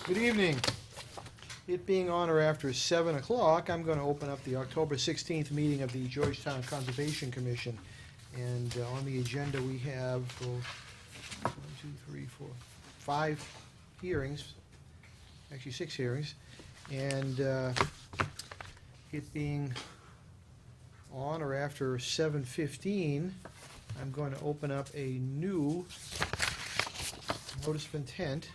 Good evening. It being on or after 7 o'clock, I'm going to open up the October 16th meeting of the Georgetown Conservation Commission. And on the agenda, we have 5 hearings, actually 6 hearings. And it being on or after 7:15, I'm going to open up a new notice of intent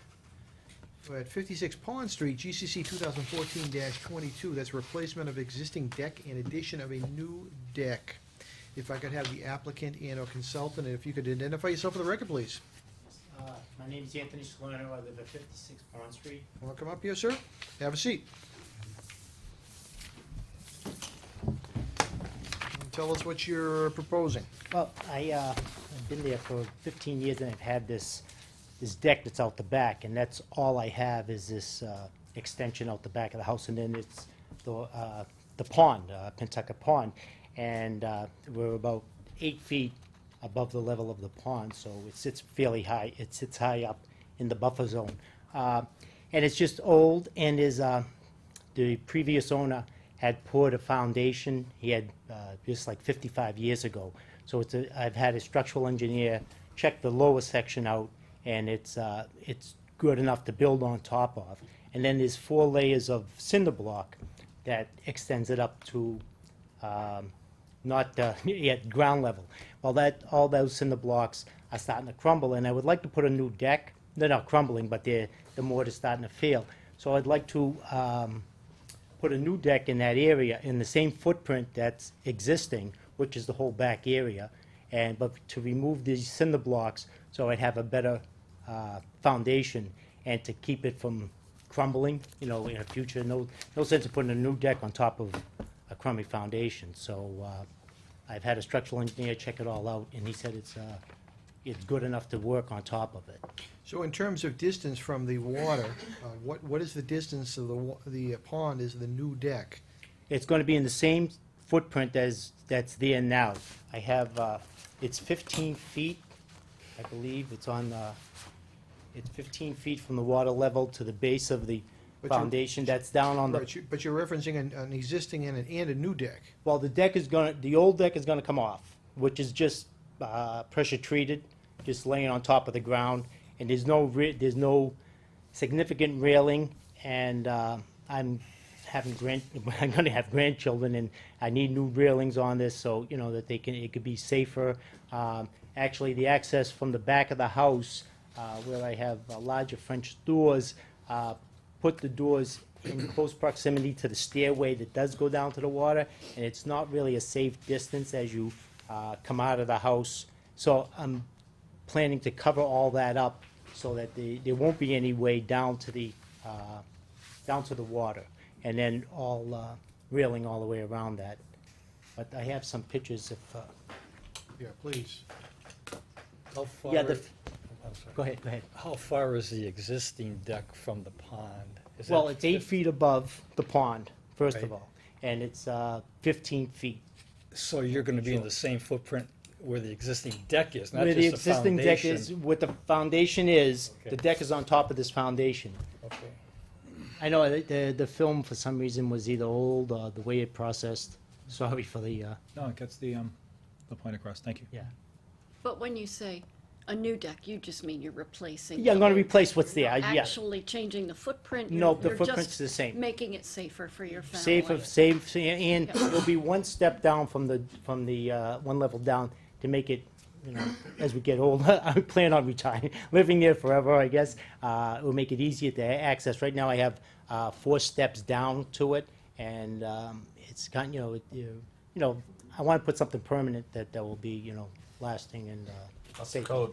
at 56 Pond Street, GCC 2014-22. That's replacement of existing deck and addition of a new deck. If I could have the applicant and or consultant, and if you could identify yourself for the record, please. My name is Anthony Salerno. I live at 56 Pond Street. Want to come up here, sir? Have a seat. Tell us what you're proposing. Well, I've been there for 15 years and I've had this deck that's out the back, and that's all I have is this extension out the back of the house, and then it's the pond, Pentucket Pond, and we're about 8 feet above the level of the pond, so it sits fairly high. It sits high up in the buffer zone, and it's just old. And is the previous owner had poured a foundation. He had just like 55 years ago. So I've had a structural engineer check the lower section out, and it's good enough to build on top of. And then there's 4 layers of cinder block that extends it up to not at ground level. Well, all those cinder blocks are starting to crumble, and I would like to put a new deck. They're not crumbling, but the mortar's starting to fail. So I'd like to put a new deck in that area in the same footprint that's existing, which is the whole back area, but to remove these cinder blocks so I'd have a better foundation and to keep it from crumbling, in the future. No sense of putting a new deck on top of a crummy foundation. So I've had a structural engineer check it all out, and he said it's good enough to work on top of it. So in terms of distance from the water, what is the distance of the pond is the new deck? It's going to be in the same footprint as that's there now. I have, it's 15 feet, I believe. It's 15 feet from the water level to the base of the foundation. That's down on the... Right, but you're referencing an existing and a new deck. Well, the old deck is going to come off, which is just pressure treated, just laying on top of the ground, and there's no significant railing, and I'm going to have grandchildren, and I need new railings on this so that it could be safer. Actually, the access from the back of the house, where I have larger French doors, put the doors in close proximity to the stairway that does go down to the water, and it's not really a safe distance as you come out of the house. So I'm planning to cover all that up so that there won't be any way down to the water, and then all railing all the way around that. But I have some pictures if... Yeah, please. How far? Yeah, Go ahead. How far is the existing deck from the pond? Well, it's 8 feet above the pond, first of Right. all, and it's 15 feet. So you're gonna be in the same footprint where the existing deck is, not Where the just the existing deck foundation? is, what the foundation is, Okay. the deck is on top of this foundation. Okay. I know the film for some reason was either old or the way it processed. Sorry for the, No, it gets the point across. Thank you. yeah. But when you say a new deck, you just mean you're replacing. Yeah, I'm the gonna old replace deck. what's there, You're not yeah. actually changing the footprint. No, the you're footprint's just the same. Making it safer for your family. Safe, and it'll be one step down from the one level down to make it, as we get older, I plan on retiring, living there forever, I guess. It will make it easier to access. Right now, I have 4 steps down to it, and it's kind, I want to put something permanent that will be, lasting and safe. Code.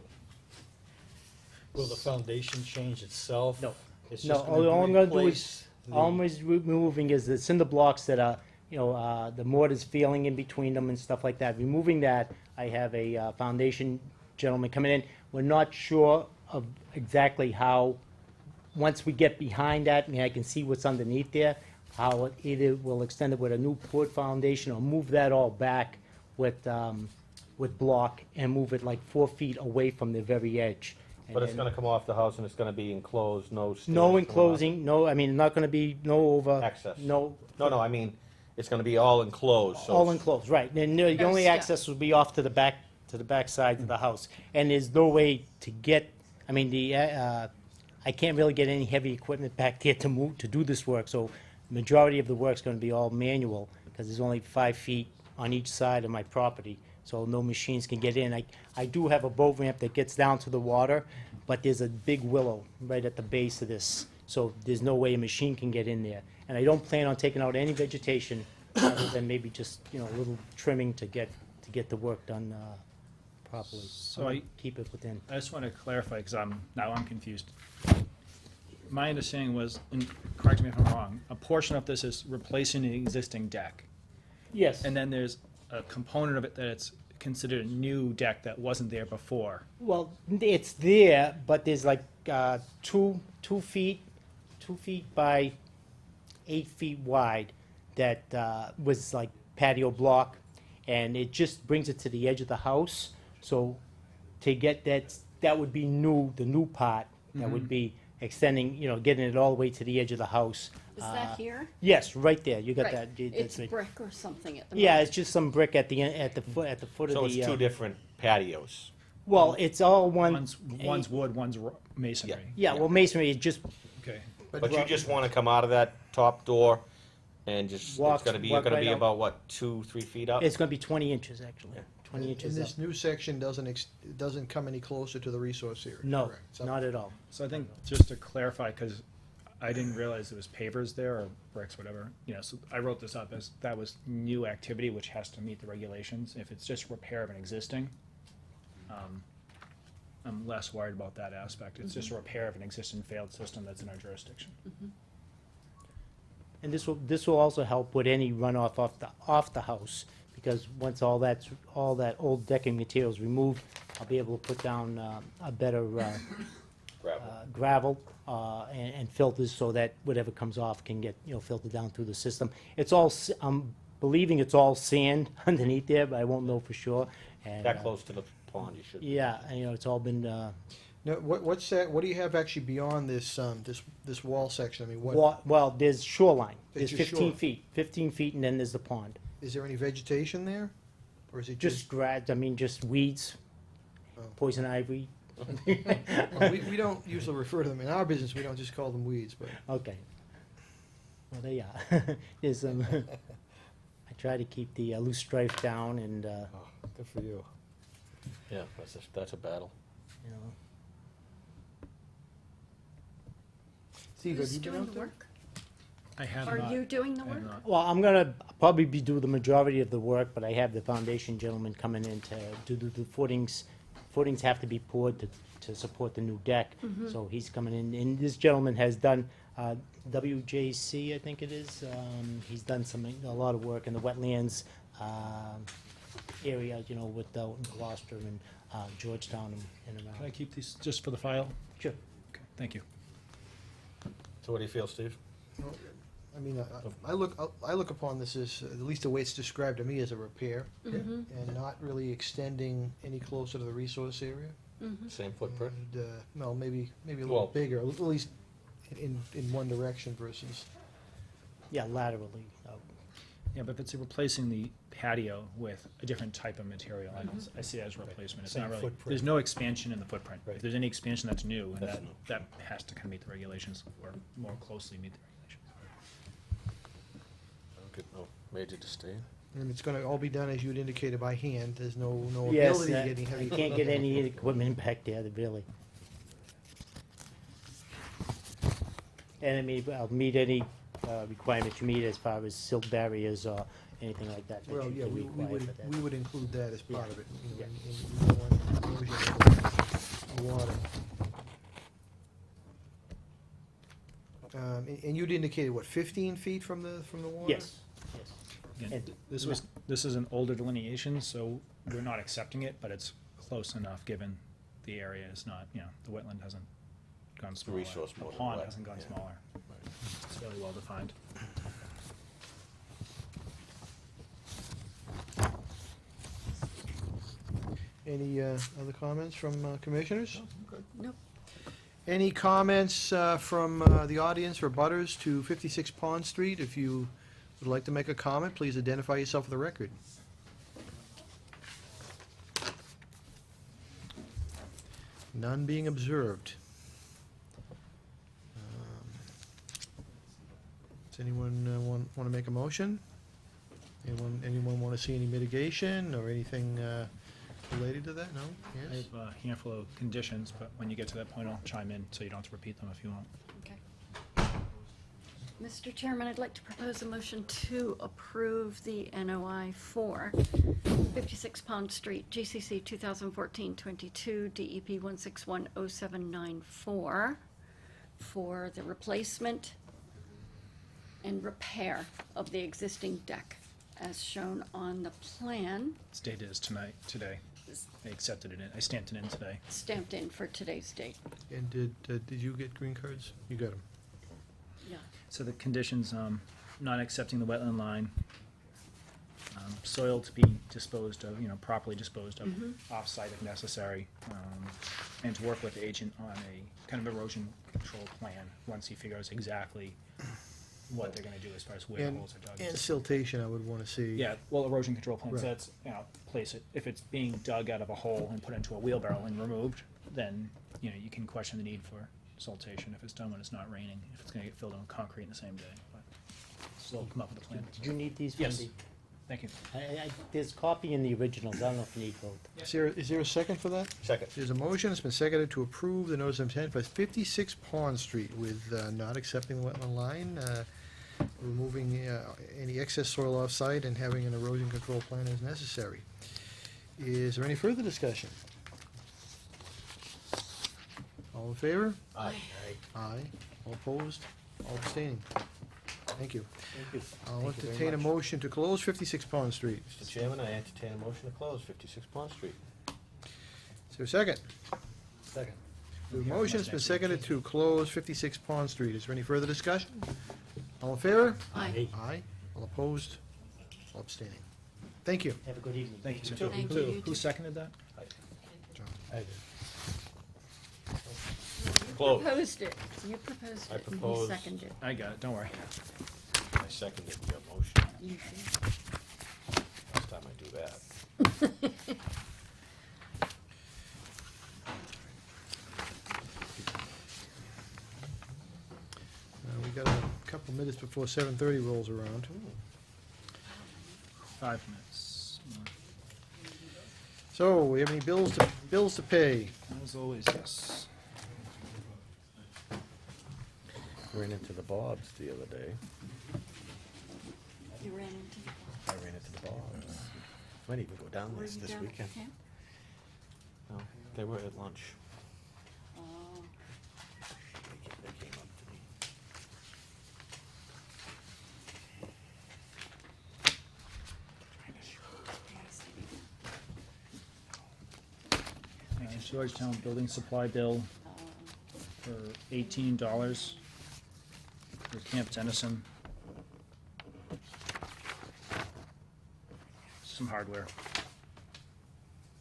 Will the foundation change itself? No. It's No, just gonna all I'm gonna do replace is, the- all I'm removing is the cinder blocks that are, the mortar's failing in between them and stuff like that. Removing that, I have a foundation gentleman coming in. We're not sure of exactly how, once we get behind that, and I can see what's underneath there, how it either will extend it with a new poured foundation or move that all back with block and move it like 4 feet away from the very edge. And But it's then gonna come off the house and it's gonna be enclosed, no stairs. no coming off. enclosing, no, I mean, not gonna be, no over. Access. No, No, I mean, it's gonna be all enclosed, so. all it's- enclosed, right. And the No only steps. access would be off to the back side of the house. And there's no way to get, I mean, I can't really get any heavy equipment back there to do this work. So majority of the work's gonna be all manual, because there's only 5 feet on each side of my property. So no machines can get in. I do have a boat ramp that gets down to the water, but there's a big willow right at the base of this. So there's no way a machine can get in there. And I don't plan on taking out any vegetation, other than maybe just, a little trimming to get the work done properly. So I- Keep it within. I just want to clarify, because now I'm confused. My understanding was, and correct me if I'm wrong, a portion of this is replacing the existing deck. Yes. And then there's a component of it that it's considered a new deck that wasn't there before. Well, it's there, but there's like 2 feet by 8 feet wide that was like patio block, and it just brings it to the edge of the house. So to get that would be the new part that would be extending, getting it all the way to the edge of the house. Is that here? Yes, right there. You got Right. that. It's right. brick or something at the Yeah, moment. it's just some brick at the end, at the foot So of the. it's two different patios. Well, it's all one. One's wood, one's masonry. Yeah, well, masonry is just Okay. But you just wanna come out of that top door and just, Walk- it's gonna be, walk you're gonna right be out. about, what, 2-3 feet up? It's gonna be 20 inches, actually. 20 And inches up. this new section doesn't come any closer to the resource area? No, correct? It's up- not at all. So I think, just to clarify, because I didn't realize there was pavers there, or bricks, whatever, so I wrote this up as that was new activity, which has to meet the regulations. If it's just repair of an existing, I'm less worried about that aspect. It's just a repair of an existing failed system that's in our jurisdiction. And this will also help with any runoff off the house, because once all that old decking material is removed, I'll be able to put down a better gravel and filters, so that whatever comes off can get filtered down through the system. I'm believing it's all sand underneath there, but I won't know for sure. And, That close to the pond, you should. Yeah, and, it's all been Now, what's that, what do you have actually beyond this wall section? I mean, what, well, there's shoreline. It's There's just 15 shore. feet, 15 feet, and then there's the pond. is there any vegetation there? Or is it Just just, grass, I mean, just weeds, Oh. poison ivy. well, we don't usually refer to them, in our business, we don't just call them weeds, but, Okay. Well, they are. There's some, I try to keep the loose strife down and, Good for you. Yeah, that's a battle. you know, Steve, have Who's you been doing out the there? work? I have Are not. you doing the I have work? not. well, I'm gonna probably do the majority of the work, but I have the foundation gentleman coming in to do the footings. Footings have to be poured to support the new deck, so he's coming in, and this gentleman has done, WJC, I think it is, he's done a lot of work in the wetlands, area, with Gloucester and, Georgetown and Can I around. keep these just for the file? Sure. Okay, thank you. So what do you feel, Steve? I mean, I look upon this as, at least the way it's described to me, as a repair, and not really extending any closer to the resource area. Same footprint? And, well, maybe a little Well- bigger, at least in one direction versus, Yeah, laterally. Yeah, but if it's replacing the patio with a different type of material, I see it as a replacement. It's Same not really, footprint. there's no expansion in the footprint. Right. If there's any expansion, that's new, and That's that, new. that has to kind of meet the regulations, or more closely meet the regulations. Okay, no major disdain. and it's gonna all be done, as you'd indicated, by hand, there's no Yes, ability to get any heavy. you can't get any equipment back there, really. And I mean, I'll meet any requirements you meet as far as silt barriers or anything like that. that Well, you yeah, can we require would, for that. we would include that as part of it, Yeah. in we don't want erosion of water. And you'd indicated, what, 15 feet from the water? Yes, yes. Again, And- this is an older delineation, so we're not accepting it, but it's close enough, given the area is not, the wetland hasn't gone smaller. resource The more than pond wet, hasn't gone yeah. smaller. It's fairly well defined. Any other comments from commissioners? Nope. Any comments from the audience or butters to 56 Pond Street? If you would like to make a comment, please identify yourself for the record. None being observed. Does anyone want to make a motion? Anyone want to see any mitigation or anything related to that? No? I Yes? have a handful of conditions, but when you get to that point, I'll chime in, so you don't have to repeat them if you want. Okay. Mr. Chairman, I'd like to propose a motion to approve the NOI for 56 Pond Street, GCC 2014-22, DEP 1610794, for the replacement and repair of the existing deck as shown on the plan, Its date is today. I accepted it, I stamped it in today. stamped in for today's date. And did you get green cards? You got them. Yeah. So the conditions, not accepting the wetland line, soil to be disposed of, properly disposed of, off-site if necessary, and to work with the agent on a kind of erosion control plan, once he figures exactly what they're gonna do as far as where the And holes are dug. and siltation, I would want to see. Yeah, well, erosion control plan, Right. so that's, place it, if it's being dug out of a hole and put into a wheelbarrow and removed, then, you can question the need for siltation if it's done when it's not raining, if it's gonna get filled in with concrete in the same day, but still come up with a plan. Did you need these from Yes. the? Thank you. There's copy in the originals, I don't know if you need both. Is there a second for that? Second. There's a motion, it's been seconded to approve the notice of intent for 56 Pond Street with not accepting the wetland line, removing any excess soil off-site, and having an erosion control plan as necessary. Is there any further discussion? All in favor? Aye. Aye. All opposed? All abstaining? Thank you. Thank you. I'll Thank you very entertain a much. motion to close 56 Pond Street. Mr. Chairman, I entertain a motion to close 56 Pond Street. Is there a second? Second. The Yeah, motion has next been week. seconded to close 56 Pond Street. Is there any further discussion? All in favor? Aye. Aye. All opposed? All abstaining? Thank you. Have a good evening. Thank you, sir. too. Thank you, you Who too. seconded that? Close. Proposed it. You proposed I it and he proposed. seconded it. I got it, don't worry. I seconded your motion. You did. Last time I do that. We got a couple minutes before 7:30 rolls around. 5 minutes. So, we have any bills to pay? As always, yes. Ran into the Bobs the other day. You ran into the. I ran into the Bobs. Might even go down Were this you this down at weekend. camp? No, they were at lunch. Oh, They came up to me. Georgetown Building Supply Bill for $18 for Camp Dennison. Some hardware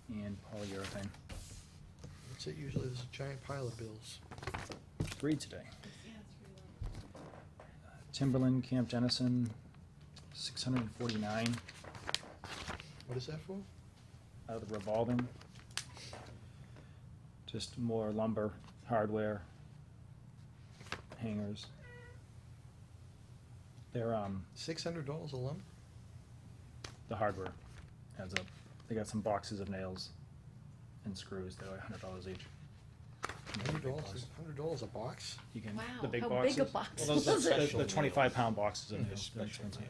and polyurethane. What's it usually? There's a giant pile of bills. 3 today. Timberland, Camp Dennison, $649 What is that for? out of the revolving. Just more lumber, hardware, hangers. They're $600 a lump? the hardware adds up. They got some boxes of nails and screws. They're like $100 each. $100 a box? You can wow. the big How boxes. big a box Well, those was are it? the 25-pound boxes of nails. They're Special expensive.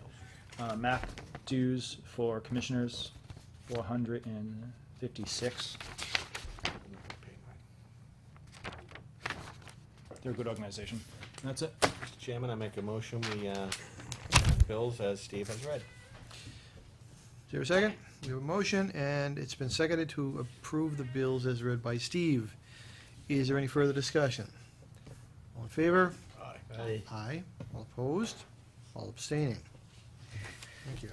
nails. MAP dues for commissioners, $456. They're a good organization. That's it. Mr. Chairman, I make a motion, we, bills as Steve has read. Is there a second? We have a motion, and it's been seconded to approve the bills as read by Steve. Is there any further discussion? All in favor? Aye. Aye. All opposed? All abstaining? Thank you.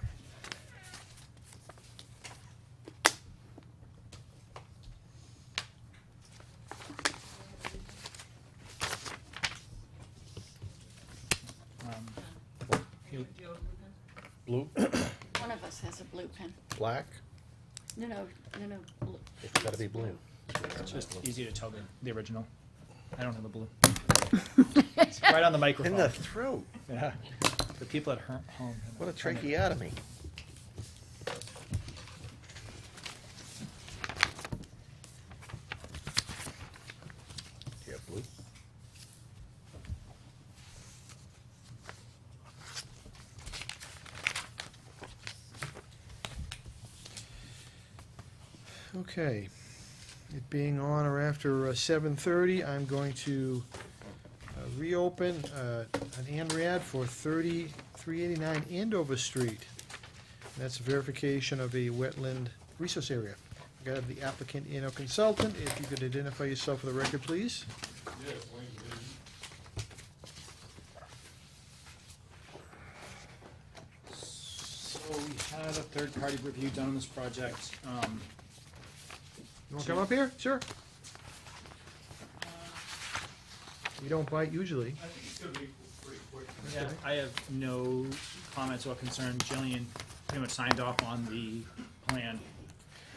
Blue, One of us has a blue pen. black, No, blue. it's gotta be blue. It's just easy to tell the original. I don't have a blue. It's right on the microphone. In the throat, Yeah. The people at home. have what a done it. tracheotomy. Do you have blue? Okay. It being on or after 7:30, I'm going to reopen an ANRAD for 389 Andover Street. And that's verification of a wetland resource area. I got the applicant and our consultant. If you could identify yourself for the record, please. So we had a third-party review done on this project. You want to come up here? Sure. You don't bite usually. Yeah, I have no comments or concerns. Jillian pretty much signed off on the plan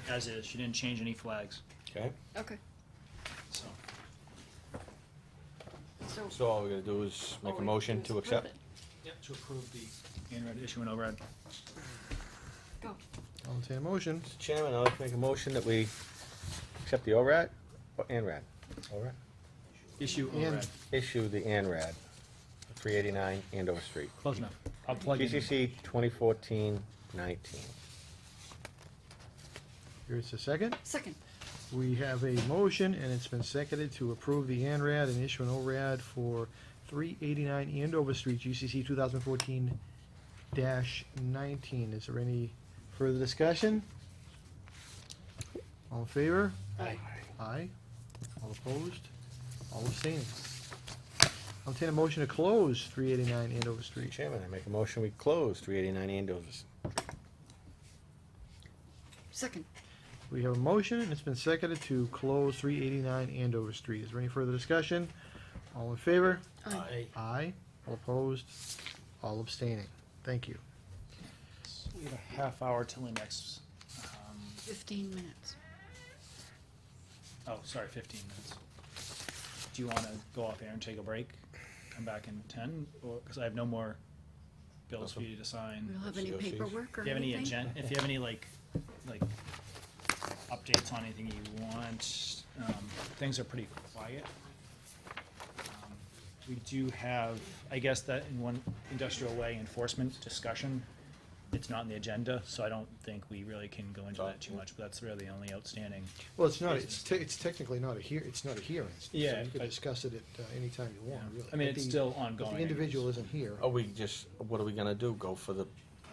as is. She didn't change any flags, Okay, Okay, so. so all we gotta do is make a motion to accept. Yep. To approve the ANRAD issue and override. Go. I'll entertain a motion. Mr. Chairman, I'd like to make a motion that we accept the ORAD, or ANRAD? ORAD? Issue And- override. Issue the ANRAD, 389 Andover Street. Close enough. I'll plug in. GCC 2014-19. Here's a second. Second. We have a motion, and it's been seconded to approve the ANRAD and issue an ORAD for 389 Andover Street, GCC 2014-19. Is there any further discussion? All in favor? Aye. Aye. All opposed? All abstaining. I'll entertain a motion to close 389 Andover Mr. Street. Chairman, I make a motion we close 389 Andover. Second. We have a motion, and it's been seconded to close 389 Andover Street. Is there any further discussion? All in favor? Aye. Aye. All opposed? All abstaining. Thank you. So we have a half hour till the next, 15 minutes. oh, sorry, 15 minutes. Do you want to go off air and take a break? Come back in 10? Or, because I have no more bills for you to We sign. don't have any COCs. paperwork or If you have any anything? if you have any like updates on anything you want, things are pretty quiet. We do have, I guess that in one industrial way, enforcement discussion. It's not on the agenda, so I don't think we really can go into that too much, but that's really the only outstanding. Well, it's not, it's technically not a it's not a hearing. So Yeah, you could but- discuss it at any time you want, really. I mean, But it's the- still but ongoing. the individual isn't here. Are we just, what are we gonna do? Go for the,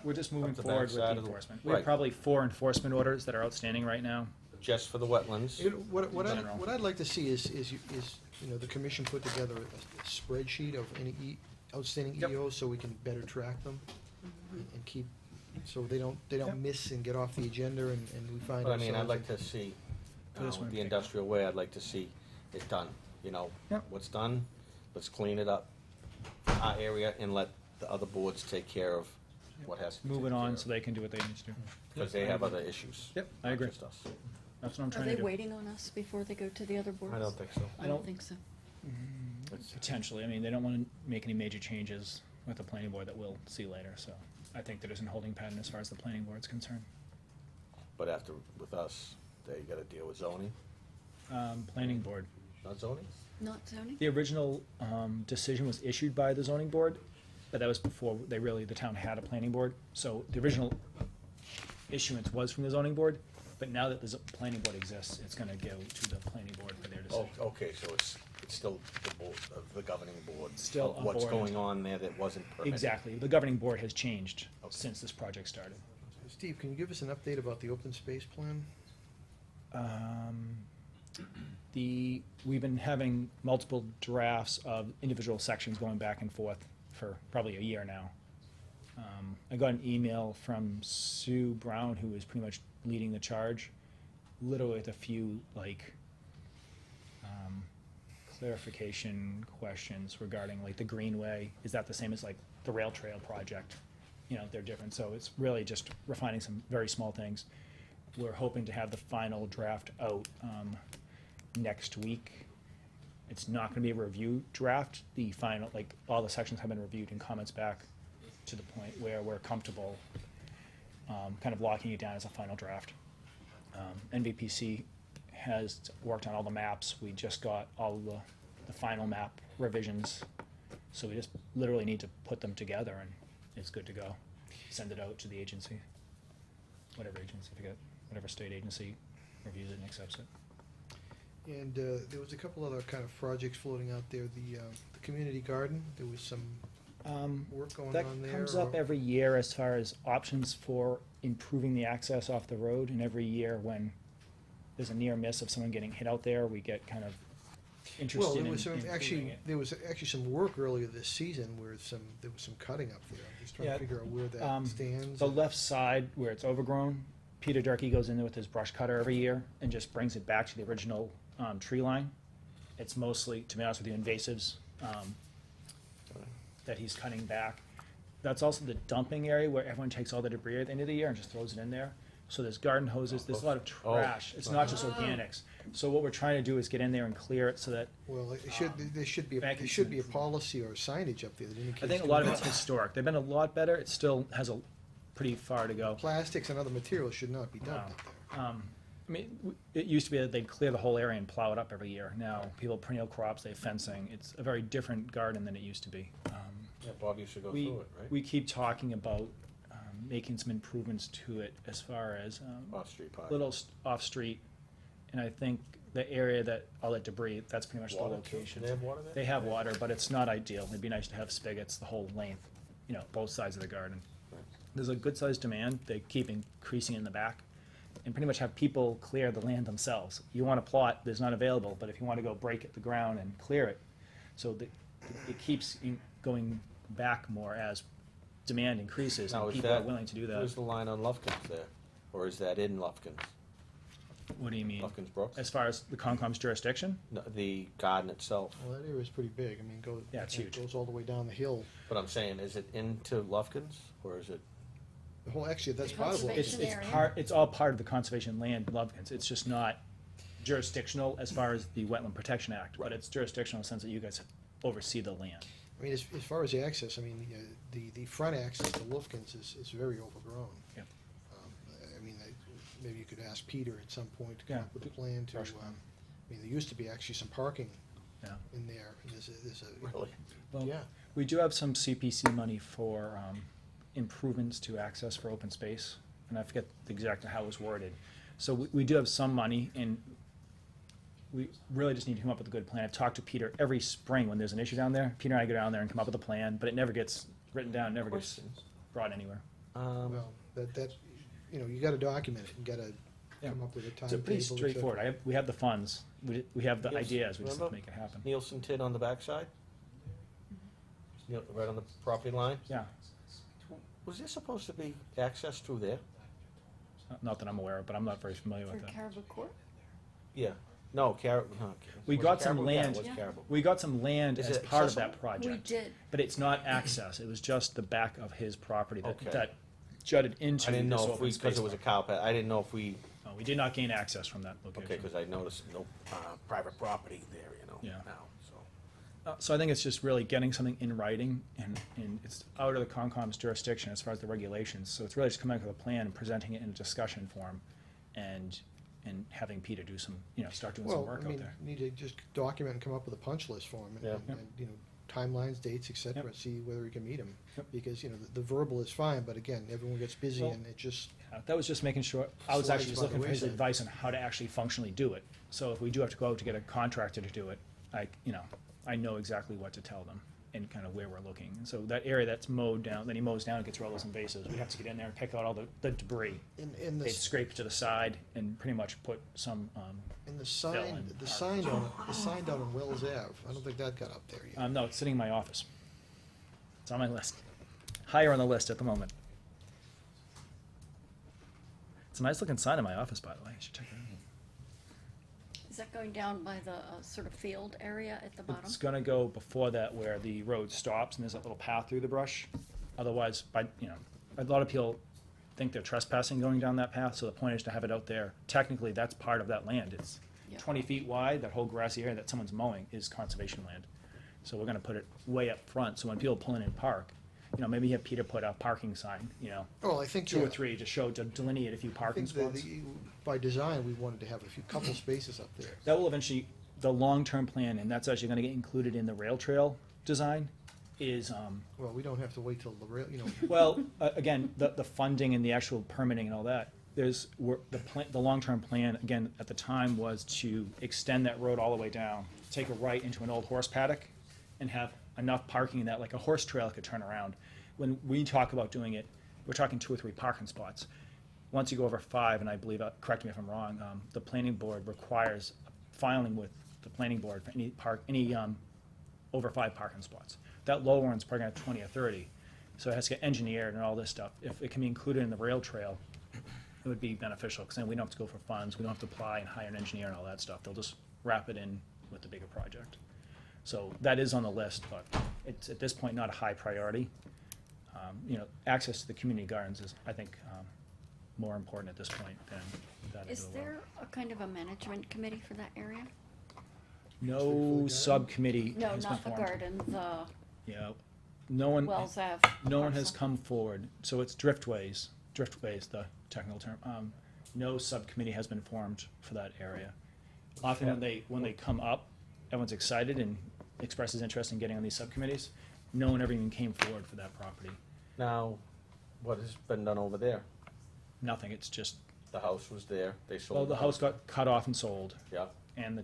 We're just moving the forward with the backside of the- enforcement. We have Right. probably 4 enforcement orders that are outstanding right now. just for the wetlands? What general. I'd like to see is, you know, the commission put together a spreadsheet of any outstanding Yep. EOs, so we can better track them and keep, so they don't Yep. miss and get off the agenda and we find But I ourselves. mean, I'd like to see, For this one in the industrial way, I'd like to see it done, you know? Yep. What's done, let's clean it up, our area, and let the other boards take care of what has to be Move it taken on care so of. they can do what they need to do. Because they have other issues. Yep, I not agree. just us. That's what I'm Are trying they to do. waiting on us before they go to the other boards? I don't think so. I don't think so. It's- Potentially, I mean, they don't want to make any major changes with the planning board that we'll see later, so I think there is a holding pattern as far as the planning board's concerned. But after, with us, they gotta deal with zoning, Planning board. not zoning? Not zoning? The original decision was issued by the zoning board, but that was before the town had a planning board. So the original issuance was from the zoning board, but now that the planning board exists, it's gonna go to the planning board for their Oh, decision. okay, so it's still the board, the governing board. Still of a What's board. going on there that wasn't permitted. Exactly, the governing board has changed Okay. since this project started. Steve, can you give us an update about the open space plan? We've been having multiple drafts of individual sections going back and forth for probably a year now. I got an email from Sue Brown, who is pretty much leading the charge, literally with a few, clarification questions regarding, the greenway. Is that the same as, the rail trail project. You know, they're different, so it's really just refining some very small things. We're hoping to have the final draft out next week. It's not gonna be a review draft, the final, like, all the sections have been reviewed and comments back to the point where we're comfortable kind of locking it down as a final draft. NVPC has worked on all the maps. We just got all the final map revisions. So we just literally need to put them together and it's good to go. Send it out to the agency, whatever agency, I forget, whatever state agency reviews it and accepts it. And there was a couple other kind of projects floating out there. The community garden, there was some work going That on there. comes up or- every year as far as options for improving the access off the road, and every year when there's a near miss of someone getting hit out there, we get kind of Well, interested there in was some, improving actually, it. there was actually some work earlier this season where there was some cutting up there. I'm just trying Yeah, to figure out where that Um, stands. The left side where it's overgrown, Peter Durkee goes in there with his brush cutter every year and just brings it back to the original tree line. It's mostly, to be honest with you, invasives that he's cutting back. That's also the dumping area where everyone takes all the debris at the end of the year and just throws it in there. So there's garden hoses, there's a lot of Oh. trash. It's not just organics. So what we're trying to do is get in there and clear it so that, Well, it should, there should be, back there should be a into- policy or signage up there that indicates. I think a do lot of not- it's historic. They've been a lot better. It still has a pretty far to go. Plastics and other materials should not be dumped up there. I mean, it used to be that they'd clear the whole area and plow it up every year. Now, people perennial crops, they have fencing. It's a very different garden than it used to be. Yeah, Bob used to go We, through it, right? we keep talking about making some improvements to it as far as Off-street park. little off-street. And I think the area that, all that debris, that's pretty much the Water too? location. Do they have water there? They have water, but it's not ideal. It'd be nice to have spigots the whole length, you know, both sides of the garden. There's a good sized demand. They keep increasing in the back and pretty much have people clear the land themselves. You want a plot that's not available, but if you want to go break it the ground and clear it, so that it keeps going back more as demand increases Now, and is people are that, willing to do where's that. the line on Lufkin's there? Or is that in Lufkin's? What do you mean? Lufkin's Brooks? As far as the Concom's jurisdiction? No, the garden itself. Well, that area is pretty big. I mean, Yeah, it's huge. goes all the way down the hill. But I'm saying, is it into Lufkin's or is it? The whole, actually, that's part of what. It's, Conservation area. it's all part of the conservation land Lovekins. It's just not jurisdictional as far as the Wetland Protection Act, but it's jurisdictional in the sense that you guys oversee the land. I mean, as far as the access, I mean, the front access to Lufkin's is very overgrown. Yep. I mean, maybe you could ask Peter at some point to come Yeah, up with a plan to, brush I mean, there used to be actually some parking Yeah. in there. There's a. Really? Well, Yeah. we do have some CPC money for improvements to access for open space, and I forget exactly how it was worded. So we do have some money, and we really just need to come up with a good plan. I've talked to Peter every spring when there's an issue down there. Peter and I go down there and come up with a plan, but it never gets written down, never gets Questions? brought anywhere. Well, that, you know, you gotta document it. You gotta Yeah. come up with a It's timetable. a pretty et cetera. straightforward. We have the funds, we have the Yes, ideas, we just have to remember? make it happen. Nielsen Tid on the backside? Right on the property line? Yeah, Was there supposed to be access through there? not that I'm aware of, but I'm not very familiar For with that. Caribou Court? Yeah. No, We got some land, Was Yeah. Caribou. we got some land Is as it part of that accessible? We project. did. But it's not access, it was just the back of his property Okay. that jutted into I this didn't know if open we, space. because it was a cow pad, I didn't know if we, No, we did not gain access from that okay, location. because I noticed no private property there, you know, Yeah. now, so. So I think it's just really getting something in writing, and it's out of the Concom's jurisdiction as far as the regulations. So it's really just coming up with a plan and presenting it in a discussion form, and having Peter do some, start doing some Well, work I out mean, there. you need to just document and come up with a punch list for him, Yeah. and, you know, timelines, dates, et cetera, Yep. see whether he can meet them. Yep. Because, you know, the verbal is fine, but again, everyone gets busy Well- and it just, That was just making sure, I was Slides actually just by the looking for his wayside. advice on how to actually functionally do it. So if we do have to go out to get a contractor to do it, I know exactly what to tell them and kind of where we're looking. And so that area that's mowed down, then he mows down and gets rid of those invasives, we have to get in there and pick out all the debris. in They'd scrape it to the side and pretty much put some, in the Fill sign, in the part. sign down on Wells Ave, I don't think that got up there yet. no, it's sitting in my office. It's on my list. Higher on the list at the moment. It's a nice looking sign in my office, by the way. You should check it out. Is that going down by the sort of field area at the bottom? It's gonna go before that where the road stops and there's that little path through the brush. Otherwise, a lot of people think they're trespassing going down that path, so the point is to have it out there. Technically, that's part of that land. It's Yeah. 20 feet wide, that whole grassy area that someone's mowing is conservation land. So we're gonna put it way up front, so when people pull in and park, maybe have Peter put a parking sign, Well, I think, two or yeah, three to delineate a few I parking think that spots. by design, we wanted to have a couple spaces up there. That will eventually, the long-term plan, and that's actually gonna get included in the rail trail design, is, Well, we don't have to wait till the rail, well, again, the funding and the actual permitting and all that, the long-term plan, again, at the time, was to extend that road all the way down, take a right into an old horse paddock, and have enough parking in that, like a horse trail could turn around. When we talk about doing it, we're talking 2 or 3 parking spots. Once you go over 5, and I believe, correct me if I'm wrong, the planning board requires filing with the planning board for any over 5 parking spots. That lower one's probably gonna have 20 or 30, so it has to get engineered and all this stuff. If it can be included in the rail trail, it would be beneficial, because then we don't have to go for funds, we don't have to apply and hire an engineer and all that stuff. They'll just wrap it in with the bigger project. So that is on the list, but it's at this point not a high priority. Access to the community gardens is, I think, more important at this point than that. Is there a kind of a management committee for that area? No subcommittee No, has been not the formed. garden, the Yeah, no one. Wells Ave. No one has parcel. come forward, so it's driftways, the technical term. No subcommittee has been formed for that area. Often when they come up, everyone's excited and expresses interest in getting on these subcommittees. No one ever even came forward for that property. Now, what has been done over there? Nothing, it's just, The house was there, they sold. well, the house got cut off and sold, Yeah, and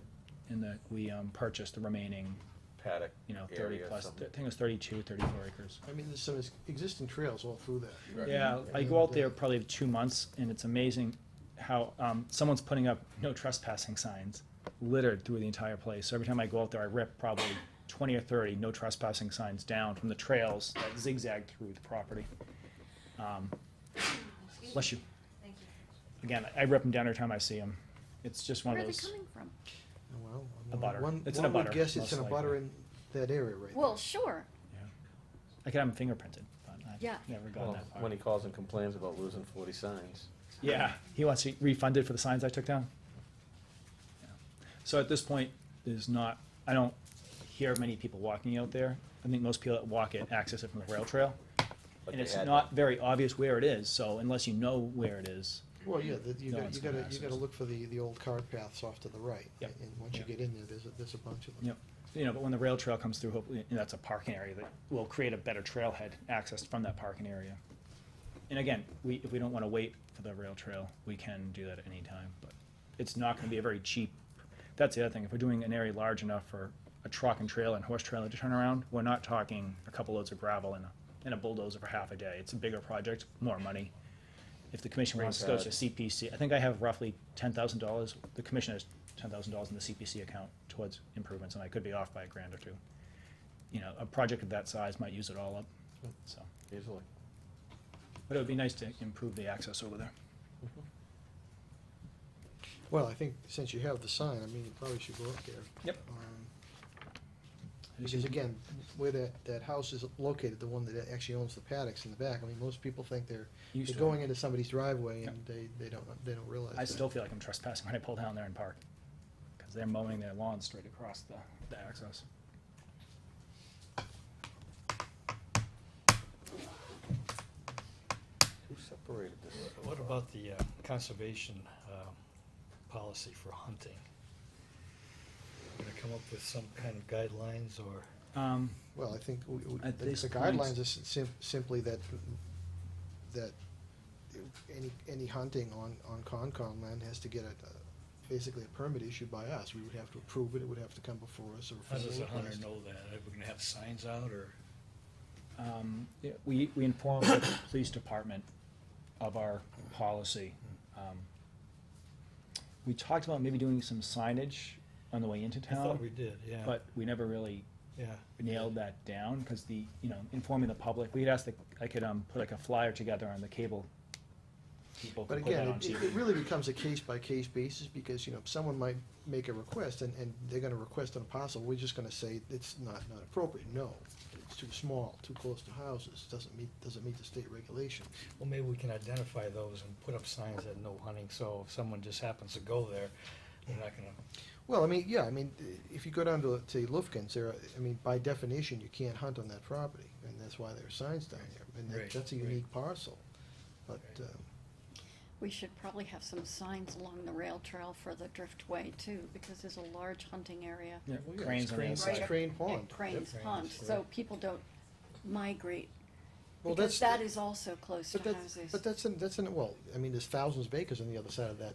we purchased the remaining, paddock 30 area or plus, I something. think it was 32, 34 acres. I mean, there's some existing trails all through that. Right. Yeah, I go out there probably 2 months, and it's amazing how someone's putting up no trespassing signs littered through the entire place. So every time I go out there, I rip probably 20 or 30 no trespassing signs down from the trails that zigzag through the property. Bless you. Thank you. Again, I rip them down every time I see them. It's just one Where of are they those. coming from? Well, A butter. one It's in a would butter, guess it's most in a butter likely. in that area right Well, sure, Yeah. I could have them fingerprinted, but I've Yeah. never gotten Well, that far. when he calls and complains about losing 40 signs. Yeah, he wants to refund it for the signs I took down. Yeah. So at this point, I don't hear many people walking out there. I think most people that walk it access it from the rail trail. But And they it's had not very obvious where it is, so unless you know where it is, there. Well, yeah, you No gotta, one's you gonna gotta, you gotta access it. look for the old cart paths off to the right. Yep. And once you Yeah. get in there, there's a bunch of them. yep. But when the rail trail comes through, hopefully, that's a parking area that will create a better trailhead accessed from that parking area. And again, if we don't wanna wait for the rail trail, we can do that at any time, but it's not gonna be a very cheap, that's the other thing, if we're doing an area large enough for a truck and trailer and horse trailer to turn around, we're not talking a couple loads of gravel and a bulldozer for half a day. It's a bigger project, more money. If the commission wants to go to CPC, I think I have roughly $10,000, the commission has $10,000 in the CPC account towards improvements, and I could be off by $1,000 or $2,000. A project of that size might use it all up, so. Easily. But it would be nice to improve the access over there. Well, I think since you have the sign, I mean, you probably should go up there. Yep. Because again, where that house is located, the one that actually owns the paddocks in the back, I mean, most people think they're Used to. going into somebody's driveway and they don't realize I that. still feel like I'm trespassing when I pull down there and park, because they're mowing their lawn straight across the access. Who separated this? What about the conservation policy for hunting? Gonna come up with some kind of guidelines or? Well, I think At the this guidelines point- are simply that any hunting on Concom land has to get basically a permit issued by us. We would have to approve it, it would have to come before us or. How does for a hunter request. know that? Are we gonna have signs out or? Yeah, we informed the police department of our policy. We talked about maybe doing some signage on the way into I town. thought we did, yeah. But we never really Yeah. nailed that down, because informing the public, we'd asked I could put like a flyer together on the cable people But can put that again, on it TV. really becomes a case-by-case basis, because, you know, someone might make a request, and they're gonna request on a parcel, we're just gonna say it's not appropriate. No, it's too small, too close to houses, doesn't meet the state regulations. Well, maybe we can identify those and put up signs that no hunting, so if someone just happens to go there, they're not gonna, Well, I mean, yeah, I mean, if you go down to, Lufkin's, I mean, by definition, you can't hunt on that property, and that's why there are signs down there, and Right, that's a right. unique parcel. But, Right. We should probably have some signs along the rail trail for the Driftway too, because there's a large hunting area Yeah, well, yeah, cranes it's on the Crane's- inside. it's Crane at Pond. Crane's Yep. Pond, Cranes, so right. people don't migrate. Well, Because that's- that is also close to But houses. that's well, I mean, there's thousands of acres on the other side of that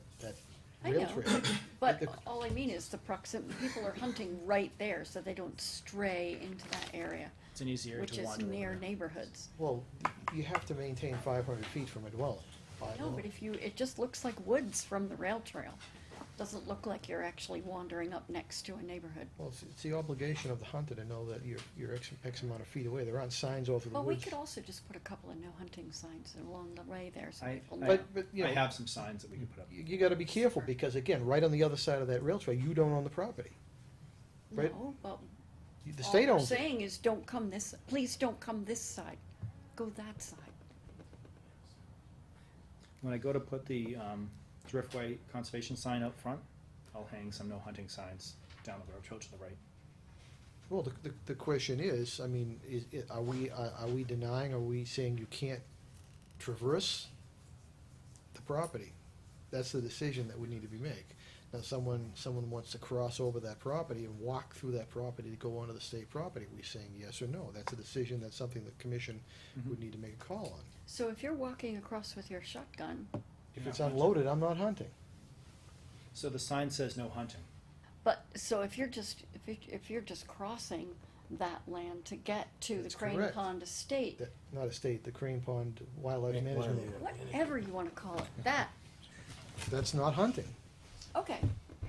I rail know, trail. but The- all I mean is the people are hunting right there, so they don't stray into that area, It's an easy area which to is wander near over. neighborhoods. Well, you have to maintain 500 feet from a dwelling by No, law. but it just looks like woods from the rail trail. Doesn't look like you're actually wandering up next to a neighborhood. Well, it's the obligation of the hunter to know that you're X amount of feet away. There aren't signs all through the Well, we woods. could also just put a couple of no hunting signs along the way there, so I- people I- know. But, you I know, have some signs that we can put up. you gotta be careful, because again, right on the other side of that rail trail, you don't own the property. right. No, but The state all owns we're it. saying is please don't come this side, go that side. When I go to put the Driftway conservation sign up front, I'll hang some no hunting signs down the road, to the right. Well, the question is, I mean, are we denying, are we saying you can't traverse the property? That's the decision that would need to be made. Now, someone wants to cross over that property and walk through that property to go onto the state property, we're saying yes or no. That's a decision, that's something the commission would need to make a call on. So if you're walking across with your shotgun, If You're it's not hunting. unloaded, I'm not hunting. So the sign says no hunting. but, so if you're just crossing that land to get to the That's Crane correct. Pond Estate, Not a state, the Crane Pond Wildlife Yeah, Management wildlife. Area. whatever you wanna call it, that, That's not hunting. okay,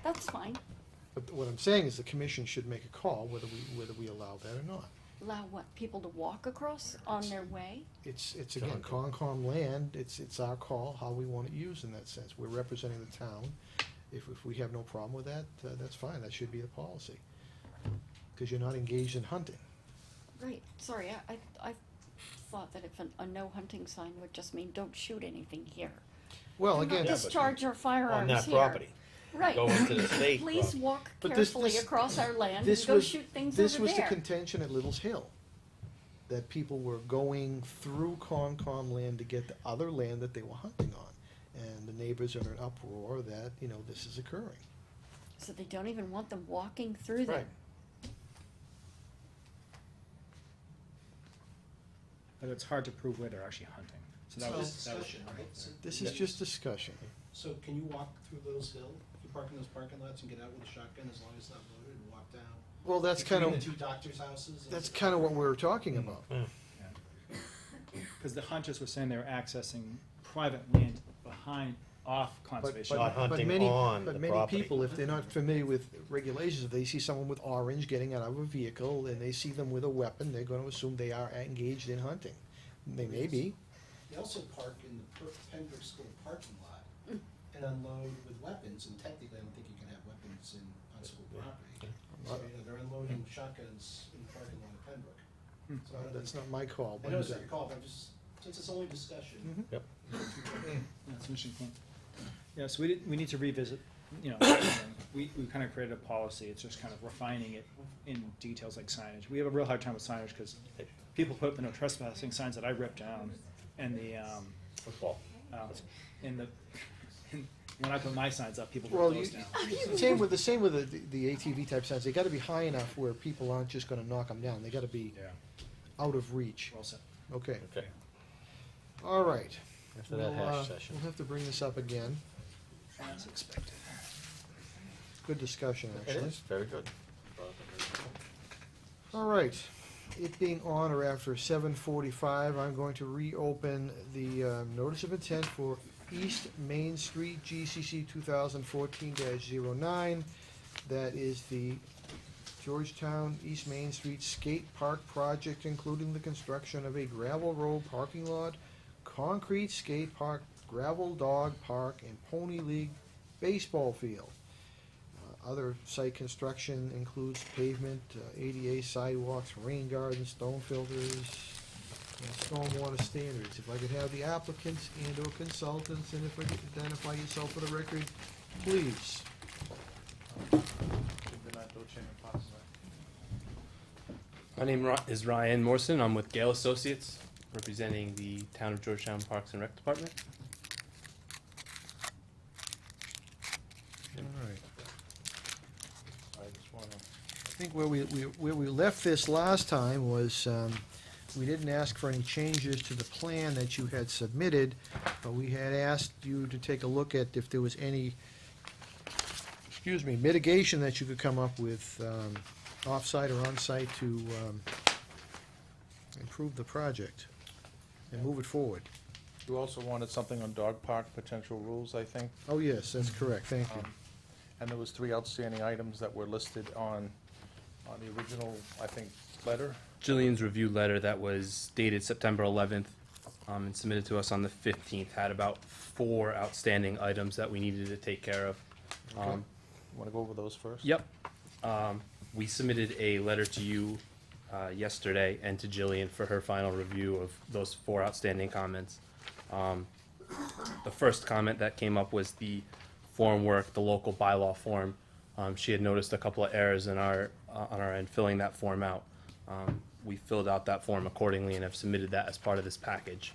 that's fine. But what I'm saying is the commission should make a call whether we allow that or not. Allow what, people to walk across on their way? It's again, Concom land, it's our call, how we want it used in that sense. We're representing the town. If we have no problem with that, that's fine, that should be the policy. Because you're not engaged in hunting. Right, sorry, I thought that if a no hunting sign would just mean don't shoot anything here. Well, Do again, not discharge your firearms On here. that property. Right. Go into the state Please property. walk But this- carefully this- across our land and this go was, shoot things this over was the there. contention at Little's Hill. That people were going through Concom land to get the other land that they were hunting on. And the neighbors are in an uproar that, you know, this is occurring. So they don't even want them walking through there. Right. But it's hard to prove where they're actually hunting. So that So was, discussion, right? So This is just discussion. So can you walk through Little's Hill, if you park in those parking lots and get out with a shotgun as long as it's not loaded and walk down? Well, that's kind Between of, the two doctors' houses? and- that's kind of what we're talking about. because the hunters were saying they were accessing private land behind, off conservation. Not But hunting many- on But the many property. people, if they're not familiar with regulations, if they see someone with orange getting out of a vehicle and they see them with a weapon, they're gonna assume they are engaged in hunting. They may be. They also park in the Pembroke School parking lot Mm. and unload with weapons, and technically I don't think you can have weapons on school property. So, you know, they're unloading shotguns in the parking lot of Pembroke. So I don't That's think- not my call. I know it's not your call, but I'm just, since it's only discussion. Mhm. Yep. That's an interesting point. Yeah, so we need to revisit, you know, everything. We kind of created a policy, it's just kind of refining it in details like signage. We have a real hard time with signage because people put up the no trespassing signs that I ripped down, and the, Football. in the, when I put my signs up, people Well, put those down. same with the ATV type signs, they gotta be high enough where people aren't just gonna knock them down, they gotta be Yeah, out of reach. well said. Okay, Okay, all right. after that We'll, hash session. We'll have to bring this up again. As expected. Good discussion, It actually. is, very good. All right, it being on or after 7:45, I'm going to reopen the notice of intent for East Main Street, GCC 2014-09. That is the Georgetown East Main Street Skate Park project, including the construction of a gravel road parking lot, concrete skate park gravel dog park and pony league baseball field. Other site construction includes pavement, ADA sidewalks, rain gardens, stone filters, and stormwater standards. If I could have the applicants and/or consultants, and if I could identify yourself for the record, please. My name is Ryan Morrison. I'm with Gale Associates, representing the Town of Georgetown Parks and Rec Department. I think where we left this last time was, we didn't ask for any changes to the plan that you had submitted, but we had asked you to take a look at if there was any, mitigation that you could come up with, off-site or on-site to, improve the project and move it forward. You also wanted something on dog park potential rules, I think. Oh, yes, that's correct, thank you. And there was 3 outstanding items that were listed on the original, I think, letter. Jillian's review letter that was dated September 11th and submitted to us on the 15th had about 4 outstanding items that we needed to take care of. Want to go over those first? Yep. We submitted a letter to you yesterday and to Jillian for her final review of those 4 outstanding comments. The first comment that came up was the form work, the local bylaw form. She had noticed a couple of errors in on our end filling that form out. We filled out that form accordingly and have submitted that as part of this package.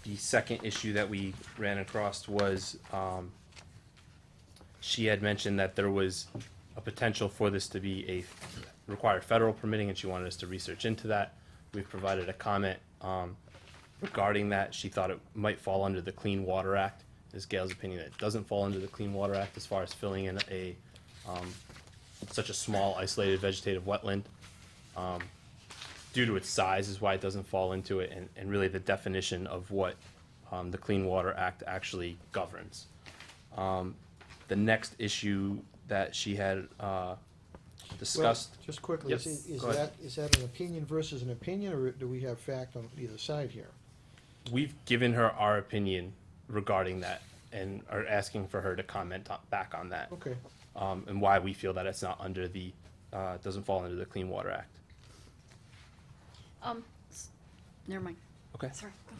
The second issue that we ran across was she had mentioned that there was a potential for this to be require federal permitting, and she wanted us to research into that. We've provided a comment regarding that. She thought it might fall under the Clean Water Act. Is Gail's opinion that it doesn't fall under the Clean Water Act as far as filling in such a small isolated vegetative wetland. Due to its size is why it doesn't fall into it, and really the definition of what the Clean Water Act actually governs. The next issue that she had discussed. Well, just quickly, Yes, go ahead. is that an opinion versus an opinion, or do we have fact on either side here? We've given her our opinion regarding that and are asking for her to comment back on that. Okay. And why we feel that it's not under doesn't fall under the Clean Water Act. Never mind. Okay. Sorry, go.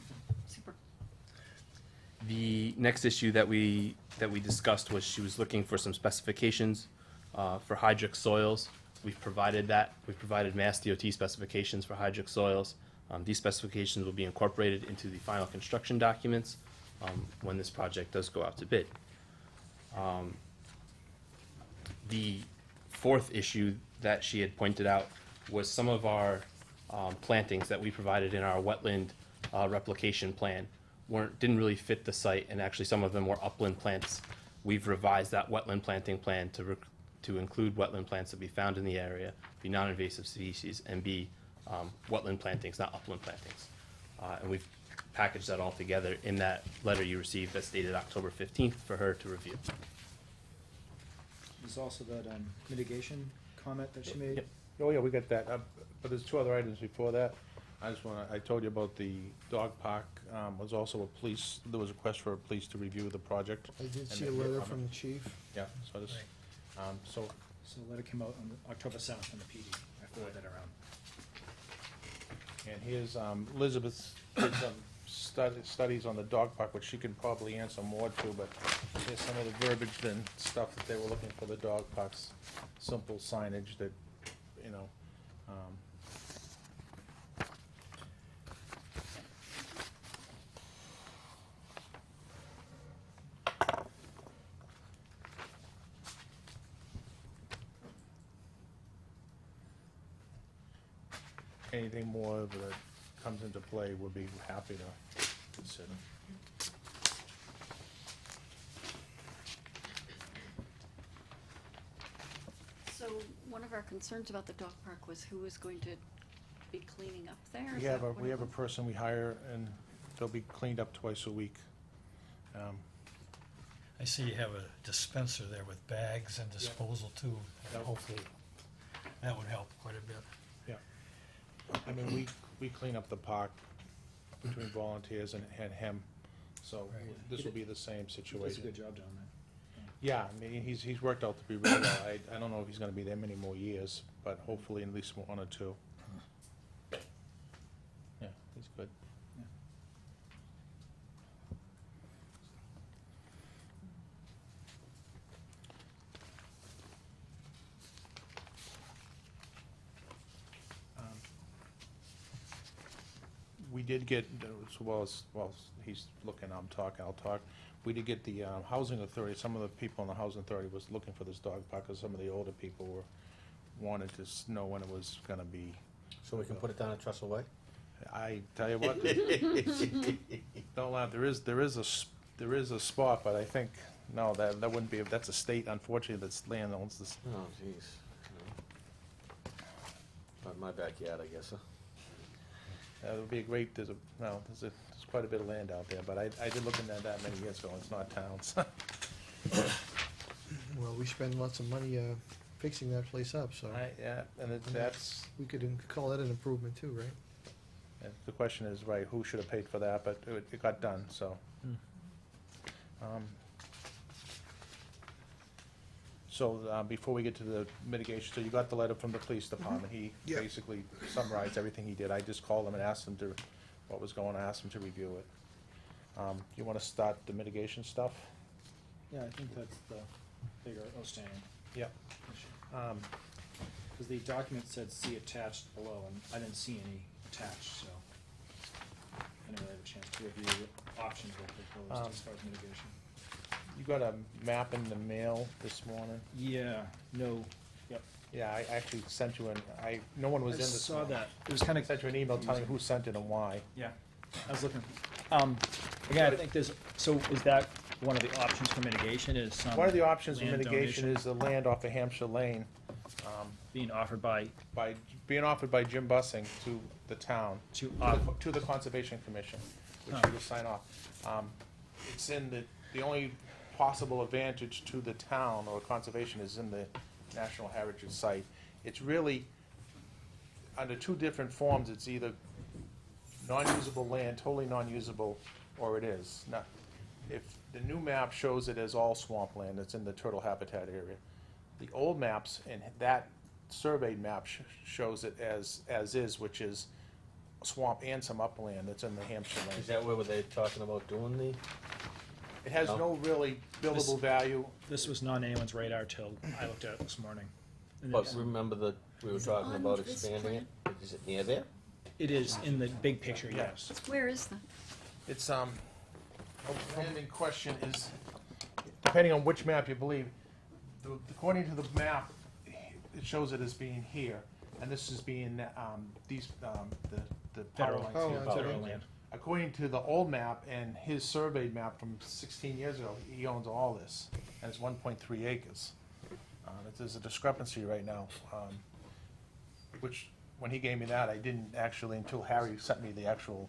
Super. The next issue that we discussed was she was looking for some specifications for hydric soils. We've provided that. We've provided Mass DOT specifications for hydric soils. These specifications will be incorporated into the final construction documents when this project does go out to bid. The fourth issue that she had pointed out was some of our plantings that we provided in our wetland replication plan didn't really fit the site, and actually some of them were upland plants. We've revised that wetland planting plan to include wetland plants that be found in the area, be non-invasive species, and be wetland plantings, not upland plantings. And we've packaged that all together in that letter you received that's dated October 15th for her to review. There's also that mitigation comment that she made. Yep. Oh, yeah, we got that. But there's 2 other items before that. I told you about the dog park. Was also there was a request for a police to review the project. I did And see a then letter comment. from the chief. Yeah, so this, so So the letter came out on October 7th from the PD. I forwarded that around. And here's, Elizabeth did some studies on the dog park, which she can probably answer more to, but here's some of the verbiage and stuff that they were looking for the dog parks. Simple signage that, you know, anything more that comes into play, we'll be happy to consider. So one of our concerns about the dog park was who was going to be cleaning up there? Is We have that a, what we it have a was? person we hire, and they'll be cleaned up twice a week. I see you have a dispenser there with bags and disposal too. Yep. Hopefully, that would help quite a bit. I mean, we clean up the park between volunteers and him. So Right. this will be the same He does a situation. good job down there. Yeah, I mean, he's worked out to be really well. I don't know if he's gonna be there many more years, but hopefully at least 1 or 2. Yeah, he's good. Um, We did get, well, he's looking, I'll talk. We did get the housing authority, some of the people in the housing authority was looking for this dog park, because some of the older people wanted to know when it was gonna be. So we can put it down at Trestle Way? I tell you what, don't laugh, there is a spot, but I think, no, that wouldn't be, that's a state, unfortunately, that's land owns this. Oh, jeez. Not my backyard, I guess, huh? It would be a great, there's quite a bit of land out there, but I did look into that many years ago, it's not towns. Well, we spend lots of money fixing that place up, so Yeah, and that's, we could call that an improvement too, right? the question is, right, who should have paid for that, but it got done, so. So, before we get to the mitigation, so you got the letter from the police department, he Yeah. basically summarized everything he did, I just called him and asked him what was going on, asked him to review it. You wanna start the mitigation stuff? Yeah, I think that's the bigger outstanding Yep. issue. Because the document said see attached below, and I didn't see any attached, so I didn't really have a chance to review what options were proposed as far as mitigation. You got a map in the mail this morning? Yeah, no, yep. Yeah, I actually sent you no one was I in this saw morning. that. It was kind I of, sent you an email telling you who sent it and why. yeah, I was looking. Again, I think so is that one of the options for mitigation is some One of the options for land mitigation donation is the land off of Hampshire Lane, being offered by, being offered by Jim Bussing to the town, to, to the Conservation Commission, which Huh. you will sign off. It's in the only possible advantage to the town or conservation is in the National Heritage Site. It's really, under 2 different forms, it's either non-usable land, totally non-usable, or it is. Now, if the new map shows it as all swampland, it's in the turtle habitat area. The old maps and that surveyed map shows it as is, which is swamp and some upland that's in the Hampshire Lane. Is that where they're talking about doing the? It has no really buildable value. this was not on anyone's radar till I looked at it this morning. And But it's- remember that we were Is it talking on about this expanding it? Is it near there? It is in the big picture, yes. Where is that? It's, the land in question is, depending on which map you believe, according to the map, it shows it as being here, and this is being, the power Federal, lines Oh, here. that's federal okay. land. According to the old map and his surveyed map from 16 years ago, he owns all this, and it's 1.3 acres. There's a discrepancy right now, which, when he gave me that, I didn't actually, until Harry sent me the actual,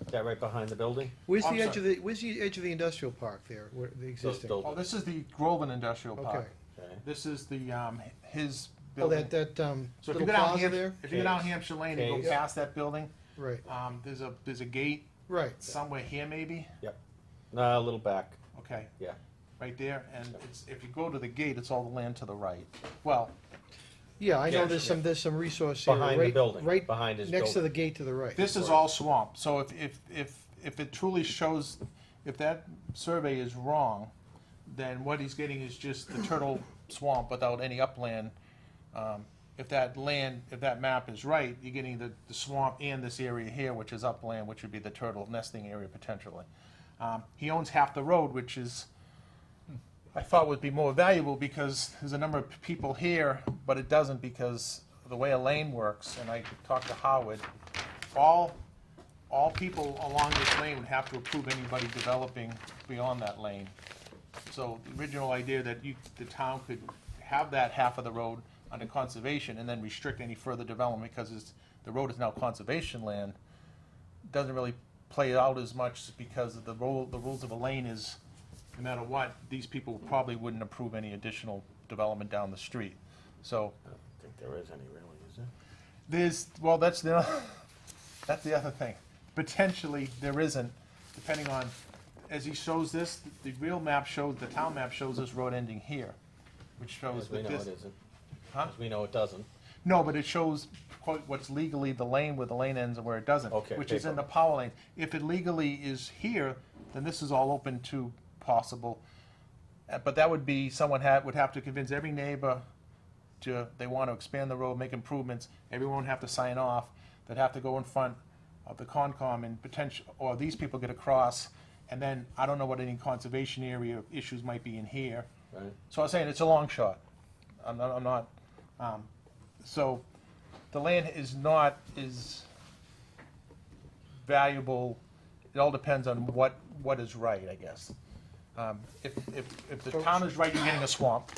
Is that right behind the building? Where's I'm the edge sorry. where's the edge of the industrial park there, where the existing? those- oh, this is the Groveland Industrial Park. Okay. Okay. This is the, his Oh, building. that, So if you little go down plaza there? If you go down Caves. Hampshire Lane and go Caves. past that building, Right, there's a gate right. somewhere here maybe, Yep. No, a little back, okay, yeah. right there, and if you go to the gate, it's all the land to the right. Well, Yeah, I know Yeah, there's some resource here. Behind the right- building, Right behind his next to the building. gate to the right. this is all swamp, so if it truly shows, if that survey is wrong, then what he's getting is just the turtle swamp without any upland. If that map is right, you're getting the swamp and this area here, which is upland, which would be the turtle nesting area potentially. He owns half the road, which is, I thought would be more valuable because there's a number of people here, but it doesn't because of the way a lane works, and I talked to Howard, all people along this lane would have to approve anybody developing beyond that lane. So the original idea that the town could have that half of the road under conservation and then restrict any further development because the road is now conservation land, doesn't really play out as much because of the rules of a lane is, no matter what, these people probably wouldn't approve any additional development down the street. So I don't think there is any really, is there? that's the other thing. Potentially, there isn't, depending on, as he shows this, the real map shows, the town map shows this road ending here, which shows As we that know it this. isn't. Huh? As we know it doesn't. No, but it shows what's legally the lane where the lane ends and where it doesn't. Okay, Which is in paper. the power lane. If it legally is here, then this is all open to possible. But that would be, someone would have to convince every neighbor they want to expand the road, make improvements. Everyone would have to sign off. They'd have to go in front of the Concom and or these people get across. And then, I don't know what any conservation area issues might be in here. Right. So I was saying, it's a long shot. I'm not, so, the land is not as valuable, it all depends on what is right, I guess. If the town is right, you're getting a swamp,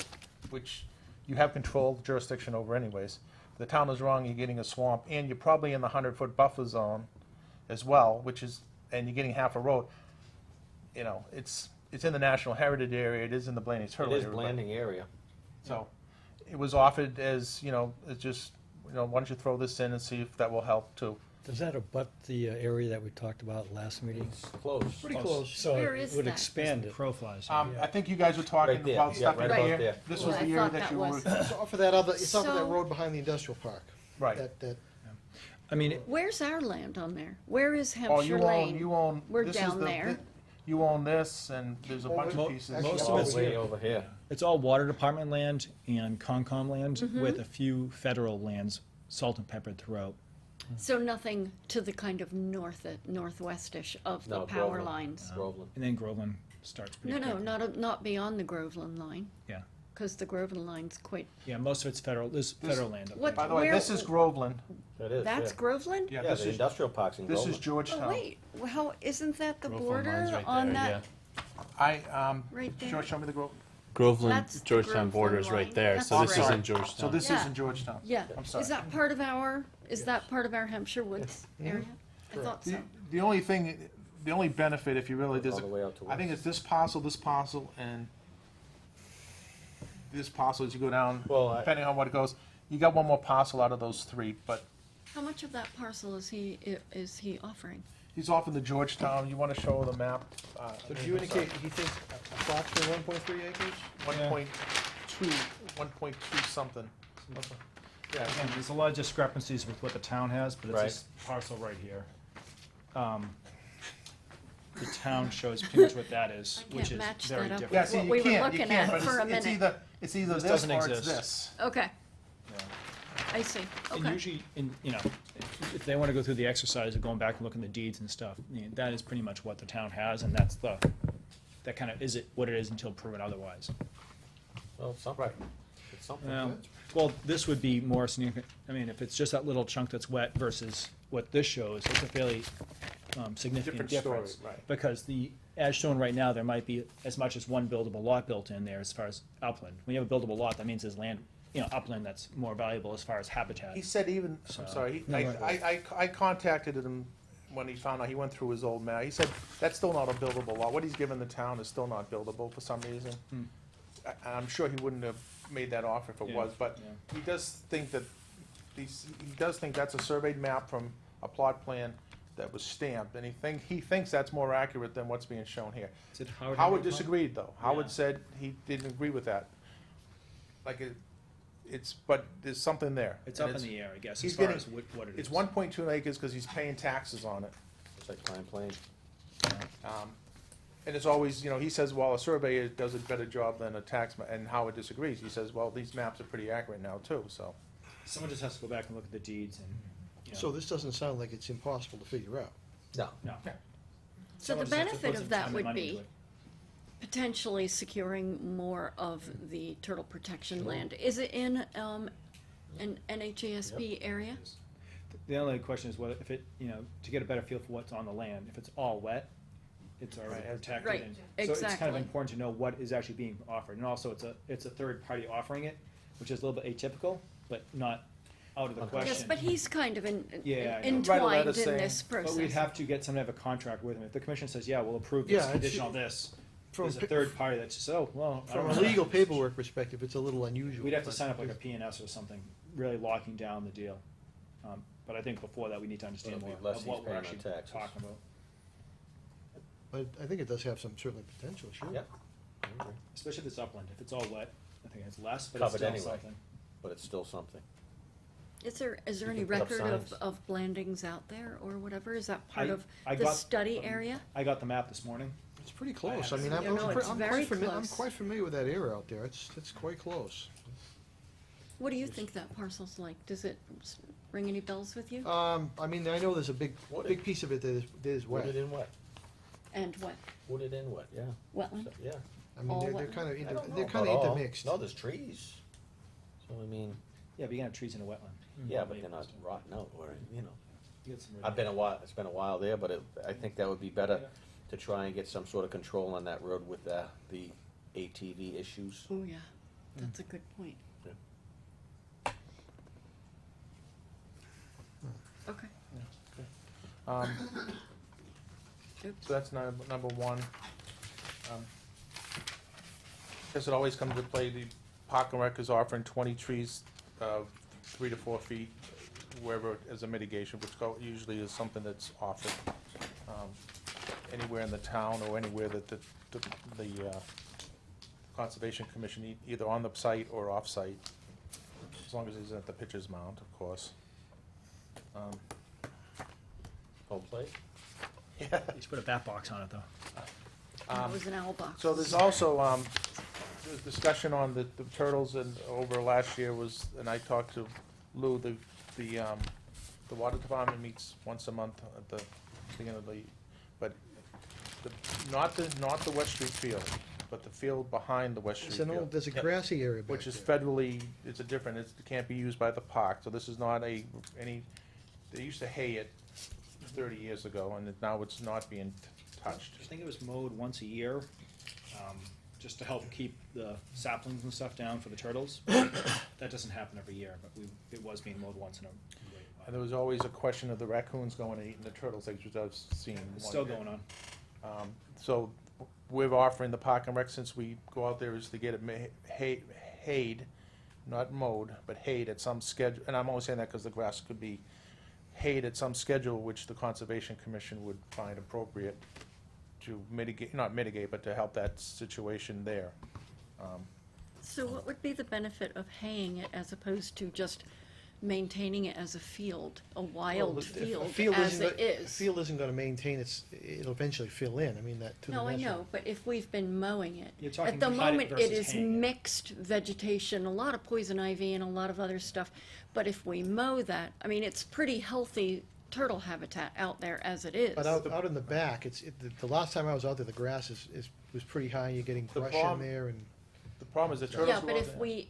which you have control, jurisdiction over anyways. If the town is wrong, you're getting a swamp, and you're probably in the 100-foot buffer zone as well, and you're getting half a road. You know, it's in the National Heritage Area, it is in the Blaney's Turtle It is Area, but- Blanding area. So, it was offered as, as just, why don't you throw this in and see if that will help too. Does that abut the area that we talked about last meeting? It's close. Pretty close. So Where it is would that? expand it. Crow flies. I think you guys were talking Right there, about yeah, stuff right in about here. there. This Well, was the I area thought that that you were, was- It's off of that other, it's off of that So- road behind the industrial park. right. That, I mean, Where's our land on there? Where is Oh, Hampshire Lane? you own, We're this is down the, there. you own this, and there's a bunch Mo- of pieces. actually, most All of it's way over here. it's all water department land and Concom land Mm-hmm. with a few federal lands, salt and peppered throughout. So nothing to the kind of northwestish of the No, power Groveland. lines? Groveland. And then Groveland starts pretty No, quick. not beyond the Groveland line, Yeah, because the Groveland line's quite, yeah, most of it's federal, there's federal land up What- there. By the way, where- this is Groveland. It is, that's yeah. Groveland? Yeah, Yeah, this the is, industrial park's in this is Groveland. Oh, Georgetown. wait, well, how, isn't that the Groveland border line's right on there, that? yeah. Right there? George, show me the Grove. Groveland, That's the Georgetown border is Groveland right line. there, That's so this is right. in So Georgetown. this is Yeah. in Georgetown. Yeah, I'm sorry. is that part of our, is that part of our Hampshire Woods area? I thought so. The only thing, the only benefit, if you really, All the way out to I think west. it's this parcel, and this parcel as you go down, Well, depending on what it goes. You got one more parcel out of those three, but How much of that parcel is he offering? he's off in the Georgetown. You wanna show the map? so do you indicate he thinks approximately 1.3 acres? 1.2 something. Yeah, Again, there's a lot of discrepancies with what the town has, but it's Right. this parcel right here. The town shows pretty much what that is, I which can't is match very that up different. yeah, with see, what you we were can't, looking but at for a it's minute. either This this doesn't or it's exist. this. Okay, Yeah. I see, And okay. usually, if they wanna go through the exercise of going back and looking at the deeds and stuff, that is pretty much what the town has, and that's that kind of is it what it is until proven otherwise. Well, something. Right. It's something. Well, this would be more significant, I mean, if it's just that little chunk that's wet versus what this shows, it's a fairly significant Different story, difference. right. Because as shown right now, there might be as much as one buildable lot built in there as far as upland. When you have a buildable lot, that means there's land, upland that's more valuable as far as habitat. He said even, So- I'm sorry, No, no. I contacted him when he found out, he went through his old map. He said, that's still not a buildable lot. What he's given the town is still not buildable for some reason. I'm sure he wouldn't have made that offer if it Yeah, was, but yeah. he does think he does think that's a surveyed map from a plot plan that was stamped, and he thinks that's more accurate than what's being shown here. Is it Howard Howard Henry Pond? disagreed, though. Yeah. Howard said he didn't agree with that. But there's something there. It's and up in the air, I guess, he's as far getting- as what it is. It's 1.2 acres because he's paying taxes on it. It's like Pine Plain. And it's always, he says, well, a surveyor does a better job than a and Howard disagrees. He says, well, these maps are pretty accurate now, too, so. Someone just has to go back and look at the deeds and, So this doesn't sound like it's impossible to figure out. No. no. So Someone the just has to benefit put of some that time and would money into be it. potentially securing more of the turtle protection land. Is it in an NHASP area? The only question is whether, if it, to get a better feel for what's on the land, if it's all wet, it's already Right, protected. Right, and So it's kind of exactly. important to know what is actually being offered, and also it's a third party offering it, which is a little bit atypical, but not out of the question. Yes, but he's kind of Yeah, I know. Write a letter entwined in saying- this But we'd process. have to get some to have a contract with him. If the commission says, yeah, we'll approve Yeah, this it's- condition on this, From there's a pi- third party that says, oh, well, I From don't a know. legal paperwork perspective, it's a little unusual. We'd have to but- sign up like a PNS or something, really locking down the deal. But I think before that, we need to understand It'll more be less of what he's we're paying on actually taxes. talking about. but I think it does have some certainly potential, sure. Yep. I agree. Especially if it's upland. If it's all wet, I think it's less, but it's Covered still anyway. something. But it's still something. Is there You any can put up record signs. of blandings out there or whatever? Is that part I- of I the got- study area? I got the map this morning. It's pretty close. I mean, Yeah, no, it's very I'm close. quite familiar with that area out there. It's quite close. What do you think that parcel's like? Does it ring any bells with you? I mean, I know there's a big Wooded. piece of it that is wet. Wooded in wet. And what, Wooded in wet, yeah. wetland? So, yeah. I mean, all they're wetland? kind I of, don't know they're kind about of all. intermixed. No, there's trees. So, I mean, Yeah, but you can have trees in a wetland. yeah, but they're not rotting out or, you know. You get some I've been it's been a while there, but I think that would be better to try and get some sort of control on that road with the ATV issues. Oh, yeah, that's a good point. Yeah. Okay. Oops. So that's number one. As it always comes to play, the Park and Rec is offering 20 trees, 3 to 4 feet, wherever as a mitigation, which usually is something that's offered anywhere in the town or anywhere that the Conservation Commission, either on the site or off-site, as long as it's at the pitcher's mound, of course. Home plate? Yeah. You should put a bat box on it, though. It was an owl box. So there's also, there's discussion on the turtles, and over last year was, and I talked to Lou, the water department meets once a month at the beginning of the, but not the West Street field, but the field behind the West Street It's an field. old, there's a Yep. grassy area back Which is there. federally, it's it can't be used by the park, so this is not they used to hay it 30 years ago, and now it's not being touched. I think it was mowed once a year, just to help keep the saplings and stuff down for the turtles. That doesn't happen every year, but it was being mowed once in a And there was always a question of the raccoons going and eating the turtles, eggs, which I've seen. It's one still year. going on. So we're offering the Park and Rec, since we go out there, is to get it hayed, not mowed, but hayed at some schedule. And I'm only saying that because the grass could be hayed at some schedule which the Conservation Commission would find appropriate to mitigate, not mitigate, but to help that situation there. So what would be the benefit of haying it as opposed to just maintaining it as a field, a wild Well, if a field, field as isn't it go- a is? field isn't gonna maintain it'll eventually fill in, I mean, that to the No, I natural. know, but if we've been mowing it, You're talking at the cut it moment, it versus is hang it. mixed vegetation, a lot of poison ivy and a lot of other stuff. But if we mow that, I mean, it's pretty healthy turtle habitat out there as it is. But out in the back, the last time I was out there, the grass was pretty high, you're getting The brush in problem- there and. The problem is the turtles Yeah, go but out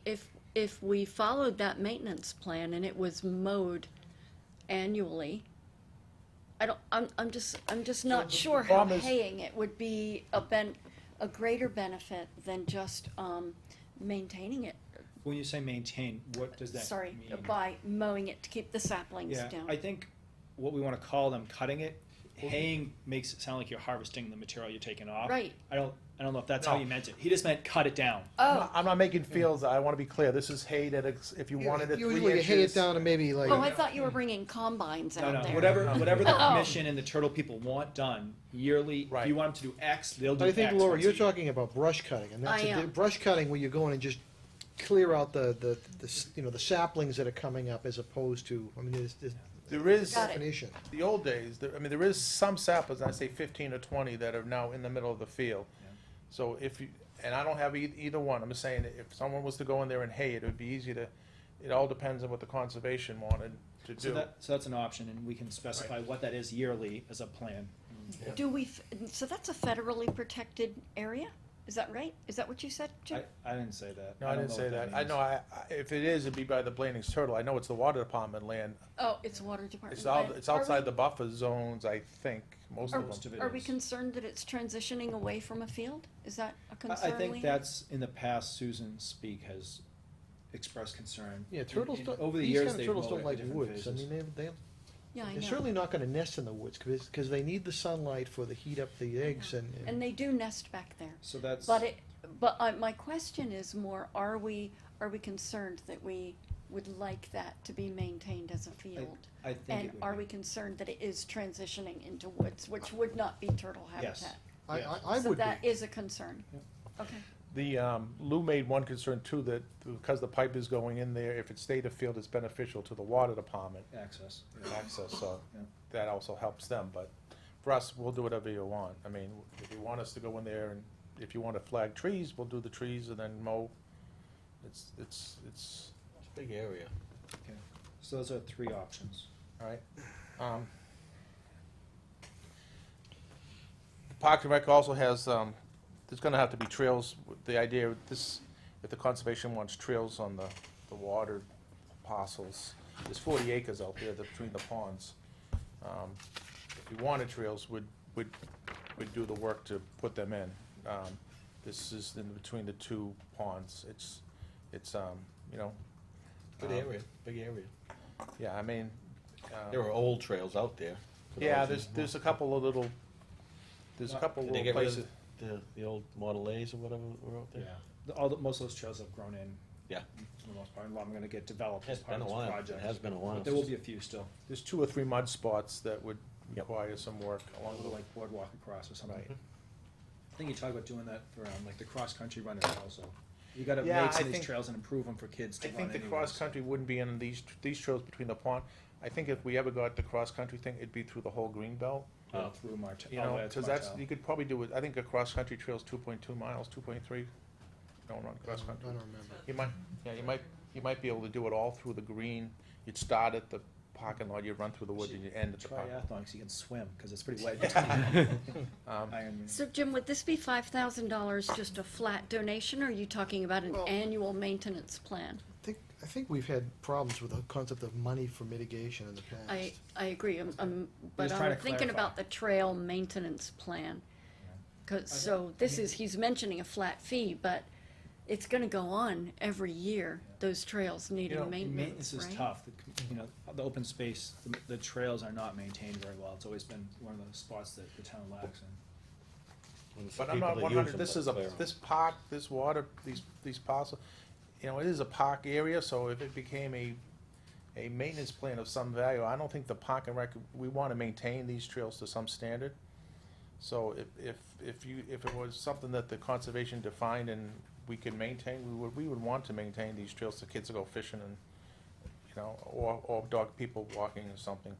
if there. if we followed that maintenance plan and it was mowed annually, I'm just not the sure how problem is- haying it would be a greater benefit than just, maintaining it. When you say maintain, what does that Sorry, mean? by mowing it to keep the saplings Yeah, down. I think what we want to call them cutting it, haying makes it sound like you're harvesting the material you're taking off. Right. I don't know if that's how No. you meant it. He just meant cut it down. Oh, I'm not making fields, I want to be clear, this is hay that, if you wanted it 3 Usually you hay it inches. down to maybe like. oh, I thought you were bringing combines No, out no, there. whatever the Oh. commission and the turtle people want done yearly, if Right. you want them to do X, they'll do But I X think, Laura, once you're a year. talking about brush cutting, and that's I am. brush cutting where you go in and just clear out the the saplings that are coming up as opposed to, I mean, there's There is, Got it. definition. the old days, there is some saplings, I say 15 or 20, that are now in the middle of the field. Yeah. So if you, and I don't have either one, I'm just saying, that if someone was to go in there and hay it, it would be easy to, it all depends on what the conservation wanted to do. So that's an option, and we can specify what that is yearly as a plan. Do we, so that's a federally protected area? Is that right? Is that what you said, Jim? I didn't say that. No, I don't didn't know say what that. I means. know, if it is, it'd be by the Blandings Turtle. I know it's the water department land. Oh, it's water department. It's outside the buffer zones, I think, most Are- of Most them. of it Are we is. concerned that it's transitioning away from a field? Is that a concern I think we have? that's, in the past, Susan Speak has expressed concern. Yeah, turtles don't, Over the these years, kind of they've turtles mowed don't it like different woods, I phases. mean, Yeah, I they're know. certainly not gonna nest in the woods, because they need the sunlight for the heat up the eggs And they do nest back there. So that's. But my question is more, are we concerned that we would like that to be maintained as a field? I think And it would are be. we concerned that it is transitioning into woods, which would not be turtle Yes. habitat? I So would be. that is a concern. Okay. The, Lou made one concern too, that because the pipe is going in there, if it stayed afield, it's beneficial to the water department Access. access, so Yeah. that also helps them, but for us, we'll do whatever you want. I mean, if you want us to go in there and if you want to flag trees, we'll do the trees and then mow. It's, It's a big area. Okay. So those are 3 options. all right. The Park and Rec also has, there's gonna have to be trails. The idea of this, if the conservation wants trails on the water parcels, there's 40 acres out there between the ponds. If you wanted trails, we'd do the work to put them in. This is in between the 2 ponds. It's, you know. Good area, big area. Yeah, I mean. There are old trails out there. Could Yeah, always there's a couple of little, there's a couple Did they little get rid of places. the old Model A's or whatever were out there? Most of those trails have grown in. Yeah. For the most part, a lot of them are gonna get developed as It's part been of a this while. project. It has been a while. But there will be a few still. There's 2 or 3 mud spots that would Yep. require some work A along the little way. like boardwalk across or something. Right. I think you talked about doing that for like the cross-country runners also. You gotta Yeah, make some I of these think- trails and improve them for kids to I run think the anyways. cross-country wouldn't be in these trails between the pond. I think if we ever got the cross-country thing, it'd be through the whole green belt. All through Martel. You all the know, way out to because that's, Martel. you could probably do it, I think a cross-country trail's 2.2 miles, 2.3. Don't run I cross-country. don't remember. You might be able to do it all through the green. You'd start at the parking lot, you'd run through the woods, and you'd end at the park. Triathlon, 'cause you can swim, because it's pretty wet between Ironman. So Jim, would this be $5,000 just a flat donation, or are you talking about an Well- annual maintenance plan? I think we've had problems with the concept of money for mitigation in the past. I agree, but just trying I'm to thinking clarify. about the trail maintenance plan. Cause, I- so this is, he's mentioning a flat fee, but it's gonna go on every year, those trails know, needing Maintenance maintenance, is right? tough. The open space, the trails are not maintained very well. It's always been one of the spots that the town lacks in. And some But I'm people not that 100, use this them, is a, but they're- this park, this water, these parcels, you know, it is a park area, so if it became a maintenance plan of some value, I don't think the Park and Rec, we wanna maintain these trails to some standard. So if it was something that the conservation defined and we could maintain, we would want to maintain these trails so kids to go fishing and, you know, or dog people walking or something,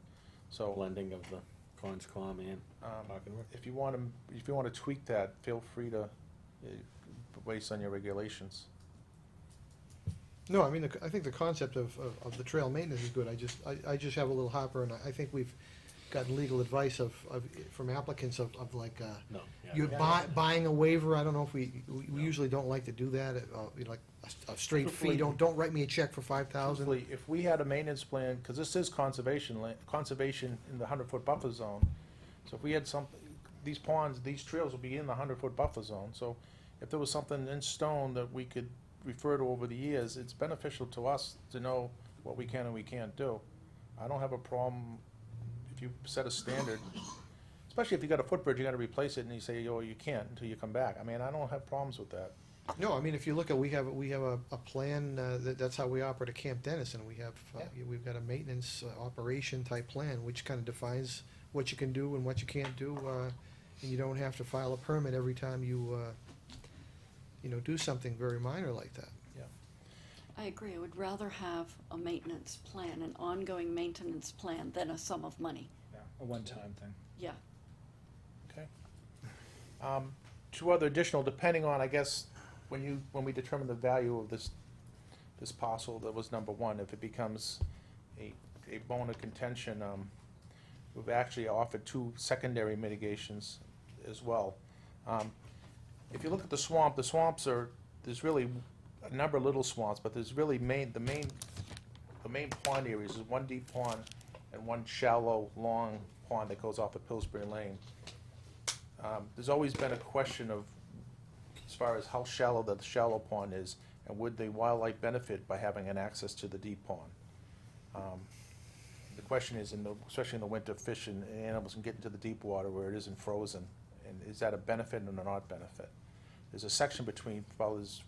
so. Blending of the Conscom and Park and Rec. If you wanna tweak that, feel free to, based on your regulations. No, I mean, I think the concept of the trail maintenance is good. I just have a little hopper, and I think we've gotten legal advice from applicants of like, No. yeah, you're yeah. buying a waiver. I don't know if we usually don't like to do that, you know, like a straight fee. Truthfully- Don't write me a check for 5,000. Truthfully, if we had a maintenance plan, because this is conservation in the 100-foot buffer zone, so if we had these ponds, these trails will be in the 100-foot buffer zone, so if there was something in stone that we could refer to over the years, it's beneficial to us to know what we can and we can't do. I don't have a problem if you set a standard, especially if you got a footbridge, you gotta replace it, and you say, oh, you can't until you come back. I mean, I don't have problems with that. No, I mean, if you look at, we have a plan, that's how we operate at Camp Dennison. We've got a maintenance operation type plan, which kind of defines what you can do and what you can't do, and you don't have to file a permit every time you do something very minor like that. I agree, I would rather have a maintenance plan, an ongoing maintenance plan, than a sum of money, Yeah, a one-time thing. yeah. Okay. 2 other additional, depending on, I guess, when we determine the value of this parcel, that was number 1, if it becomes a bone of contention, we've actually offered 2 secondary mitigations as well. If you look at the swamps there's really a number of little swamps, but there's really the main pond areas is 1 deep pond and 1 shallow, long pond that goes off of Pillsbury Lane. There's always been a question of, as far as how shallow the shallow pond is, and would the wildlife benefit by having an access to the deep pond? The question is, especially in the winter, fish and animals can get into the deep water where it isn't frozen, and is that a benefit or not benefit? There's a section between,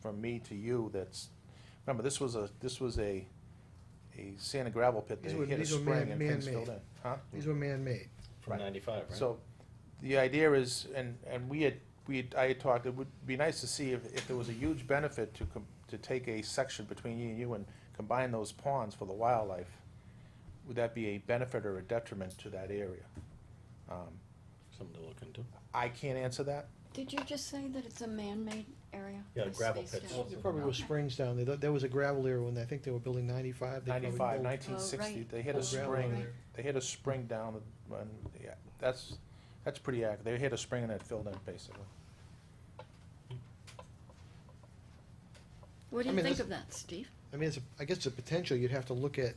from me to you, remember, this was a sand and gravel pit that These were hit a spring and things man-made. filled in. Huh? These were man-made. From Right. 95, right? So, the idea is, and I had talked, it would be nice to see if there was a huge benefit to take a section between you and combine those ponds for the wildlife. Would that be a benefit or a detriment to that area? Something to look into. I can't answer that. Did you just say that it's a man-made area? Yeah, The gravel spaced pits. out? There probably were Okay. springs down there. There was a gravel area when I think they were building 95. They probably 95, pulled- 1960, right. they hit a Oh, spring, right. they hit a spring down, and, yeah, that's pretty accurate. They hit a spring and it filled in, basically. What do I you mean, think this- of that, Steve? I mean, I guess it's a potential. You'd have to look at,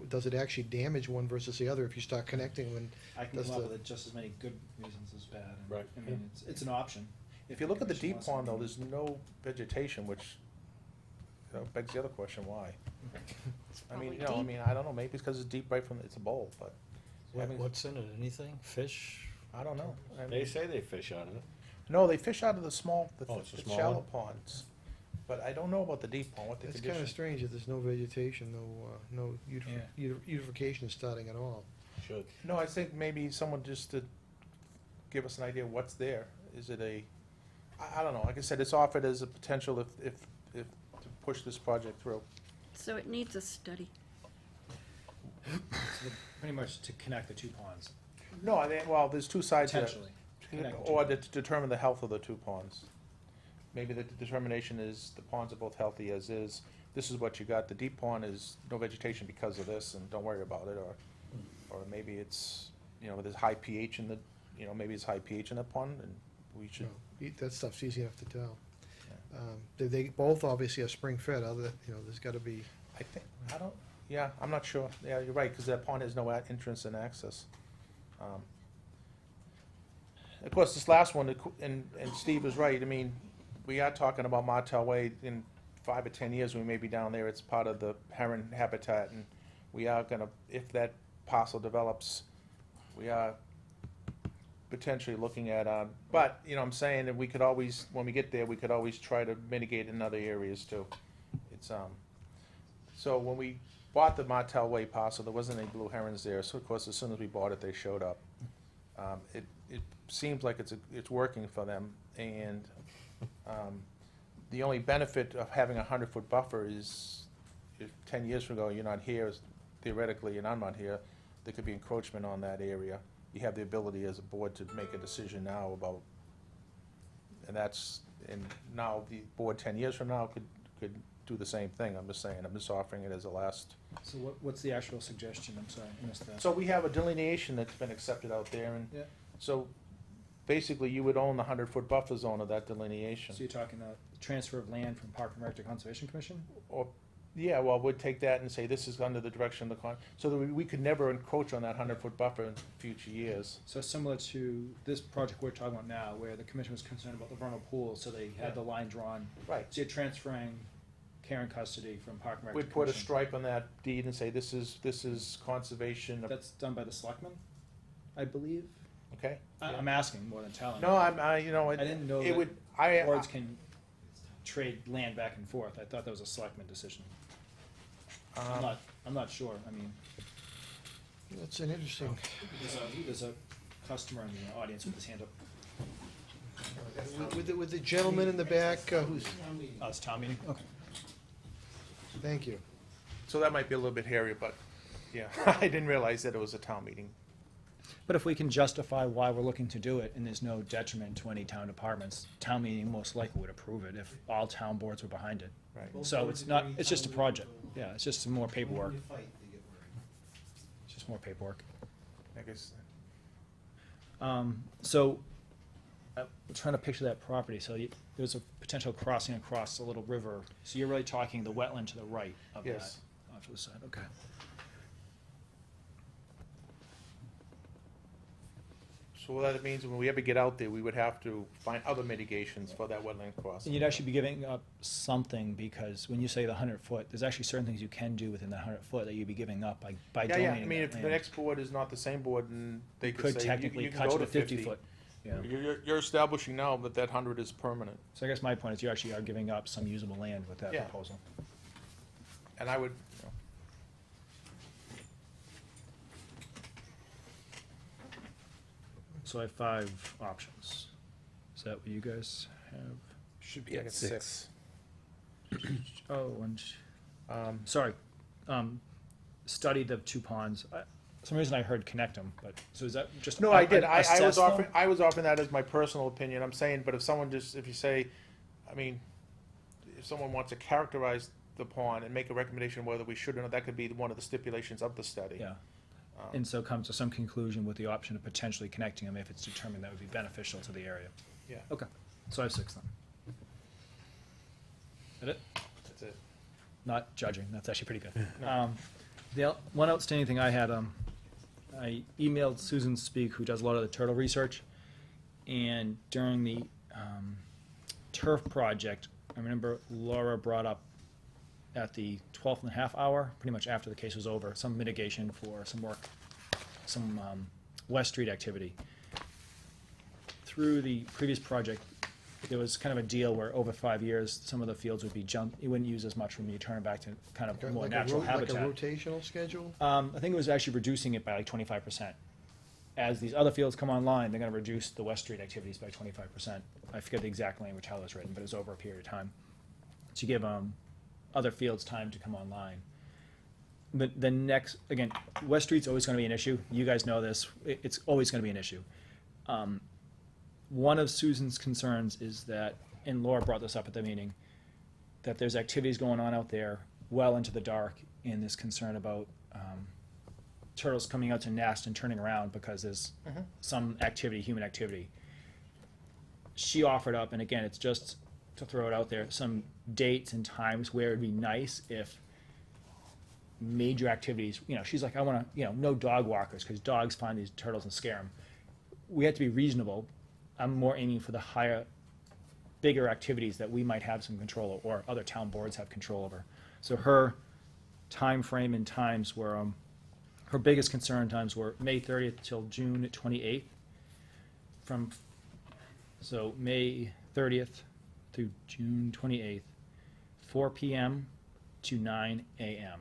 does it actually damage one versus the other if you start connecting them? I can That's come up the- with just as many good reasons as bad. And, Right. I mean, it's an option. If you look at the Commission deep wants to pond, though, do- there's no vegetation, which begs the other question, why? It's I mean, probably deep. I don't know, maybe it's because it's deep right from, it's a bowl, but, I mean, What's in it, anything? Fish? I don't know. I They mean, say they fish out of it. no, they fish out of the small, Oh, it's a the small shallow one? ponds, but I don't know about the deep pond, what the It's condition. kind of strange that there's no vegetation, no Yeah. eutrophication starting at all. Should. No, I think maybe someone just to give us an idea of what's there. Is it I don't know, like I said, it's offered as a potential if to push this project through. So it needs a study. Pretty much to connect the two ponds, No, I think, well, there's two sides to it. potentially. Connect the two Or ponds. to determine the health of the two ponds. Maybe the determination is the ponds are both healthy as is. This is what you got. The deep pond is no vegetation because of this, and don't worry about it. Or maybe it's, there's high pH in the, maybe it's high pH in the pond, and we should. That stuff's easy enough to tell. They both obviously are spring fed, there's gotta be, I'm not sure. Yeah, you're right, because that pond has no entrance and access. Of course, this last one, and Steve is right, I mean, we are talking about Martel Way. In 5 or 10 years, we may be down there, it's part of the heron habitat, and we are gonna, if that parcel develops, we are potentially looking at, but, I'm saying that we could always, when we get there, we could always try to mitigate in other areas too. It's, so when we bought the Martel Way parcel, there wasn't any blue herons there, so of course, as soon as we bought it, they showed up. It seems like it's working for them, and, the only benefit of having a 100-foot buffer is, if 10 years from ago, you're not here, theoretically, and I'm not here, there could be encroachment on that area. You have the ability as a board to make a decision now about, and now the board 10 years from now could do the same thing, I'm just saying, I'm just offering it as a last. So what's the actual suggestion? I'm sorry, I missed that. So we have a delineation that's been accepted out there, and Yeah. so basically you would own the 100-foot buffer zone of that delineation. So you're talking the transfer of land from Park and Rec to Conservation Commission? Or, yeah, well, we'd take that and say this is under the direction of the so that we could never encroach on that 100-foot buffer in future years. So similar to this project we're talking about now, where the commission was concerned about the vernal pool, so they had the line drawn. Right. So you're transferring care and custody from Park and Rec to We'd put a Commission. stripe on that deed and say this is conservation, That's done by the selectmen, I believe? okay? I'm asking more than telling. No, I didn't know it that would, Boards can trade land back and forth. I thought that was a selectman decision. I'm not sure. I mean, that's an interesting, there's a customer in the audience with his hand up. with the gentleman in the back, who's, Oh, it's town meeting? Okay. thank you. so that might be a little bit hairy, but, yeah, I didn't realize that it was a town meeting. But if we can justify why we're looking to do it, and there's no detriment to any town departments, town meeting most likely would approve it if all town boards were behind it. Right. So it's not, it's just a project. Yeah, it's just some more paperwork. When you fight, they get worried. It's just more paperwork. I guess, So, I'm trying to picture that property. So there's a potential crossing across a little river. So you're really talking the wetland to the right of that? Yes. Off to the side, okay. so that means when we ever get out there, we would have to find other mitigations for that wetland crossing. And you'd actually be giving up something, because when you say the 100-foot, there's actually certain things you can do within the 100-foot that you'd be giving up by Yeah, yeah, donating I mean, that if the land. next board is not the same board, and they You could could say, technically you can cut go to to the 50. 50-foot. Yeah. You're establishing now that 100 is permanent, So I guess my point is you actually are giving up some usable land with that Yeah. proposal. and I would, So I have 5 options. Is that what you guys have? Should be like a 6. Oh, and, Um, sorry, study the 2 ponds. For some reason I heard connect them, but, so is that just? No, I did. I assess was them? offering, I was offering that as my personal opinion. I'm saying, but if someone just, if you say, I mean, if someone wants to characterize the pond and make a recommendation whether we should or not, that could be one of the stipulations of the study. Yeah. And so come to some conclusion with the option of potentially connecting them if it's determined that would be beneficial to the area. Yeah. Okay, so I have 6 then. That it? That's it. Not judging, that's actually pretty good. The one outstanding thing I had, I emailed Susan Speak, who does a lot of the turtle research, and during the turf project, I remember Laura brought up at the 12th and a half hour, pretty much after the case was over, some mitigation for some work, some West Street activity. Through the previous project, there was kind of a deal where over 5 years, some of the fields would be jumped, you wouldn't use as much when you turn it back to kind of more Like a natural ro- habitat. Like a rotational schedule? I think it was actually reducing it by like 25%. As these other fields come online, they're gonna reduce the West Street activities by 25%. I forget the exact language how it was written, but it was over a period of time. To give other fields time to come online. But the next, again, West Street's always gonna be an issue. You guys know this. It's always gonna be an issue. One of Susan's concerns is that, and Laura brought this up at the meeting, that there's activities going on out there well into the dark, and this concern about turtles coming out to nest and turning around because there's some activity, human activity. She offered up, and again, it's just to throw it out there, some dates and times where it'd be nice if major activities, she's like, I wanna, no dog walkers, because dogs find these turtles and scare them. We have to be reasonable. I'm more aiming for the higher, bigger activities that we might have some control over, or other town boards have control over. So her time frame and times were, her biggest concern times were May 30th till June 28th. So May 30th through June 28th, 4 p.m. to 9 a.m.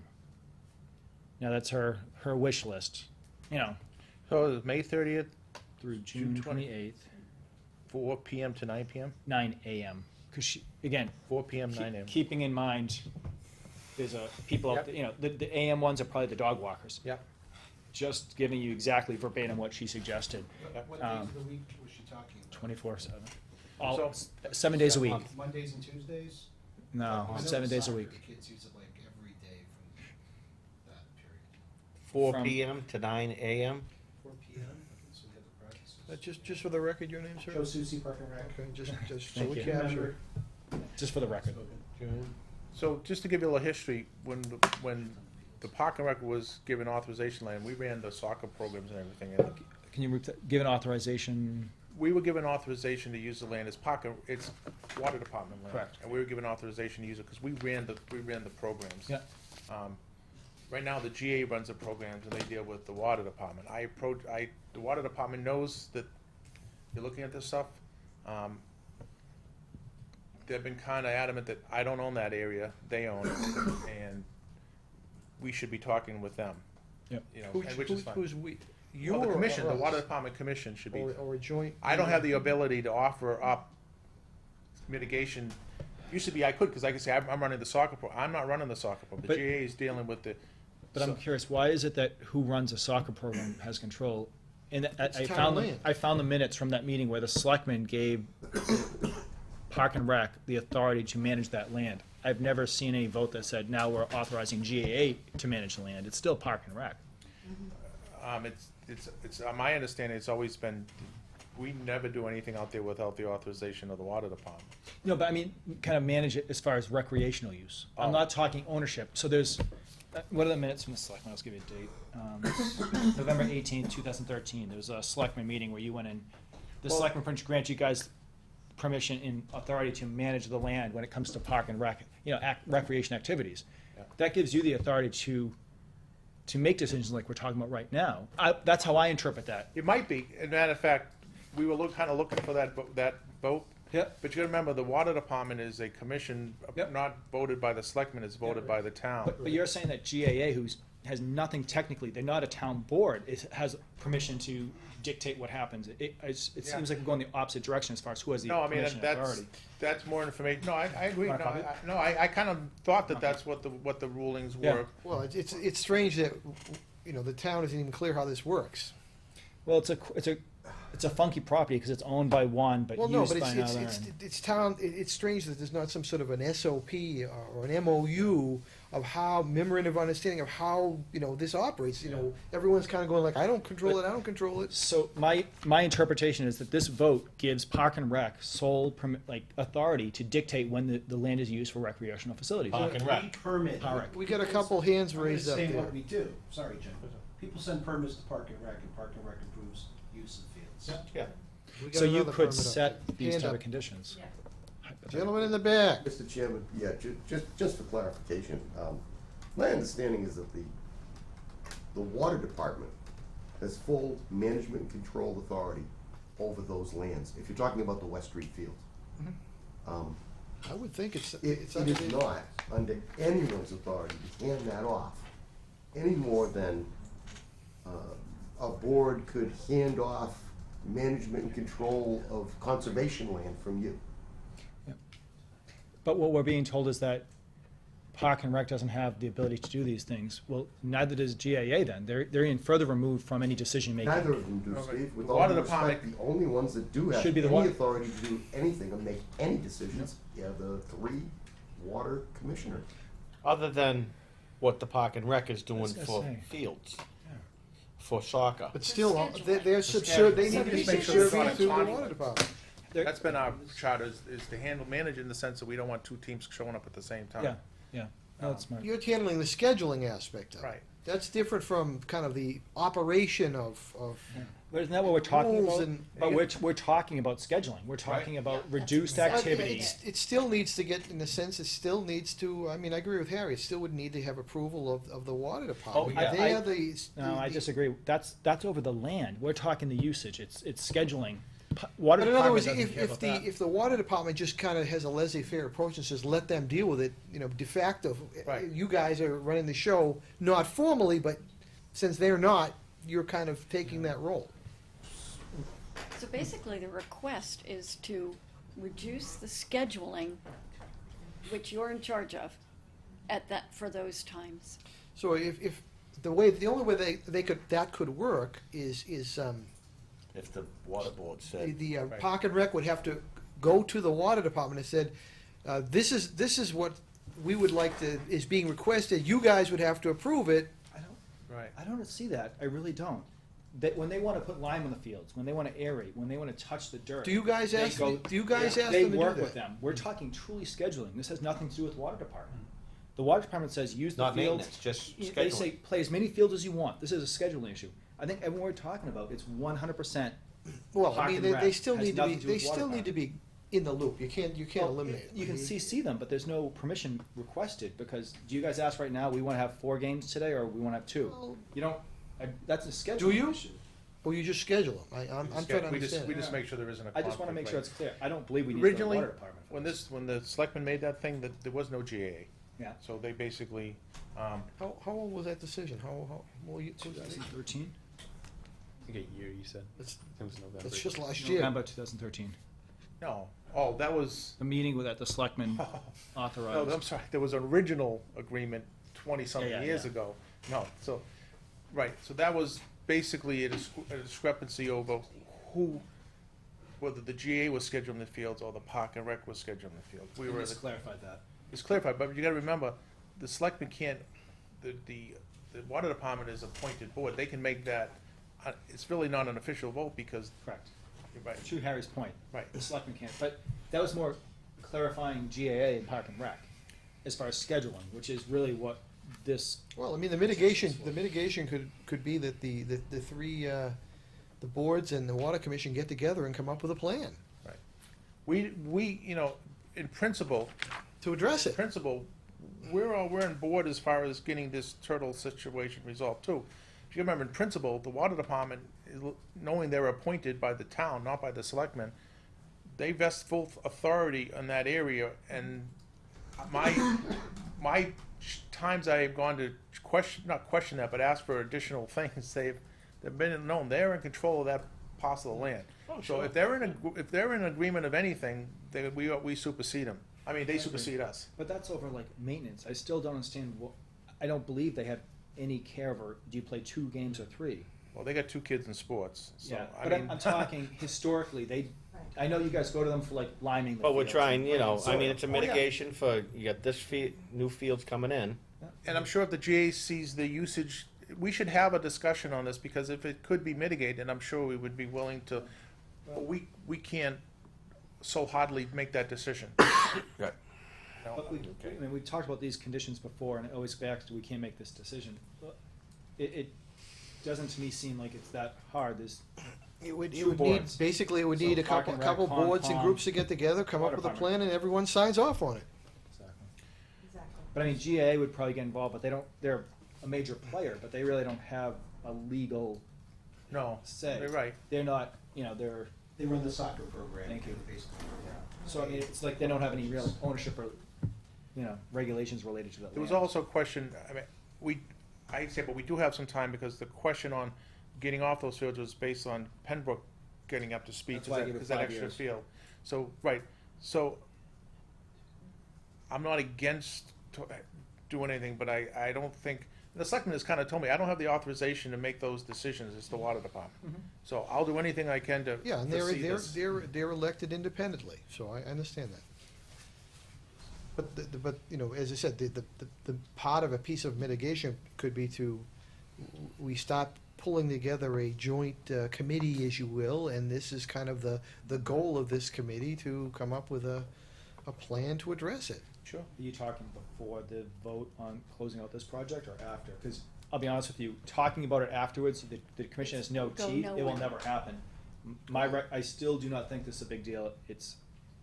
Now that's her wish list, So it was May 30th, through June June 28th, 4 p.m. to 9 p.m.? 9 a.m. Because she, again, 4 p.m., 9 a.m. keeping in mind, there's people, out there, the AM ones are probably the dog walkers. Yep. Just giving you exactly verbatim what she suggested, What days of the week was she talking about? 24/7. All, So- 7 days a week. Mondays and Tuesdays? No, I know 7 with days a soccer, week. Kids use it like every day from that period. 4 From- PM to 9 AM? 4 PM, so we have the practices. Just for the record, your name, sir? Susie, Park and Rec. Okay, just so Thank we you. capture. Just for the record. So just to give you a little history, when the Park and Rec was given authorization land, we ran the soccer programs and everything. And Can you give an authorization? we were given authorization to use the land as it's water department land. Correct. And we were given authorization to use it because we ran the programs. Yeah. Right now, the GA runs the programs and they deal with the water department. The water department knows that you're looking at this stuff. They've been kinda adamant that I don't own that area, they own it, and we should be talking with them. Yep. And which is fine. Who's we? You Well, the or commission, the us? water department commission should be. Or a joint? I don't have the ability to offer up mitigation. Used to be I could, because I could say, I'm running the soccer pro, I'm not running the soccer pro, the But- GA is dealing with the. But I'm so- curious, why is it that who runs a soccer program has control? And It's I town found land. I found the minutes from that meeting where the selectmen gave Park and Rec the authority to manage that land. I've never seen any vote that said, now we're authorizing GAA to manage the land. It's still Park and Rec. It's, my understanding, it's always been, we never do anything out there without the authorization of the water department. No, but I mean, kind of manage it as far as recreational use. I'm Oh. not talking ownership. So there's, what are the minutes from the selectmen? I'll just give you a date. November 18th, 2013. There was a selectmen meeting where you went in. The Well- selectmen grant you guys permission and authority to manage the land when it comes to park and rec, recreation activities. Yeah. That gives you the authority to make decisions like we're talking about right now. That's how I interpret that. It might be, as a matter of fact, we were kinda looking for that vote. Yep. But you gotta remember, the water department is a commission, Yep. not voted by the selectmen, it's voted by the town. But you're saying that GAA, who's has nothing technically, they're not a town board, it has permission to dictate what happens. It Yeah. seems like we're going the opposite direction as far as who has the No, I mean, permission and that's, authority. that's more information, no, I agree, no, Want a copy? I kind of thought that that's what the rulings Yeah. were. Well, it's strange that, you know, the town isn't even clear how this works. Well, it's a funky property because it's owned by one but Well, no, used but by another. it's town, it's strange that there's not some sort of an SOP or an MOU of how, memorandum of understanding of how, you know, this operates, you know, everyone's kind of going like, I don't control it, I don't control it. So my interpretation is that this vote gives Park and Rec sole authority to dictate when the land is used for recreational facilities. Park and We Rec. permit. Correct. We got a couple hands I'm gonna raised up say there. what we do, sorry, Jim. People send permits to Park and Rec approves use of fields. Yeah. We got So you another could permit up set there. these Hand type up. of conditions. Gentleman in the back. Mr. Chairman, yeah, just for clarification, my understanding is that the water department has full management and control authority over those lands, if you're talking about the West Street field. I would think it's It under is the- not under anyone's authority to hand that off, any more than a board could hand off management and control of conservation land from you. But what we're being told is that Park and Rec doesn't have the ability to do these things. Well, neither does GAA then. They're even further removed from any decision making. Neither of them do, Okay. Steve. With The all water due respect, department- the only ones that do have Should be the any water- authority to do anything or make any decisions, are the three water commissioners. Other than what the Park and Rec is doing was gonna for say. fields, for soccer. But still, scheduling. they're subservient, they So need to be basically subservient it's to the not water department. They're- That's been our charter, is to manage in the sense that we don't want two teams showing up at the same time. Yeah. No, that's smart. You're handling the scheduling aspect of it. Right. That's different from kind of the operation of But isn't that what we're talking rules about? and. But we're talking about scheduling. We're talking about Yeah, reduced that's But activity. It still needs to get, in a sense, it still needs to, I mean, I agree with Harry, it still would need to have approval of the water department. Oh, yeah. They're the. No, I the- disagree. That's over the land. We're talking the usage. It's scheduling. Water But in other department words, doesn't care about that. if the water department just kind of has a laissez-faire approach and says, let them deal with it, you know, de facto, Right. you guys are running the show, not formally, but since they're not, you're kind of taking that role. So basically, the request is to reduce the scheduling, which you're in charge of, for those times. So if, the only way that could work is, If the water board said, the Right. Park and Rec would have to go to the water department and said, this is what we would like to, is being requested, you guys would have to approve it. Right. I don't see that. I really don't. When they want to put lime on the fields, when they want to aerate, when they want to touch the dirt. Do you guys they ask, go- do you guys ask They them to do work with that? them. We're talking truly scheduling. This has nothing to do with water department. The water department says use the not fields. maintenance, just They say scheduling. play as many fields as you want. This is a scheduling issue. I think everyone we're talking about, it's 100%. Well, I Park mean, and they Rec still has need to be, nothing to do they with water still need to be in the loop, you can't Well, eliminate it. You can I mean, CC them, but there's no permission requested, because do you guys ask right now, we want to have 4 games today, or we want to have 2? Well, You don't, that's a scheduling Do you? issue. Or you just schedule them, I'm trying to We just understand. make sure there isn't a I conflict. just want to make right? sure it's clear. I don't believe we need to go to the Originally, water department for this. when the selectmen made that thing, that there was no GAA. Yeah. So they basically, How old was that decision, well, you, 2013? I think a year, you said. It's, It was November. it's just last year. November 2013. no, oh, that was, The meeting with that the selectmen no, authorized. I'm sorry, there was an original agreement Yeah, twenty-something yeah, years yeah. ago. No, so, right, so that was basically a discrepancy over whether the GA was scheduling the fields or the Park and Rec was scheduling the fields. We We were, just clarified that. it's clarified, but you gotta remember, the selectmen can't, the water department is appointed board, they can make that, it's really not an official vote because, Correct. right, To Harry's point. Right. The selectmen can't, but that was more clarifying GAA and Park and Rec as far as scheduling, which is really what this, Well, I mean, the mitigation could be that the three, the boards and the water commission get together and come up with a plan we, you know, in principle, to address it. we're on board as far as getting this turtle situation resolved too. If you remember, in principle, the water department, knowing they're appointed by the town, not by the selectmen, they vest full authority in that area, and my times I have gone to not question that, but ask for additional things. They've been known, they're in control of that parcel of land. So if they're in agreement of anything, we supersede them. I mean, they supersede us. But that's over like maintenance. I still don't understand what, I don't believe they have any care over, do you play 2 games or 3? Well, they got 2 kids in sports, so, Yeah, I but mean. I'm talking historically, I know you guys go to them for like liming the But we're fields trying, and you know, putting I mean, soil. it's a Oh, yeah. mitigation for, you got this new fields coming in. And I'm sure if the GA sees the usage, we should have a discussion on this, because if it could be mitigated, I'm sure we would be willing to, but we can't so hardly make that decision. Right. No. But I mean, we've talked about these conditions before, and it always back to we can't make this decision. But it doesn't to me seem like it's that hard. There's It would Two need, boards. basically, it would So need a Park and Rec, couple Concom, boards and groups to get together, come up Water with a Department. plan, and everyone signs off on it. But I mean, GA would probably get involved, but they're a major player, but they really don't have a legal No, say. you're right. They're not, they're, They run the soccer program. Thank you. Basically, yeah. so I mean, it's like they don't have any real ownership or, regulations related to that There was land. also a question, I mean, but we do have some time, because the question on getting off those fields was based on Pembroke getting up to speed, That's why I gave it because that 5 extra years. field. So, right, so, I'm not against doing anything, but I don't think, the selectmen has kinda told me, I don't have the authorization to make those decisions, it's the water department. Mhm. So I'll do anything I can to Yeah, and foresee this. they're elected independently, so I understand that. But, as I said, the part of a piece of mitigation could be we start pulling together a joint committee, as you will, and this is kind of the goal of this committee, to come up with a plan to address it. Sure. Are you talking before the vote on closing out this project or after? Because I'll be honest with you, talking about it afterwards, the commission has no Go teeth, it will nowhere. never happen. I still do not think this is a big deal. It's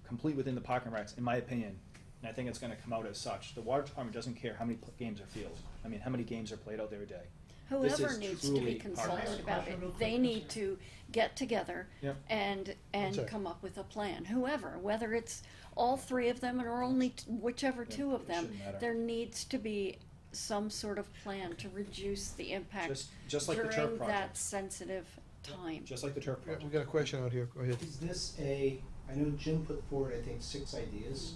complete within the parking regs, in my opinion, and I think it's gonna come out as such. The water department doesn't care how many games are fielded. I mean, how many games are played out there a day? This Whoever is needs to truly be part of consulted it. about it, they need to get together Yep. and Sorry. come up with a plan, whoever, whether it's all 3 of them or only whichever Yeah, 2 of it them, shouldn't matter. there needs to be some sort of plan to reduce the impact Just like the turf during that project. sensitive time. Just like the turf We project. got a question out here, go ahead. Is this I know Jim put forward, I think, 6 ideas.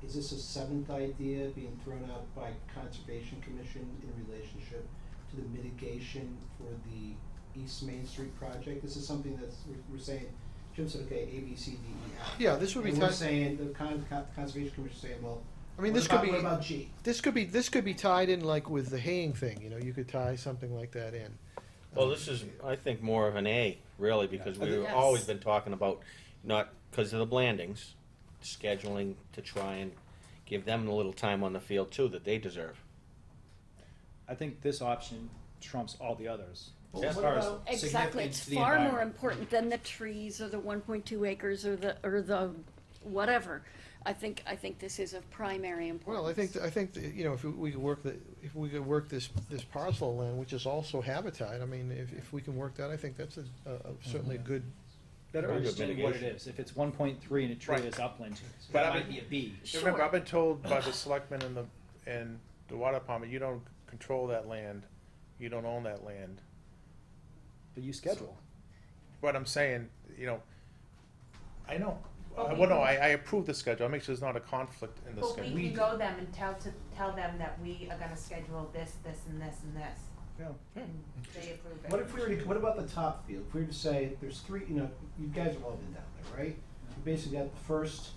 Is this a 7th idea being thrown out by Conservation Commission in relationship to the mitigation for the East Main Street project? This is something we're saying, Jim said, okay, A, B, C, D, E, F. Yeah, this would be And we're tied- saying, the Conservation Commission saying, well, I mean, what this could about- be. What about G? This could be tied in like with the haying thing, you could tie something like that in. Well, this is, I think, more of an A, really, because we've Yes. always been talking about, not because of the Blandings, scheduling to try and give them a little time on the field too that they deserve. I think this option trumps all the others. Well, As what far as about- Exactly, significance it's to the far more environment. important than the trees or the 1.2 acres or the whatever. I think this is of primary importance. Well, I think that, if we could work this parcel of land, which is also habitat, I mean, if we can work that, I think that's certainly a good. Better Very good understanding what it mitigation. is. If it's 1.3 and it truly Right. is upland, But that I might mean- be a B. Remember, Sure. I've been told by the selectmen and the water department, you don't control that land, you don't own that land. But you schedule. What I'm saying, I know. But we Well, no, can- I approve the schedule, I make sure there's not a conflict in the But schedule. we can go them and tell them that we are gonna schedule this, and this, and this, Yeah. and they approve it. What about the top field? If we were to say, there's 3, you guys have all been down there, right? You basically got the first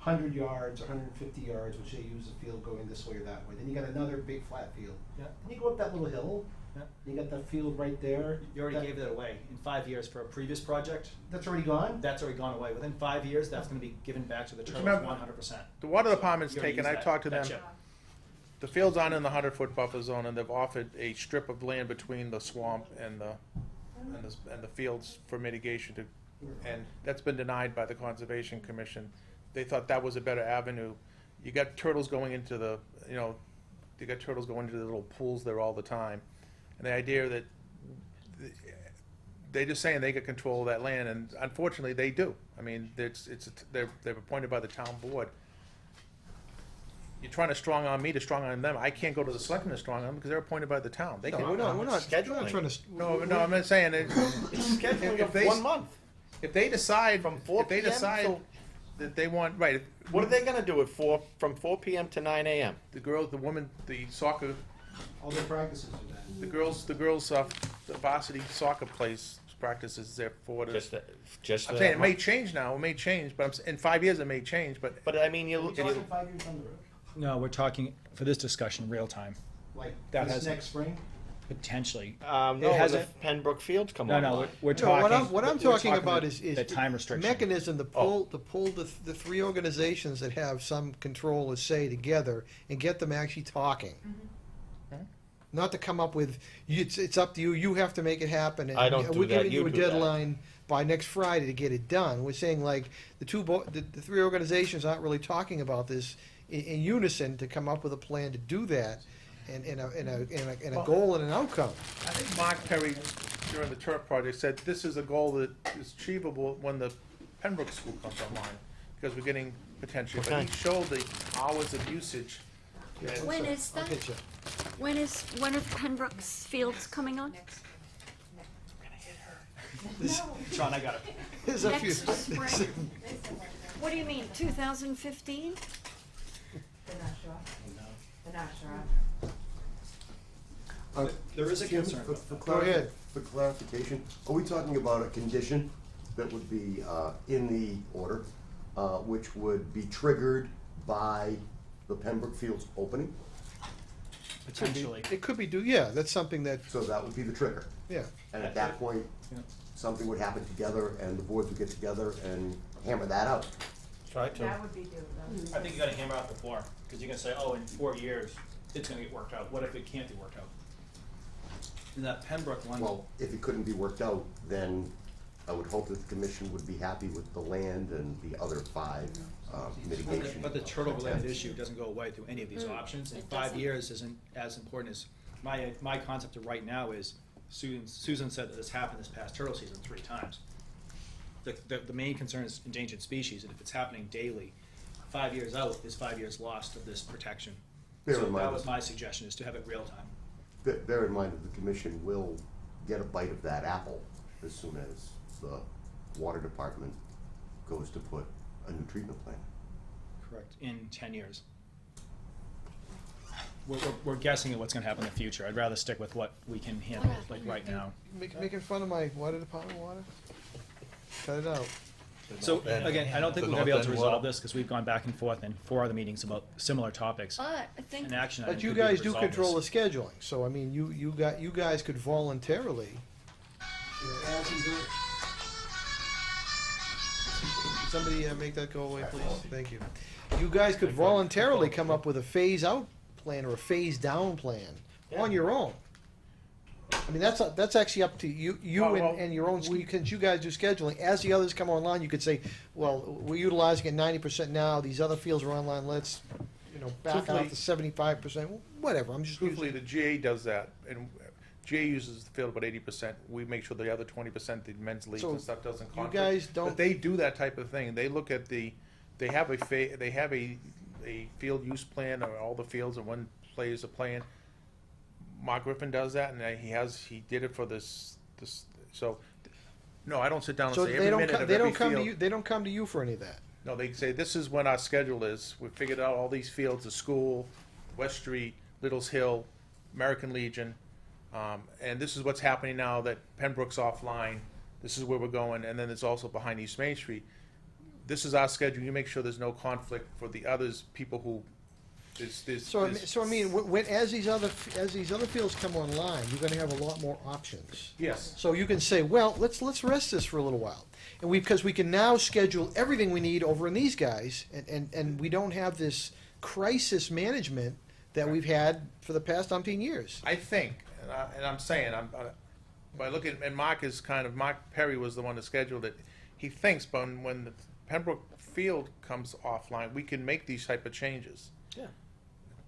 100 yards, 150 yards, which they use the field going this way or that way. Then you got another big flat field. Yeah. Then you go up that little hill, Yeah. you got the field right there. You already That- gave that away in 5 years for a previous project. That's already gone? That's already gone away. Within 5 years, that's gonna be given back to the Turtles remember- 100%. The water department's You already taken, used I've that- talked to that them, chip. the field's on in the 100-foot buffer zone, and they've offered a strip of land between the swamp and the fields for mitigation to, and that's been denied by the Conservation Commission. They thought that was a better avenue. You got turtles going into the little pools there all the time. And the idea that they're just saying they get control of that land, and unfortunately, they do. I mean, they're appointed by the town board. you're trying to strong arm me to strong arm them. I can't go to the selectmen to strong arm because they're appointed by the town. They No, can. we're not, we're not Scheduling. trying to. No, I'm not saying it. It's scheduling If of they- 1 month. If they decide, From 4 if they PM decide till- that they want, right, if What are they gonna do at from 4 PM to 9 AM? the girls, the women, the soccer, All the practices are that. the girls, the varsity soccer plays practices there for the. Just. I'm saying it may change now, it may change, but in 5 years it may change, but But I mean, We're talking 5 years down the road, No, we're talking, for this discussion, real time, like That this has- next spring. potentially. no, It when the hasn't- Pembroke Fields come No, online. no, we're No, talking. what I'm we're talking about is the time a restriction. mechanism to pull the three organizations that have some control or say together and get them actually talking. Not to come up with, it's up to you, you have to make it happen. and I don't do we're that, giving you you a do that. deadline by next Friday to get it done. We're saying like, the three organizations aren't really talking about this in unison to come up with a plan to do that and a goal and an outcome. I think Mark Perry, during the turf project, said this is a goal that is achievable when the Pembroke School comes online, because we're getting potential. But he Okay. showed the hours of usage. When is I'll that? get you. When are the Pembroke's Fields coming on? John, I got it. There's a few. Next spring? What do you mean, 2015? They're not sure. They're not sure. There is a Jim, concern. Go ahead. For clarification, are we talking about a condition that would be in the order, which would be triggered by the Pembroke Fields opening? Potentially. It could be, yeah, that's something that, So that would be the trigger. yeah. And at that point, Yeah. something would happen together and the boards would get together and hammer that out. Try to. That would be doable. I think you gotta hammer out before, because you can say, oh, in 4 years, it's gonna get worked out. What if it can't be worked out? And that Pembroke one. Well, if it couldn't be worked out, then I would hope that the commission would be happy with the land and the other 5 mitigation. But the turtle-related attempts. issue doesn't go away through any of these options, and It 5 doesn't. years isn't as important as, my concept of right now is, Susan said that this happened this past turtle season 3 times. The main concern is endangered species, and if it's happening daily, 5 years out is 5 years lost of this protection. Bear So in mind- that was my suggestion, is to have it real time. Bear in mind that the commission will get a bite of that apple as soon as the water department goes to put a new treatment plant. Correct. In 10 years. We're guessing at what's gonna happen in the future. I'd rather stick with what we can handle, like right now. Making fun of my water department water? Cut it out. So, again, I don't think The we're gonna be able North to End resolve water. this, because we've gone back and forth in 4 other meetings about similar topics. But I think, An action item But you could be to guys do resolve control the this. scheduling, so I mean, you guys could voluntarily. Somebody make that go away, please, thank you. You guys could voluntarily come up with a phase-out plan or a phase-down plan on your own. I mean, that's actually up to you, Well, and your own, because you guys do scheduling. As the others come online, you could say, well, we're utilizing it 90% now, these other fields are online, let's, back out Truthfully- to 75%, whatever, I'm just Truthfully, using. the GA does that, and GA uses the field about 80%. We make sure the other 20%, the men's leagues So, and stuff doesn't you conflict. guys don't- But they do that type of thing. They look at they have a field use plan, or all the fields and when players are playing. Mark Griffin does that, and he did it for this, so, no, I don't sit down and So say they every don't, minute co- of they every don't come to field. you, they don't come to you for any of that. No, they say, this is when our schedule is. We figured out all these fields, the school, West Street, Little's Hill, American Legion. And this is what's happening now that Pembroke's offline. This is where we're going, and then it's also behind East Main Street. This is our schedule. You make sure there's no conflict for the others, people who, So I mean, as these other fields come online, you're gonna have a lot more options. Yes. So you can say, well, let's rest this for a little while. And because we can now schedule everything we need over in these guys, and we don't have this crisis management that we've had for the past umpteen years. I think, and I'm saying, by looking, and Mark Perry was the one that scheduled it. He thinks, but when the Pembroke Field comes offline, we can make these type of changes. Yeah.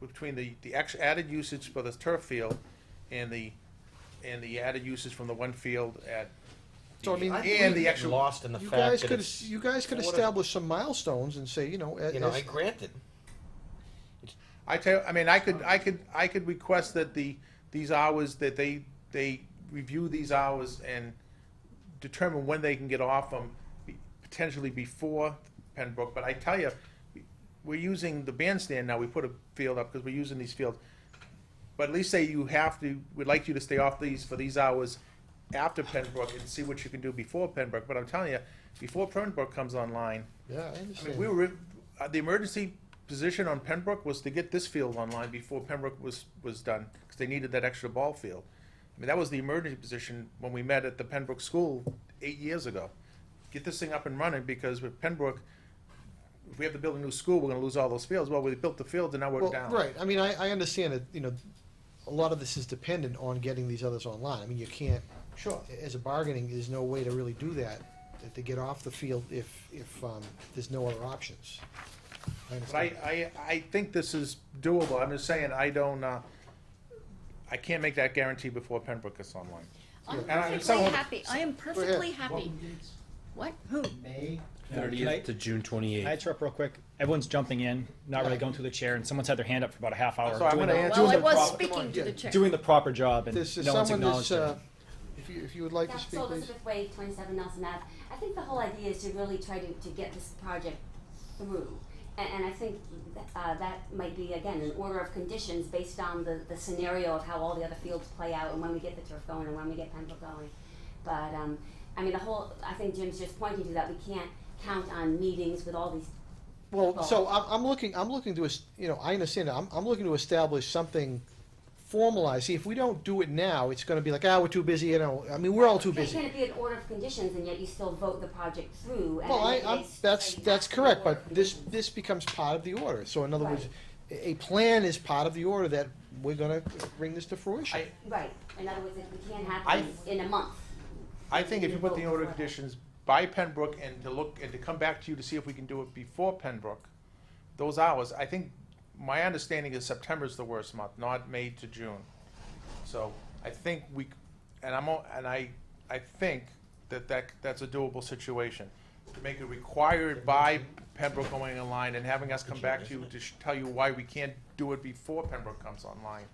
Between the added usage for the turf field and the added usage from the one field at. So, I mean, And the extra. Lost in the You fact guys that could, it's, you guys could What if- establish some milestones and say, I granted. I tell, I mean, I could request that these hours, that they review these hours and determine when they can get off them, potentially before Pembroke, but I tell you, we're using the bandstand now, we put a field up because we're using these fields. But at least say you have to, we'd like you to stay off these for these hours after Pembroke and see what you can do before Pembroke, but I'm telling you, before Pembroke comes online, Yeah, I I mean, understand. we were, the emergency position on Pembroke was to get this field online before Pembroke was done, because they needed that extra ball field. I mean, that was the emergency position when we met at the Pembroke School 8 years ago. Get this thing up and running, because with Pembroke, if we have to build a new school, we're gonna lose all those fields. Well, we built the fields and now we're Well, down. right, I mean, I understand that, you know, a lot of this is dependent on getting these others online. I mean, you can't, Sure. as a bargaining, there's no way to really do that, to get off the field if there's no other options. I But understand. I think this is doable. I'm just saying, I don't, I can't make that guarantee before Pembroke is online. I'm And I- perfectly someone- happy, I am perfectly happy. What? Who? May, Can I- 30th to June Can I 28th. interrupt real quick? Everyone's jumping in, not really going through the chair, and someone's had their hand up for about a half hour. So I'm doing gonna the- answer Well, I the was proper- speaking to the chair. Doing the proper job, and This is no one's someone that's, acknowledged it. if you would like to Yeah, speak, so please. Elizabeth Wade, 27 Nelson Ave. I think the whole idea is to really try to get this project through. And I think that might be, again, an order of conditions based on the scenario of how all the other fields play out and when we get the turf going and when we get Pembroke going. But, I mean, I think Jim's just pointing to that we can't count on meetings with all these. Well, so I'm looking to, you know, I understand that, I'm looking to establish something formalized. See, if we don't do it now, it's gonna be like, we're too busy, you know, I mean, we're all too busy. Can it be an order of conditions and yet you still vote the project through? And Well, then they that's say that's the correct, order but of this conditions. becomes part of the order. So in other words, Right. a plan is part of the order that we're gonna bring this to fruition. Right, in other words, it can't I- happen in a month. I think if you put the order of conditions by Pembroke and to look, and to come back to you to see if we can do it before Pembroke, those hours, I think, my understanding is September's the worst month, not May to June. So I think I think that's a doable situation. To make it required by Pembroke going online and having us come back to you to tell you why we can't do it before Pembroke comes online.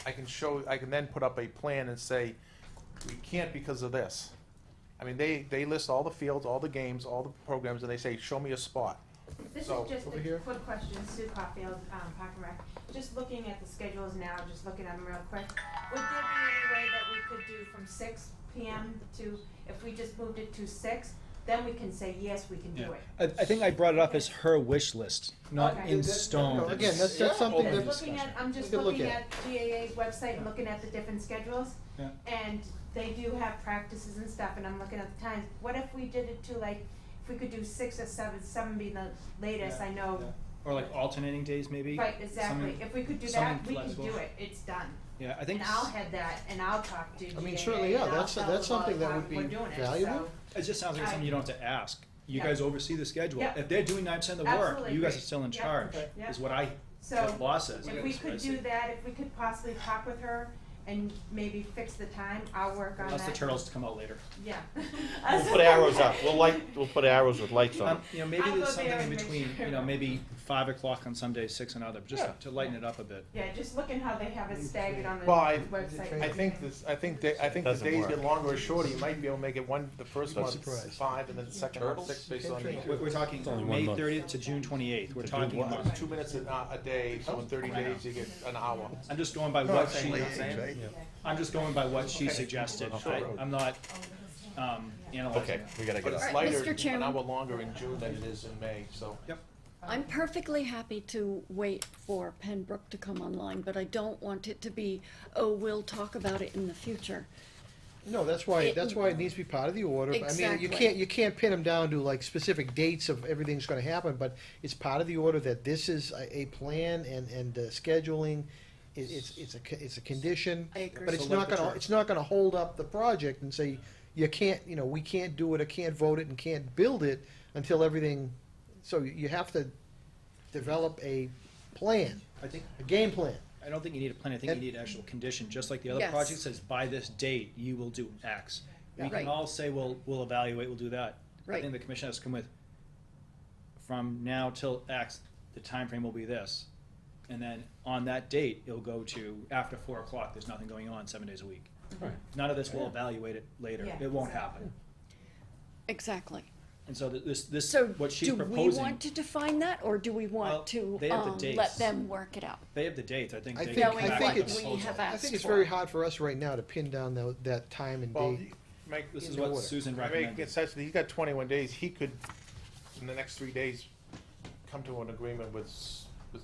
I can then put up a plan and say, we can't because of this. I mean, they list all the fields, all the games, all the programs, and they say, show me a spot. This So, is just over a here. quick question, Sue Caulfield, Park and Rec. Just looking at the schedules now, just looking at them real quick. Would there be any way that we could do from 6 PM to, if we just moved it to 6, then we can say, yes, we can do it. I think I brought it up as her wish list, not Okay. in No, stone. again, that's something Open that, Looking at, I'm just We could look looking at at GAA's website and looking at the different schedules. Yeah. And they do have practices and stuff, and I'm looking at the times. What if we did it to like, if we could do 6 or 7, 7 being the latest, I know. Yeah. Or like alternating days, maybe? Right, exactly. Something- If we could do something that, we can flexible. do it. It's done. Yeah, I think. And I'll head that, and I'll talk to GAA. I mean, certainly, yeah, and I'll that's tell that's them something that how would be we're doing it, valuable. so- It just sounds like I- something you don't have to ask. You Yeah. guys oversee the schedule. Yeah. If they're doing 9% of the work, Absolutely you guys agree. are still in Yeah. charge, Yeah. is what what So, law says. if we could do that, if we could possibly talk with her and maybe fix the time, I'll work on that. Unless the turtles come out later. Yeah. We'll put arrows up, we'll put arrows with lights on them. Maybe I'll there's go there something in and make between, sure. maybe 5 o'clock on some days, 6 on other, just Yeah. to lighten it up a bit. Yeah, just looking how they have it staggered on the Well, I website. think the Doesn't days work. get longer or shorter, you might be able to make it the first Be month surprised. 5 and then the second month 6 based on We're talking only one May month. 30th to June 28th. We're To do talking what? about. 2 minutes a day, so in 30 days you get an hour. I'm just going by No, what I'm she. saying late age, right? I'm just going by what she suggested. I'm not analyzing. Okay, we gotta But get it's up. All right, lighter, Mr. an Chairman. hour longer in June than it is in May, so. I'm perfectly happy to wait for Pembroke to come online, but I don't want it to be, we'll talk about it in the future. No, that's why it needs to be part of the order. I mean, Exactly. you can't pin them down to like specific dates of everything's gonna happen, but it's part of the order that this is a plan and scheduling. It's a condition. I agree. But it's So like not the gonna, church. it's not gonna hold up the project and say, you can't, we can't do it, or can't vote it, and can't build it until everything, so you have to develop a plan, I think, a game plan. I don't think you need a plan, I think you need actual condition, just like the other Yes. project says, by this date, you will do X. We Yeah. can Right. all say, we'll evaluate, we'll do that. I Right. think the commission has to come with, from now till X, the time frame will be this. And then on that date, it'll go to after 4 o'clock, there's nothing going on 7 days a week. Right. None of this will evaluate it later. Yeah, It won't exactly. happen. Exactly. And so this, So what she's do we proposing, want to define that, or do we Well, want to they have the let dates. them work it out? they have the dates, I think. I they think- can I come back think with a it's- we proposal. have I asked think it's for. very hard for us right now to pin down that time and Well, date. Mike, This is in what order. Susan Mike, recommended. it's actually, he's got 21 days, he could, in the next 3 days, come to an agreement with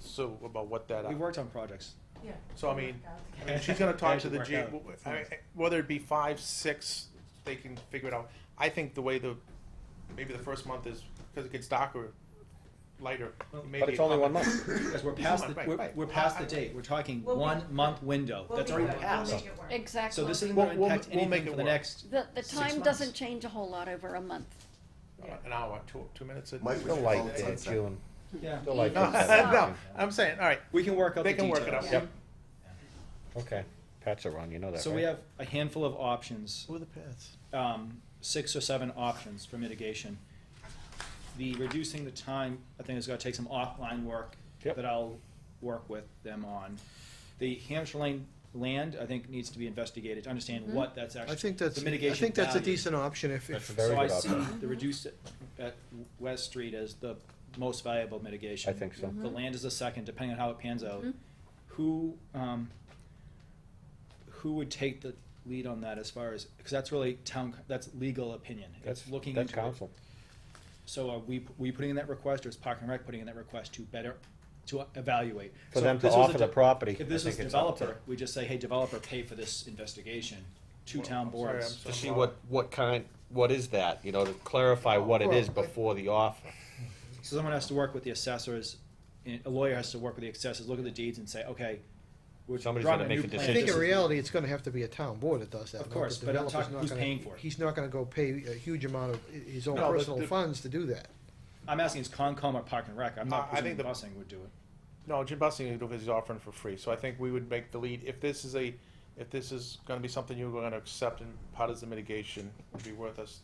Sue about what that. We worked on projects. Yeah. So, I mean, she's gonna talk to Actually the G, worked out. I mean, whether it be 5, 6, they can figure it out. I think the way maybe the first month is, because it gets darker, lighter, maybe. But it's only 1 month. Because we're past the, Right, we're, right. we're past the date. We're talking We'll be- 1 month window. We'll That's be already good. We'll passed. make it work. Exactly. So this isn't We'll- gonna we'll- impact we'll make anything it for the work. next. The 6 time months. doesn't change a whole lot over a month. An hour, 2 minutes. Might Still we like call it sunset? June. Yeah. Still like Even that. No, I'm saying, all right, We can work out they the can work it out. details. Yep. Okay, Pat's are wrong, you know that, So we have a handful of options, Who are the paths? 6 or 7 options for mitigation. The reducing the time, I think is gonna take some offline work Yep. that I'll work with them on. The Hampshire Lane land, I think, needs to be investigated to understand what that's actually. I think that's, the I mitigation think that's a value. decent option if, That's if, a very So I good see option. the reduced at West Street as the most valuable mitigation. I think so. The land is the second, depending on how it pans out. Who would take the lead on that as far as, because that's really that's legal opinion. It's looking That's into it. council. So are we putting in that request, or is Park and Rec putting in that request to evaluate? For So them if to this was offer a the de- property, If this I is think it's up to- developer, we just say, hey, developer, pay for this investigation, two town I'm sorry, boards. I'm To see what is that, you know, to clarify what it is Well, before the offer. So someone has to work with the assessors, and a lawyer has to work with the assessors, look at the deeds and say, okay, we're Somebody's drawing gotta a make new a plan. I decision. think This in is- reality, it's gonna have to be a town board that does that. Of not course, the but I'm developer's talking not who's gonna- paying for it. He's not gonna go pay a huge amount of his own No, but personal the- funds to do that. I'm asking is Concom or Park and Rec, I'm not I think presuming busing would do it. No, Jim Bussing is offering for free, so I think we would make the lead, if this is gonna be something you're gonna accept and part of the mitigation, would be worth us.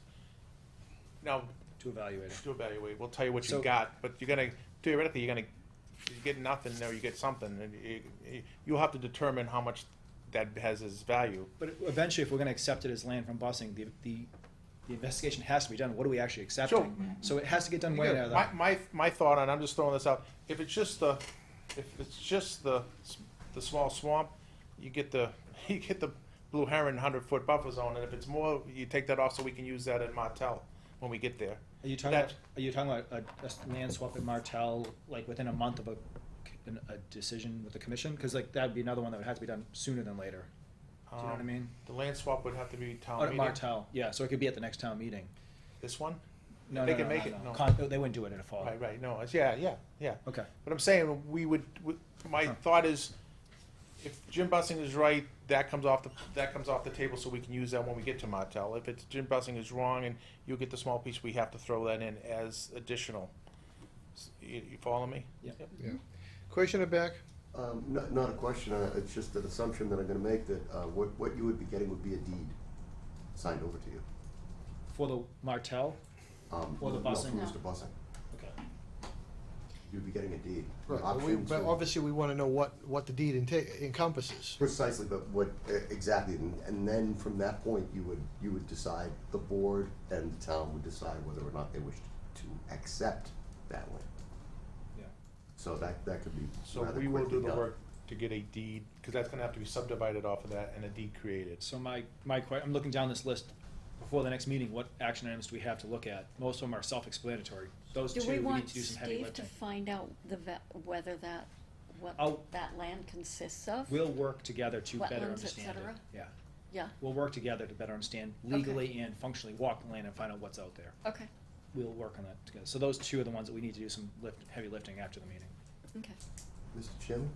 Now, To evaluate it. to evaluate, we'll tell you what you So- got, but you're gonna, theoretically, you get nothing, or you get something, and you'll have to determine how much that has as value. But eventually, if we're gonna accept it as land from busing, the investigation has to be done, what are we actually accepting? So it has to get done way out of that. My thought, and I'm just throwing this out, if it's just the small swamp, you get the Blue Heron 100-foot buffer zone, and if it's more, you take that off so we can use that at Martell when we get there. Are you talking about a land swap at Martell, like within a month of a decision with the commission? Because like, that'd be another one that would have to be done sooner than later. Do you know what I mean? The land swap would have to be town Oh, at meeting. Martell, yeah, so it could be at the next town meeting. This one? No, They no, can no, make no, it, no. no. They wouldn't do it in a fall. Right, no, it's, yeah. Okay. But I'm saying, my thought is, if Jim Bussing is right, that comes off the table, so we can use that when we get to Martell. If it's Jim Bussing is wrong, and you'll get the small piece, we have to throw that in as additional. You follow me? Yeah. Yeah. Question in the back? Not a question, it's just an assumption that I'm gonna make that, what you would be getting would be a deed signed over to you. For the Martell? Or the No, busing? for Mr. Bussing. Okay. You'd be getting a deed. Right, Option but to- obviously, we wanna know what the deed encompasses. Precisely, but what, exactly, and then from that point, you would decide, the board and the town would decide whether or not they wished to accept that land. Yeah. So that could be So rather we will quickly do the done. work to get a deed, because that's gonna have to be subdivided off of that and a deed created. So I'm looking down this list before the next meeting, what action items do we have to look at? Most of them are self-explanatory. Those Do two, we we need want to do some heavy Steve to lifting. find out whether what I'll- that land consists of? We'll work together to better Wetlands, et understand it. cetera? Yeah. Yeah, We'll work together to better understand legally and functionally walk the land and find out what's out there. okay, We'll work on that together. So those two are the ones that we need to do some heavy lifting after the meeting. okay. Mr. Chairman?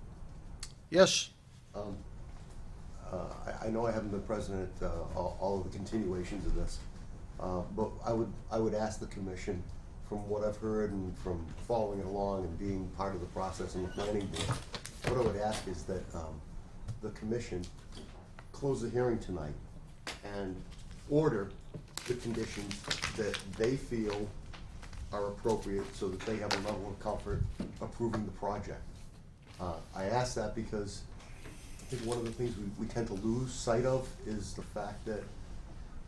Yes? I know I haven't been present at all of the continuations of this, but I would ask the commission, from what I've heard and from following it along and being part of the process in the planning board, what I would ask is that the commission close the hearing tonight and order the conditions that they feel are appropriate so that they have a level of comfort approving the project. I ask that because I think one of the things we tend to lose sight of is the fact that,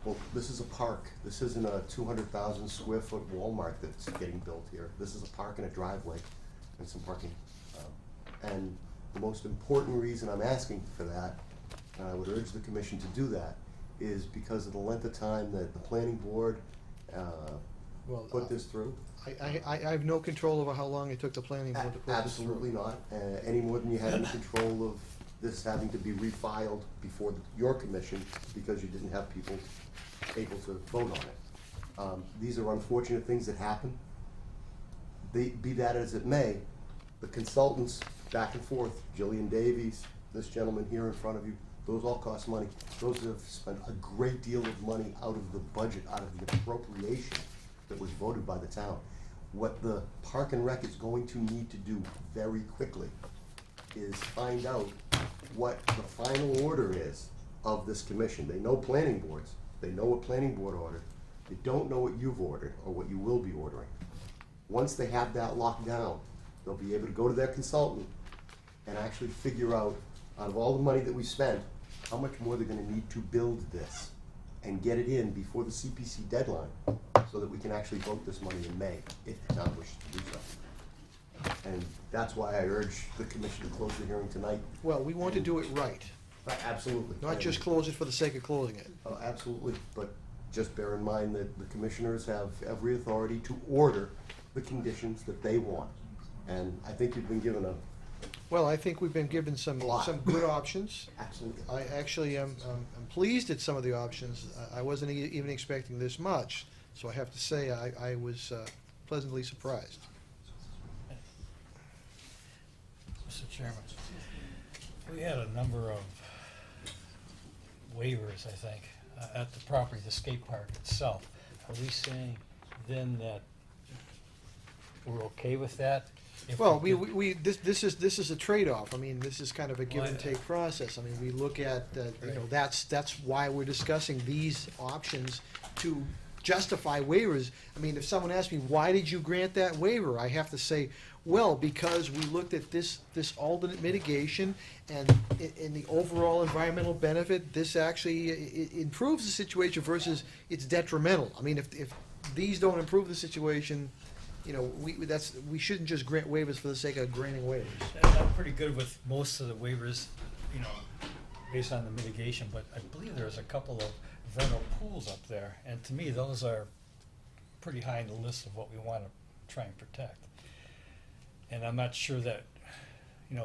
well, this is a park. This isn't a 200,000 square foot Walmart that's getting built here. This is a park and a driveway and some parking. And the most important reason I'm asking for that, and I would urge the commission to do that, is because of the length of time that the planning board Well, put this through. I have no control over how long it took the planning board to put this through. Absolutely not, any more than you had any control of this having to be refiled before your commission because you didn't have people able to vote on it. These are unfortunate things that happen. Be that as it may, the consultants back and forth, Jillian Davies, this gentleman here in front of you, those all cost money. Those have spent a great deal of money out of the budget, out of the appropriation that was voted by the town. What the Park and Rec is going to need to do very quickly is find out what the final order is of this commission. They know planning boards, they know what planning board ordered, they don't know what you've ordered or what you will be ordering. Once they have that locked down, they'll be able to go to their consultant and actually figure out of all the money that we spent, how much more they're gonna need to build this and get it in before the CPC deadline so that we can actually vote this money in May, if the town wishes to do so. And that's why I urge the commission to close the hearing tonight. Well, we want to do it right, Absolutely. not just close it for the sake of closing it. Oh, absolutely, but just bear in mind that the commissioners have every authority to order the conditions that they want. And I think you've been given a, Well, I think we've been given some good options. absolutely. I actually am pleased at some of the options. I wasn't even expecting this much, so I have to say I was pleasantly surprised. Mr. Chairman, we had a number of waivers, I think, at the property, the skate park itself. Are we saying then that we're okay with that? If Well, could- this is a trade-off. I mean, this is kind of a give and take process. I mean, we look at, that's why we're discussing these options to justify waivers. I mean, if someone asks me, why did you grant that waiver? I have to say, well, because we looked at this alternate mitigation and in the overall environmental benefit, this actually improves the situation versus it's detrimental. I mean, if these don't improve the situation, we shouldn't just grant waivers for the sake of granting waivers. I'm pretty good with most of the waivers, based on the mitigation, but I believe there's a couple of vernal pools up there, and to me, those are pretty high on the list of what we want to try and protect. And I'm not sure that,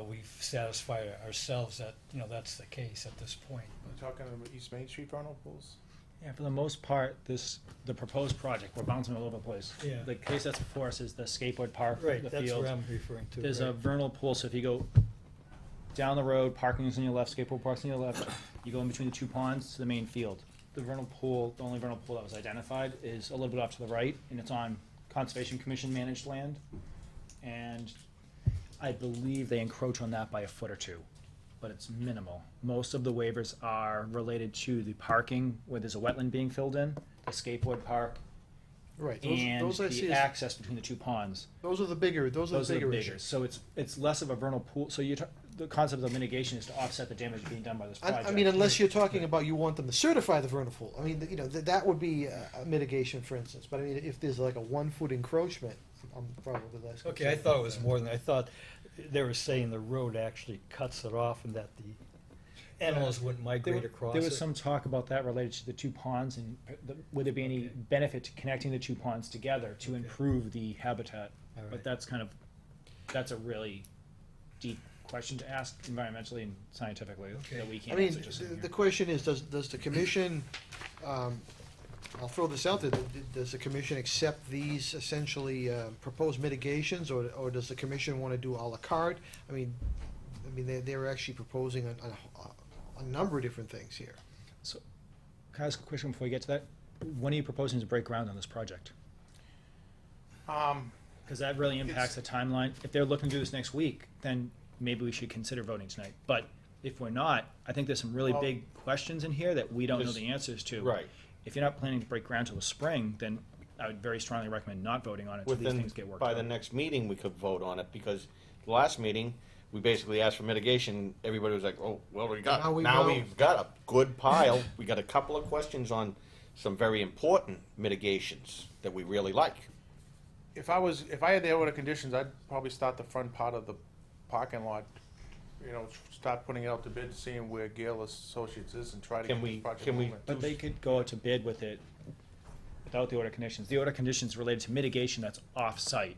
we've satisfied ourselves that, that's the case at this point. We're talking about East Main Street vernal pools? Yeah, for the most part, the proposed project, we're bouncing all over the place. Yeah. The case that's before us is the skateboard park, Right, the that's field. what I'm referring to. There's a right. vernal pool, so if you go down the road, parking is on your left, skateboard park's on your left, you go in between the two ponds to the main field. The vernal pool, the only vernal pool that was identified is a little bit off to the right, and it's on Conservation Commission managed land. And I believe they encroach on that by a foot or two, but it's minimal. Most of the waivers are related to the parking, where there's a wetland being filled in, the skateboard park, Right, and those I see the as, access between the two ponds. those are the bigger issues. So it's less of a vernal pool, so the concept of mitigation is to offset the damage being done by this project. I mean, unless you're talking about you want them to certify the vernal pool. I mean, that would be a mitigation, for instance. But I mean, if there's like a 1 foot encroachment, I'm probably less concerned. Okay, I thought it was more than, I thought they were saying the road actually cuts it off and that the animals wouldn't migrate across it. There was some talk about that related to the two ponds and would there be any benefit to connecting the two ponds together to improve the habitat? All But right. that's a really deep question to ask environmentally and scientifically that we I can't mean, answer just in the here. question is, does the commission, I'll throw this out there, does the commission accept these essentially proposed mitigations, or does the commission want to do à la carte? I mean, they're actually proposing a number of different things here. So, can I ask a question before we get to that? When are you proposing to break ground on this project? Because that really impacts the timeline. If they're looking to do this next week, then maybe we should consider voting tonight. But if we're not, I think there's some really Well, big questions in here that we don't know Just- the answers to. Right. If you're not planning to break ground till the spring, then I would very strongly recommend not voting on it until these Within, things get worked by out. the next meeting, we could vote on it, because the last meeting, we basically asked for mitigation, everybody was like, oh, well, Now we now know. we've got a good pile. We got a couple of questions on some very important mitigations that we really like. If I had the order conditions, I'd probably start the front part of the parking lot, you know, start putting it out to bid, seeing where Gale Associates is and try to Can get we- this project can we- moving. But they could go out to bid with it without the order conditions. The order conditions related to mitigation that's off-site.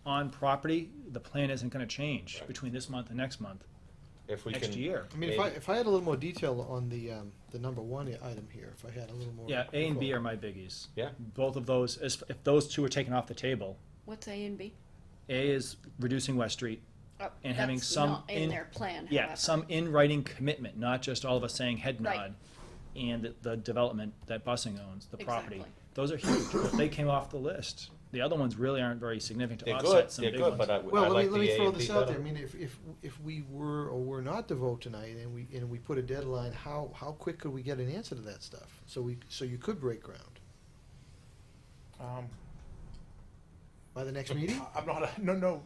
On property, the plan isn't gonna change between this month and next month, If we next can, year. I mean, if I had a little more detail on the number one item here, if I had a little more. Yeah, A and B info. are my biggies. Yeah. Both of those, if those two are taken off the table, What's A and B? A is reducing West Street, and having That's some not in their plan, yeah, however. some in-writing commitment, not just all of us saying head Right. nod, and the development that busing owns, the property. Exactly. Those are huge, but they came off the list. The other ones really aren't very significant to they're offset good, some they're big good, ones. but I Well, like let me the A throw and B this out there. I better. mean, if we were or were not to vote tonight and we put a deadline, how quick could we get an answer to that stuff? So you could break ground by the next meeting? I'm not, no,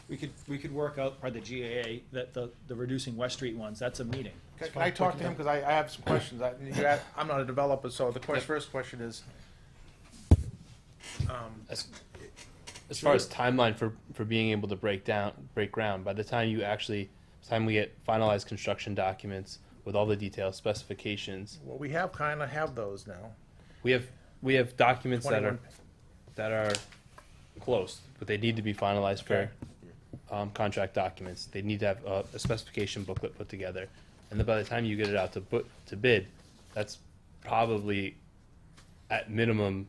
We could work out by the GAA, that the reducing West Street ones, that's a meeting. can I talk to him, because I have some questions. I'm not a developer, so the first question is, As far as timeline for being able to break ground, by the time we get finalized construction documents with all the details, specifications, well, we have those now. we have documents 21. that are close, but they need to be finalized for contract documents. They need to have a specification booklet put together, and then by the time you get it out to bid, that's probably at minimum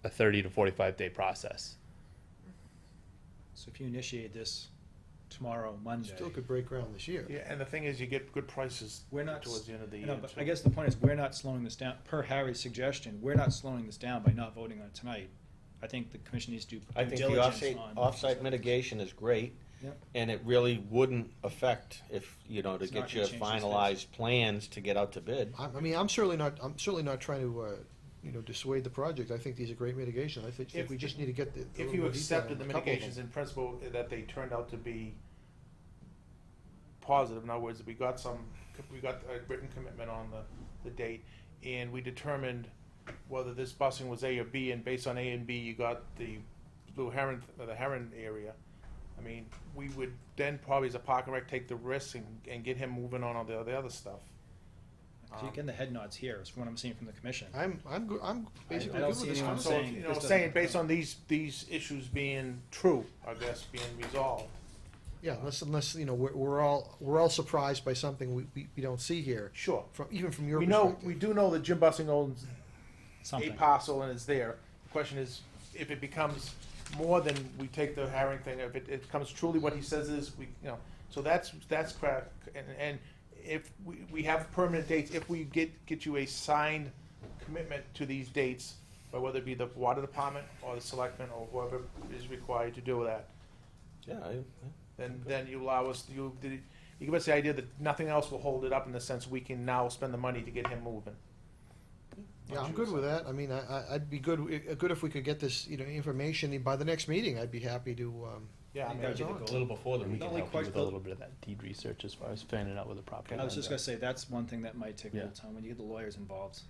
a 30 to 45 day process. So if you initiate this tomorrow, Monday. Still could break ground this year. Yeah, and the thing is, you get good prices We're not, towards the end of the year. no, but too. I guess the point is, we're not slowing this down, per Harry's suggestion, we're not slowing this down by not voting on it tonight. I think the commission needs to do I due think the diligence on. offsite mitigation is great, Yep. and it really wouldn't affect if, to It's not get gonna your change the finalized plans to get out to bid. I mean, I'm certainly not trying to, dissuade the project. I think these are great mitigation. I think If- we just need to get the. If little you more detail accepted on the a couple of mitigations them. in principle, that they turned out to be positive, in other words, we got a written commitment on the date, and we determined whether this busing was A or B, and based on A and B, you got the Blue Heron, the Heron area. I mean, we would then probably as a park and rec take the risk and get him moving on the other stuff. So you're getting the head nods here, is from what I'm seeing from the commission. I'm basically I don't good see with this. anyone concept. So, saying you know, this doesn't- saying based on these issues being true, I guess, being resolved. Yeah, unless we're all surprised by something we don't see here. Sure. Even from your We perspective. do know that Jim Bussing owns a Something. parcel and it's there. The question is, if it becomes more than we take the Herring thing, if it becomes truly what he says is, so that's crap. And if we have permanent dates, if we get you a signed commitment to these dates, by whether it be the water department or the selectmen or whoever is required to do that, Yeah, then you allow us, you give us the idea that nothing else will hold it up in the sense we can now spend the money to get him moving. Yeah, I'm good with that. I mean, I'd be good if we could get this, information by the next meeting. I'd be happy to, Yeah, I I mean, think that would be the A little before then, we The can only help you with a question- little bit of that deed research as far as finding out where the property I was lines just are. gonna say, that's one thing that might take a Yeah. little time, when you get the lawyers involved.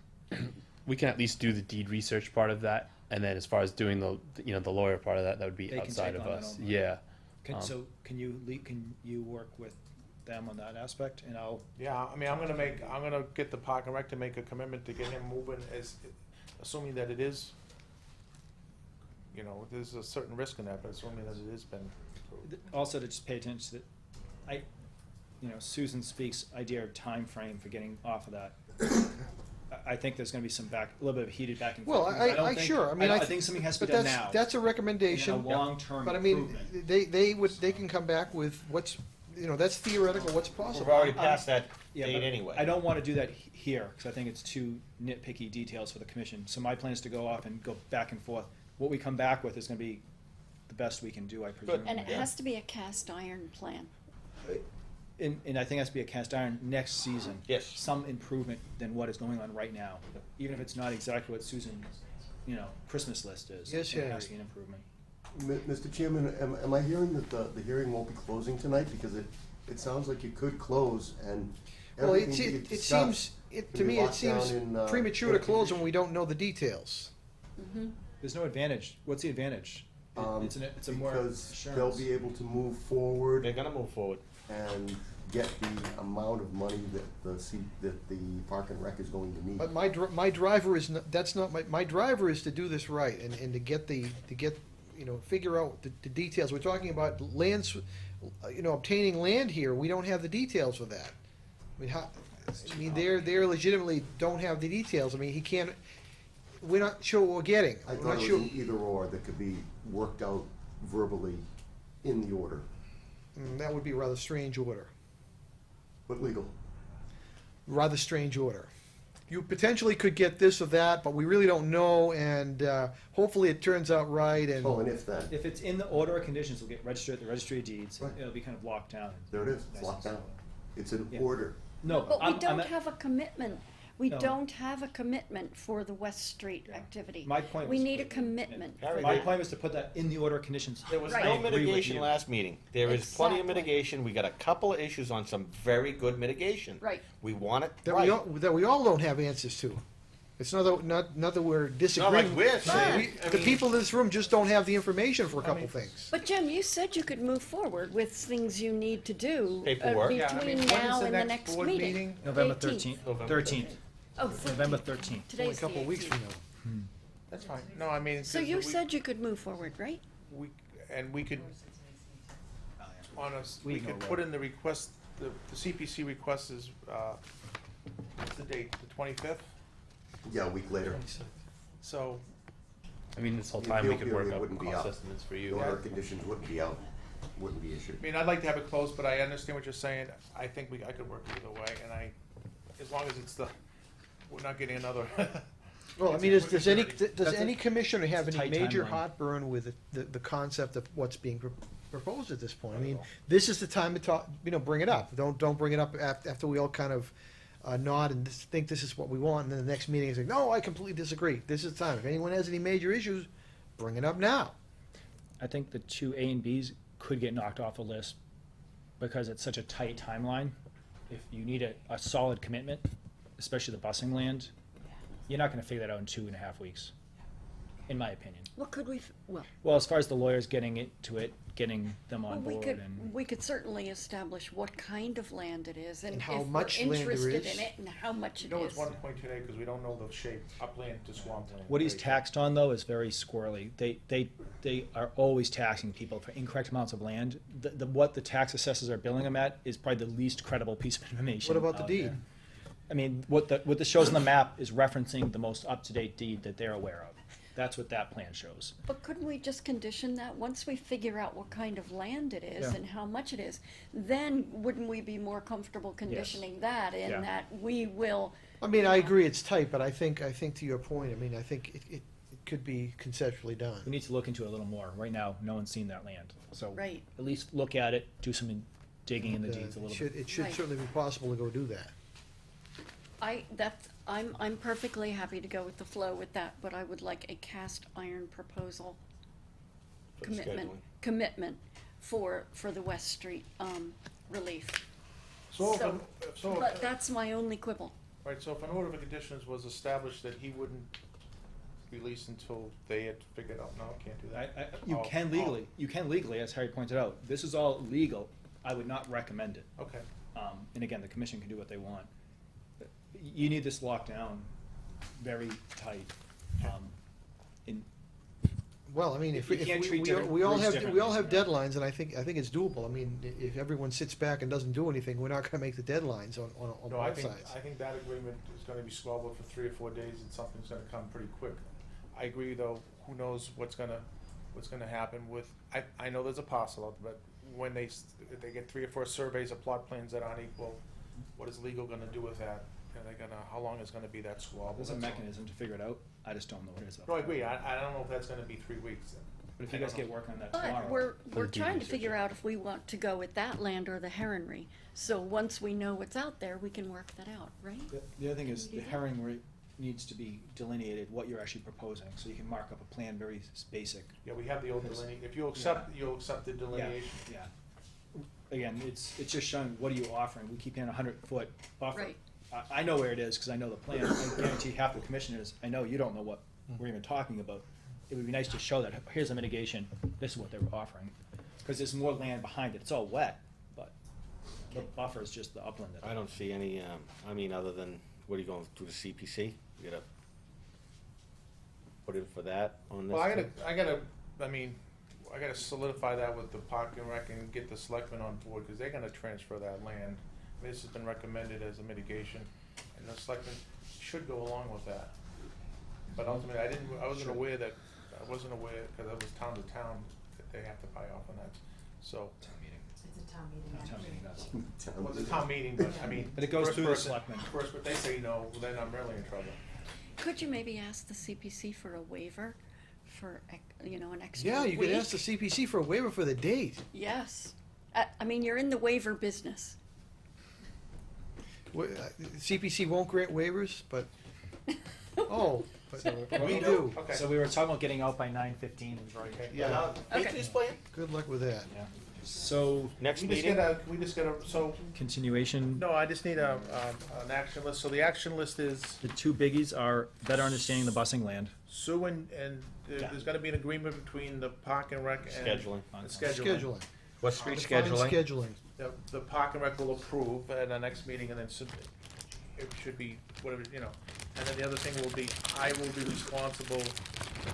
We can at least do the deed research part of that, and then as far as doing the lawyer part of that, that would be They can outside take of on that us. own. Yeah. So can you work with them on that aspect, and I'll, yeah, I mean, I'm gonna get the park and rec to make a commitment to get him moving assuming that it is, there's a certain risk in that, but assuming that it has been approved. also to just pay attention to that, Susan speaks idea of time frame for getting off of that. I think there's gonna be a little bit of heated back and forth. well, because don't I think- sure. I mean, I think something has to but be done that's now. that's a recommendation. And a long-term But I mean, improvement. they can come back with what's, that's theoretical, what's possible. we've already passed that Yeah, date but anyway. I don't wanna do that here, because I think it's too nitpicky details for the commission. So my plan is to go off and go back and forth. What we come back with is gonna be the best we can do, I presume. And it has to be a cast iron plan. And I think it has to be a cast iron next season. Yes. Some improvement than what is going on right now, even if it's not exactly what Susan's, Christmas list is. Yes, It has Harry. to be an improvement. Mr. Chairman, am I hearing that the hearing won't be closing tonight? Because it sounds like you could close and Well, everything you it seems, discussed to can be me, it locked down seems in, premature to close when we don't know the details. There's no advantage. What's the advantage? It's a more Because they'll assurance. be able to move forward They're gonna move forward. and get the amount of money that the Park and Rec is going to need. But my driver is, that's not, my driver is to do this right and to get, figure out the details. We're talking about lands, obtaining land here, we don't have the details for that. They're legitimately don't have the details. I mean, he can't, we're not sure what we're getting. I We're thought not it was sure. an either or that could be worked out verbally in the order, That would be a rather strange order. but legal. Rather strange order. You potentially could get this or that, but we really don't know, and hopefully it turns out right. And Oh, and if then, If it's in the order of conditions, it'll get registered at the registry of deeds. Right. It'll be kind of locked down. there it is, it's Nice locked and down. slow. It's an Yeah. order. No, But we I'm don't at- have a commitment. We No. don't have a commitment for the West Street activity. My point We was- need a commitment. Harry, My they- point was to put that in the order of conditions. There was Right. no I agree with mitigation you. last meeting. There is plenty of Exactly. mitigation. We got a couple of issues on some very good mitigation. Right. We want it that right. we all don't have answers to. It's not that we're disagreeing. like we're saying. I The mean- people in this room just don't have the information for a couple things. But Jim, you said you could move forward with things you need to do Paperwork. between now and the next meeting. November 18th. 13th. November 13th. Oh, November 13th. 13th. Only a Today's the couple of weeks 18th. from now. That's fine. No, I mean. So 'cause you we- said you could move forward, right? we could, we We know could that. put in the request, the CPC request is, what's the date, the 25th? Yeah, a week later. So, I mean, this whole The time we appeal could work period up wouldn't be cost out. estimates for The you. order of conditions wouldn't be out, wouldn't be issued. I mean, I'd like to have it closed, but I understand what you're saying. I think I could work either way, and as long as it's we're not getting another. Well, I mean, does any commissioner have That's a any tight major timeline. heartburn with the concept of what's being proposed at this point? I mean, this is the time to talk, bring it up. Don't bring it up after we all kind of nod and think this is what we want, and then the next meeting is like, no, I completely disagree. This is the time. If anyone has any major issues, bring it up now. I think the two A and Bs could get knocked off the list because it's such a tight timeline. If you need a solid commitment, especially the busing land, you're not gonna figure that out in 2.5 weeks, in my opinion. What could we, Well, as far as the lawyers getting getting them well, on board and. we could certainly establish what kind of land it is and And if how we're much land there interested is. in it and how much it You know, it's is. 1.2 acres, we don't know the shape, upland to swampland. What he's taxed on, though, is very squirrely. They are always taxing people for incorrect amounts of land. What the tax assessors are billing them at is probably the least credible piece of information. What about the out deed? there. I mean, what this shows on the map is referencing the most up-to-date deed that they're aware of. That's what that plan shows. But couldn't we just condition that, once we figure out what kind of land it is Yeah. and how much it is, then wouldn't we be more comfortable conditioning that in Yeah. that we will, I mean, I agree it's tight, but I think to your point, I mean, I think it could be conceptually done. We need to look into it a little more. Right now, no one's seen that land. So Right. at least look at it, do some digging in the deeds a little bit. It should Right. certainly be possible to go do that. I'm perfectly happy to go with the flow with that, but I would like a cast iron proposal For the scheduling. commitment for the West Street, relief. So, But that's my only quibble. right, so if an order of conditions was established that he wouldn't release until they had figured out, no, can't do that. You Oh, can legally, as Harry pointed out. This is all legal. I would not recommend it. Okay. And again, the commission can do what they want. You need this locked down very tight. Well, I mean, if You can't treat different we all groups have deadlines, differently. and I think it's doable. I mean, if everyone sits back and doesn't do anything, we're not gonna make the deadlines on No, I both think, sides. I think that agreement is gonna be squabbled for 3 or 4 days and something's gonna come pretty quick. I agree, though, who knows what's gonna happen with, I know there's a parcel, but when if they get 3 or 4 surveys of plot plans that aren't equal, what is legal gonna do with that? And how long is gonna be that squabble? There's a That's all. mechanism to figure it out. I just don't know what it is. No, I agree, I don't know if that's gonna be 3 weeks. But if you guys get working on that But tomorrow. we're the trying to research, figure yeah. out if we want to go with that land or the heronry. So once we know what's out there, we can work that out, right? The other thing is, Do the that. herring, needs to be delineated what you're actually proposing, so you can mark up a plan very basic. Yeah, we have the old delineation, if you accept, you'll accept the delineation. Yeah. Again, it's just showing what are you offering. We keep in a 100-foot buffer. Right. I know where it is, because I know the plan. I guarantee half the commissioners, I know you don't know what we're even talking about. It would be nice to show that, here's a mitigation, this is what they're offering. Because there's more land behind it. It's all wet, but the buffer is just the upland. I don't see any, I mean, other than, what are you going through the CPC? You gotta put in for that on this? Well, I gotta solidify that with the Park and Rec and get the selectmen on board, because they're gonna transfer that land. This has been recommended as a mitigation, and the selectmen should go along with that. But ultimately, I wasn't aware, because it was town to town, that they have to buy off on that, so. It's a town meeting. Town meeting does. Well, it's a town meeting, but I mean. But it goes first through the person- selectmen. First, but they say no, then I'm really in trouble. Could you maybe ask the CPC for a waiver for, an extra Yeah, you could week? ask the CPC for a waiver for the date. Yes. I mean, you're in the waiver business. CPC won't grant waivers, but, oh, but we Okay. do. Okay. So we were talking about getting out by 9:15. Yeah, Okay. good luck with that. Yeah. So Next Can we meeting? just get a, so, continuation. no, I just need an action list, so the action list is The two biggies are better understanding the busing land. Sue and there's gotta be an agreement between the Park and Rec and. Scheduling. the scheduling. Scheduling. West Street Define scheduling? Scheduling. The Park and Rec will approve at the next meeting, and then it should be, whatever, and then the other thing will be, I will be responsible,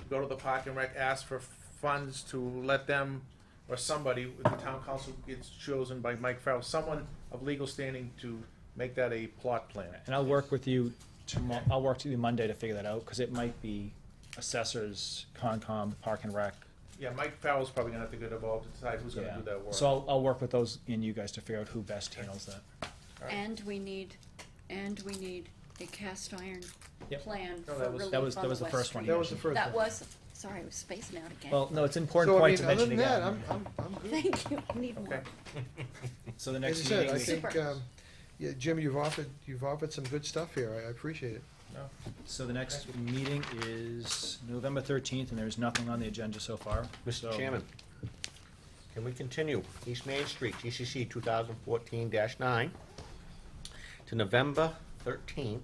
go to the Park and Rec, ask for funds to let them, or somebody, the town council gets chosen by Mike Farrell, someone of legal standing to make that a plot plan. And I'll work with you tomorrow. I'll work with you Monday to figure that out, because it might be assessors, Concom, Park and Rec. Yeah, Mike Farrell's probably gonna have to get involved to decide who's gonna Yeah. do that work. So I'll work with those and you guys to figure out who best handles that. Alright. And we need a cast iron Yep. plan No, for that was- relief that was on the the West first one Street. That was the first That one. was, sorry, I was spacing out again. Well, no, it's an important So, I point mean, to other mention than that, again. I'm good. Thank you, I need more. Okay. So the As next I said, meeting, I we- think, Super. yeah, Jim, you've offered some good stuff here. I appreciate it. No? so the next meeting is November 13th, and there's nothing on the agenda so far. Mr. So- Chairman, can we continue East Main Street, GCC 2014-9 to November 13th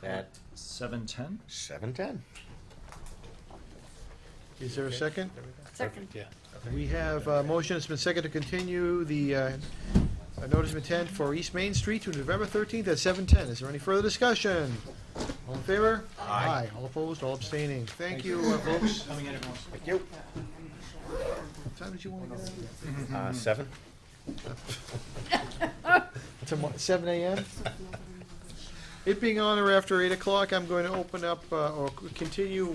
at 7:10? 7:10? Is there a second? Second. Yeah. We have a motion, it's been seconded to continue the notice of intent for East Main Street to November 13th at 7:10. Is there any further discussion? All in favor? Aye. All opposed, all abstaining. Thank you, folks. Coming in everyone. Thank you. What time did you want to go? 7? 7 a.m.? It being on or after 8 o'clock, I'm going to open up, or continue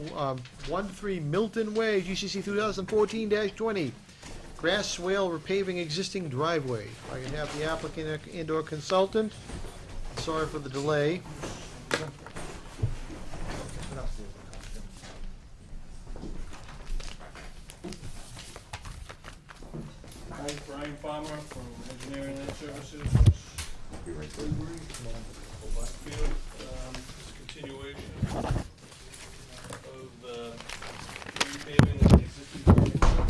1-3 Milton Way, GCC 2014-20. Grass swale repaving existing driveway. If I can have the applicant and/or consultant. Sorry for the delay. Hi, Brian Farmer from Engineering Land Services. Field, continuation of repaving of the existing parking lot.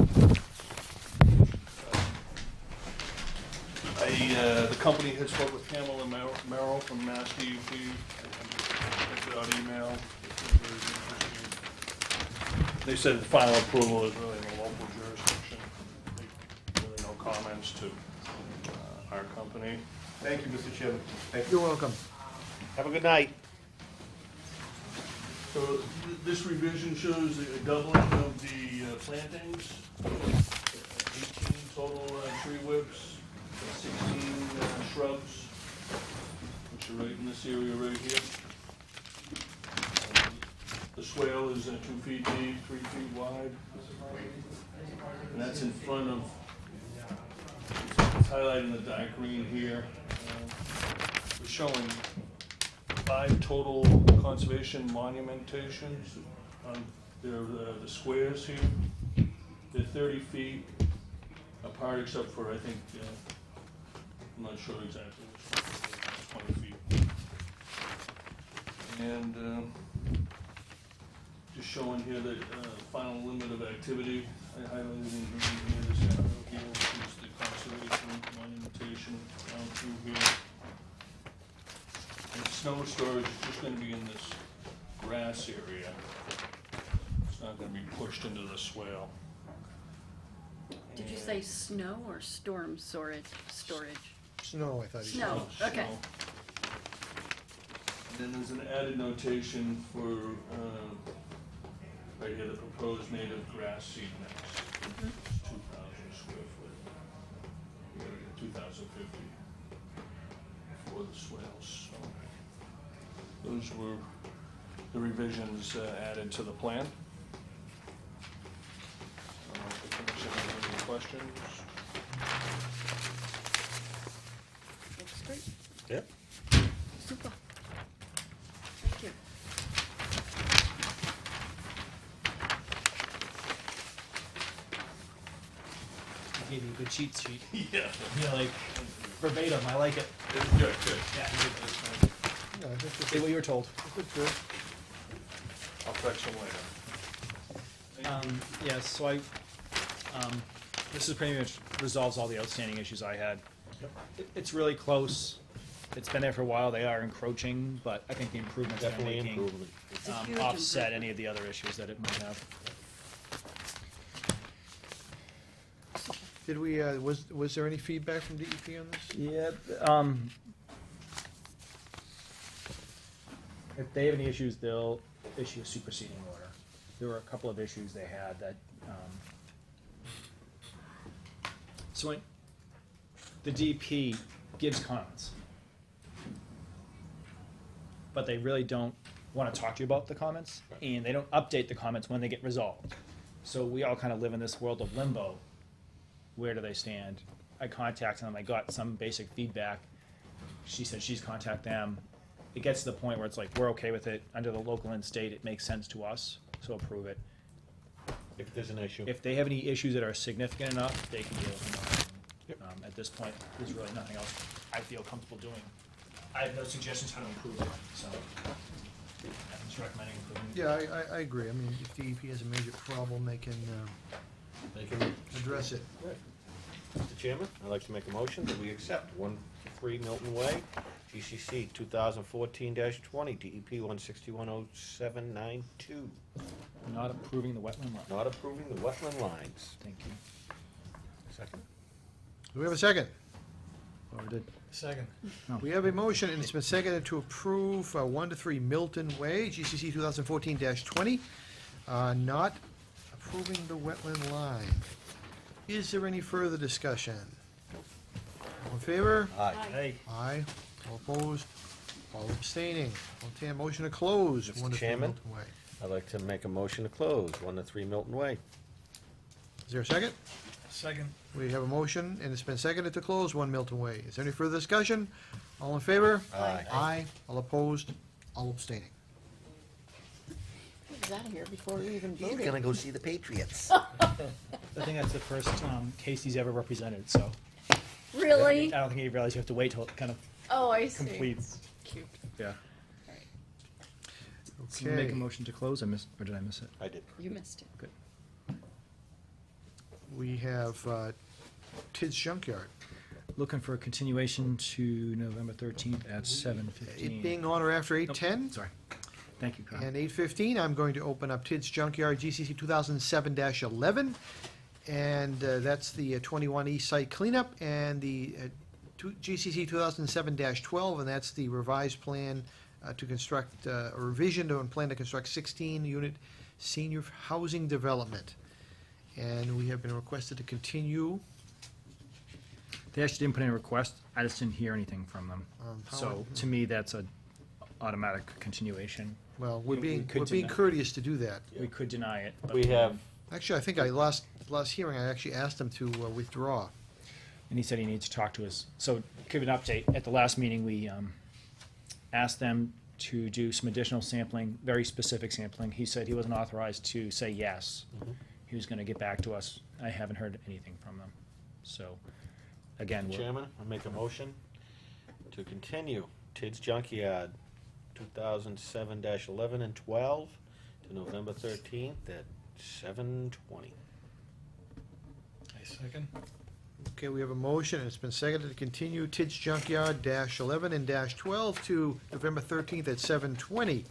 The company had spoke with Hamel and Merrill from Mass DEP. I sent out email. They said the final approval is really in the local jurisdiction. Really no comments to our company. Thank you, Mr. Chairman. Thank You're welcome. Have a good night. So this revision shows a doubling of the plantings, 18 total tree whips, 16 shrubs, which are right in this area right here. The swale is 2 feet deep, 3 feet wide, and that's in front of, it's highlighted in the dark green here. We're showing 5 total conservation monumentations on the squares here. They're 30 feet apart except for, I think, I'm not sure exactly which one, 20 feet. And just showing here the final limit of activity. I highlighted in green here, this arrow here, which is the conservation monumentation down through here. And snow storage is just gonna be in this grass area. It's not gonna be pushed into the swale. Did you say snow or storm storage? Snow, I thought he said. Snow, okay. And then there's an added notation for, right here, the proposed native grass seed mix. Mhm. 2,000 square foot. We gotta get 2,050 for the swales, so. Those were the revisions added to the plan. If the commission has any questions? Looks great. Yep. Super. Thank you. Gave you a good cheat sheet. Yeah. Yeah, like verbatim, I like it. Good, good. Yeah, you did this time. No, I think it's Say what you were told. good, good. I'll fetch them later. Yeah, so this is pretty much resolves all the outstanding issues I had. It's really close. It's been there for a while. They are encroaching, but I think the improvements they're Definitely making improvement. It's a huge offset improvement. any of the other issues that it might have. Did we, was there any feedback from DEP on this? Yeah, if they have any issues, they'll issue a superseding order. There were a couple of issues they had that, the DP gives comments. But they really don't wanna talk to you about the comments, and they don't update the comments when they get resolved. So we all kind of live in this world of limbo. Where do they stand? I contacted them, I got some basic feedback. She said she's contact them. It gets to the point where it's like, we're okay with it, under the local and state, it makes sense to us, so approve it. If there's an issue. If they have any issues that are significant enough, they can deal with them. At this point, there's really nothing else I feel comfortable doing. I have no suggestions how to improve it, so I'm just recommending improving it. Yeah, I agree. I mean, if DEP has a major problem, they can They can address it. Mr. Chairman, I'd like to make a motion that we accept 1-3 Milton Way, GCC 2014-20, DEP 1610792. Not approving the wetland line. Not approving the wetland lines. Thank you. Second? Do we have a second? Oh, we did. Second. We have a motion, and it's been seconded to approve 1-3 Milton Way, GCC 2014-20, not approving the wetland line. Is there any further discussion? All in favor? Aye. Hey. Aye. All opposed? All abstaining. I'll entertain a motion to close Mr. 1-3 Chairman? Milton Way. I'd like to make a motion to close 1-3 Milton Way. Is there a second? Second. We have a motion, and it's been seconded to close 1 Milton Way. Is there any further discussion? All in favor? Aye. Aye. All opposed? All abstaining. He was out of here before we even He's voted. gonna go see the Patriots. I think that's the first case he's ever represented, so. Really? I don't think he realized you have to wait till it kind of Oh, I see. completes. Cute. Yeah. Alright, So make Okay. a motion to close, or did I miss it? I did. you missed it. Good. We have Tid's Junkyard. Looking for a continuation to November 13th at 7:15. It being on or after 8:10? Sorry. Thank you, Carl. And 8:15, I'm going to open up Tid's Junkyard, GCC 2007-11. And that's the 21E site cleanup, and the GCC 2007-12, and that's the revised plan to construct, a revision to and plan to construct 16-unit senior housing development. And we have been requested to continue. They actually didn't put in a request, I just didn't hear anything from them. How- So, to me, that's a automatic continuation. Well, we're We being could being deny- courteous to do that. We could deny it. but- We have, Actually, I think last hearing, I actually asked him to withdraw. And he said he needs to talk to us. So, give an update. At the last meeting, we asked them to do some additional sampling, very specific sampling. He said he wasn't authorized to say yes. He was gonna get back to us. I haven't heard anything from them. So, again, Mr. we're, Chairman, I make a motion to continue Tid's Junkyard 2007-11 and 12 to November 13th at 7:20. I second. Okay, we have a motion, and it's been seconded to continue Tid's Junkyard -11 and -12 to November 13th at 7:20. Is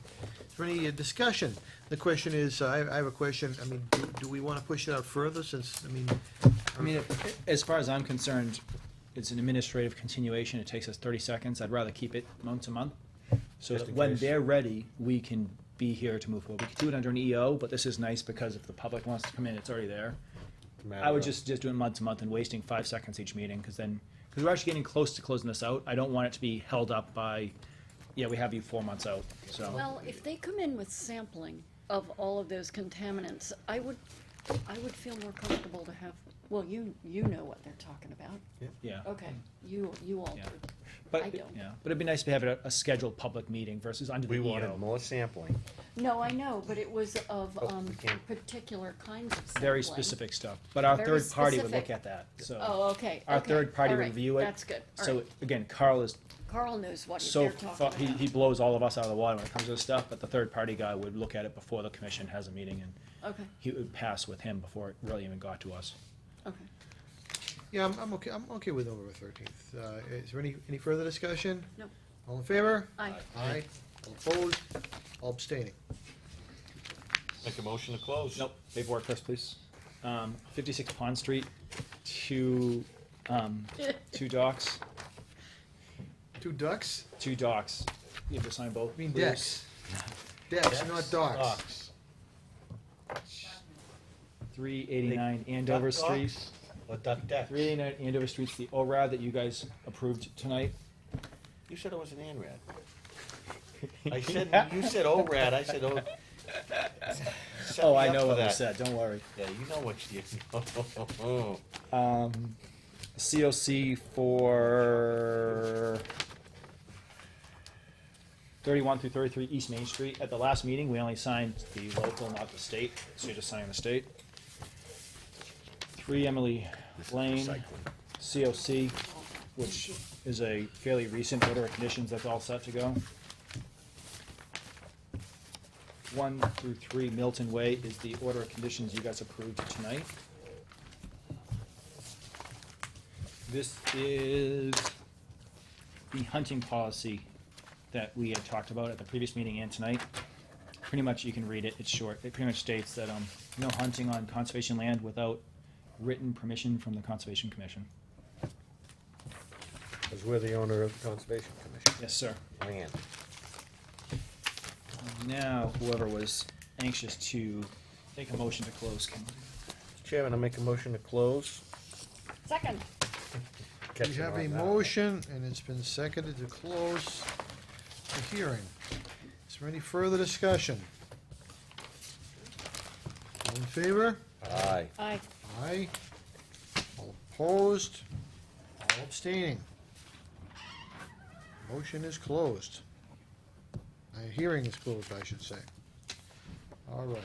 there any discussion? The question is, I have a question, I mean, do we want to push it out further since, I mean... I mean, as far as I'm concerned, it's an administrative continuation. It takes us 30 seconds. I'd rather keep it month to month. So Just that in when case. they're ready, we can be here to move forward. We could do it under an EO, but this is nice because if the public wants to come in, it's already there. I would just do it month to month and wasting 5 seconds each meeting, because we're actually getting close to closing this out. I don't want it to be held up by, yeah, we have you 4 months out, so. Well, if they come in with sampling of all of those contaminants, I would feel more comfortable to have, well, you know what they're talking about. Yeah. Okay, you all Yeah. do. But, I don't. yeah, but it'd be nice to have a scheduled public meeting versus under the We EO. wanted more sampling. No, I know, but it was of Oh, we can't. particular kinds of sampling. Very specific stuff, but our Very third party would look specific. at that, so. Oh, okay, Our okay, third party all would right, review it. That's good, all So, right. again, Carl is Carl knows what so, they're talking about. he blows all of us out of the water when it comes to this stuff, but the third party guy would look at it before the commission has a meeting, and Okay, he would pass with him before it really even got to us. okay. Yeah, I'm okay with November 13th. Is there any further discussion? No. All in favor? Aye. Aye. All opposed? All abstaining. Make a motion to close. Nope, paperwork first, please. 56 Pond Street, two docks, Two ducks? two docks. You have to sign both. I mean Bruce. decks. Decks, not docks. 389 Andover Street. Or duck decks? 389 Andover Street's the ORAD that you guys approved tonight. You said it was an ANRAD. I said, you said ORAD, I said O. Set Oh, me I up know for what I that. said, don't worry. Yeah, you know what you know. COC for 31 through 33 East Main Street. At the last meeting, we only signed the local, not the state, so you're just signing the state. 3 Emily Lane, COC, which is a fairly recent order of conditions that's all set to go. 1 through 3 Milton Way is the order of conditions you guys approved tonight. This is the hunting policy that we had talked about at the previous meeting and tonight. Pretty much, you can read it, it's short. It pretty much states that no hunting on conservation land without written permission from the Conservation Commission. Because we're the owner of the Conservation Commission. Yes, sir. Land. Now, whoever was anxious to make a motion to close can. Chairman, I make a motion to close. Second. Catch We you have on a that. motion, and it's been seconded to close the hearing. Is there any further discussion? All in favor? Aye. Aye. Aye. All opposed? All abstaining? Motion is closed. Hearing is closed, I should say. All right.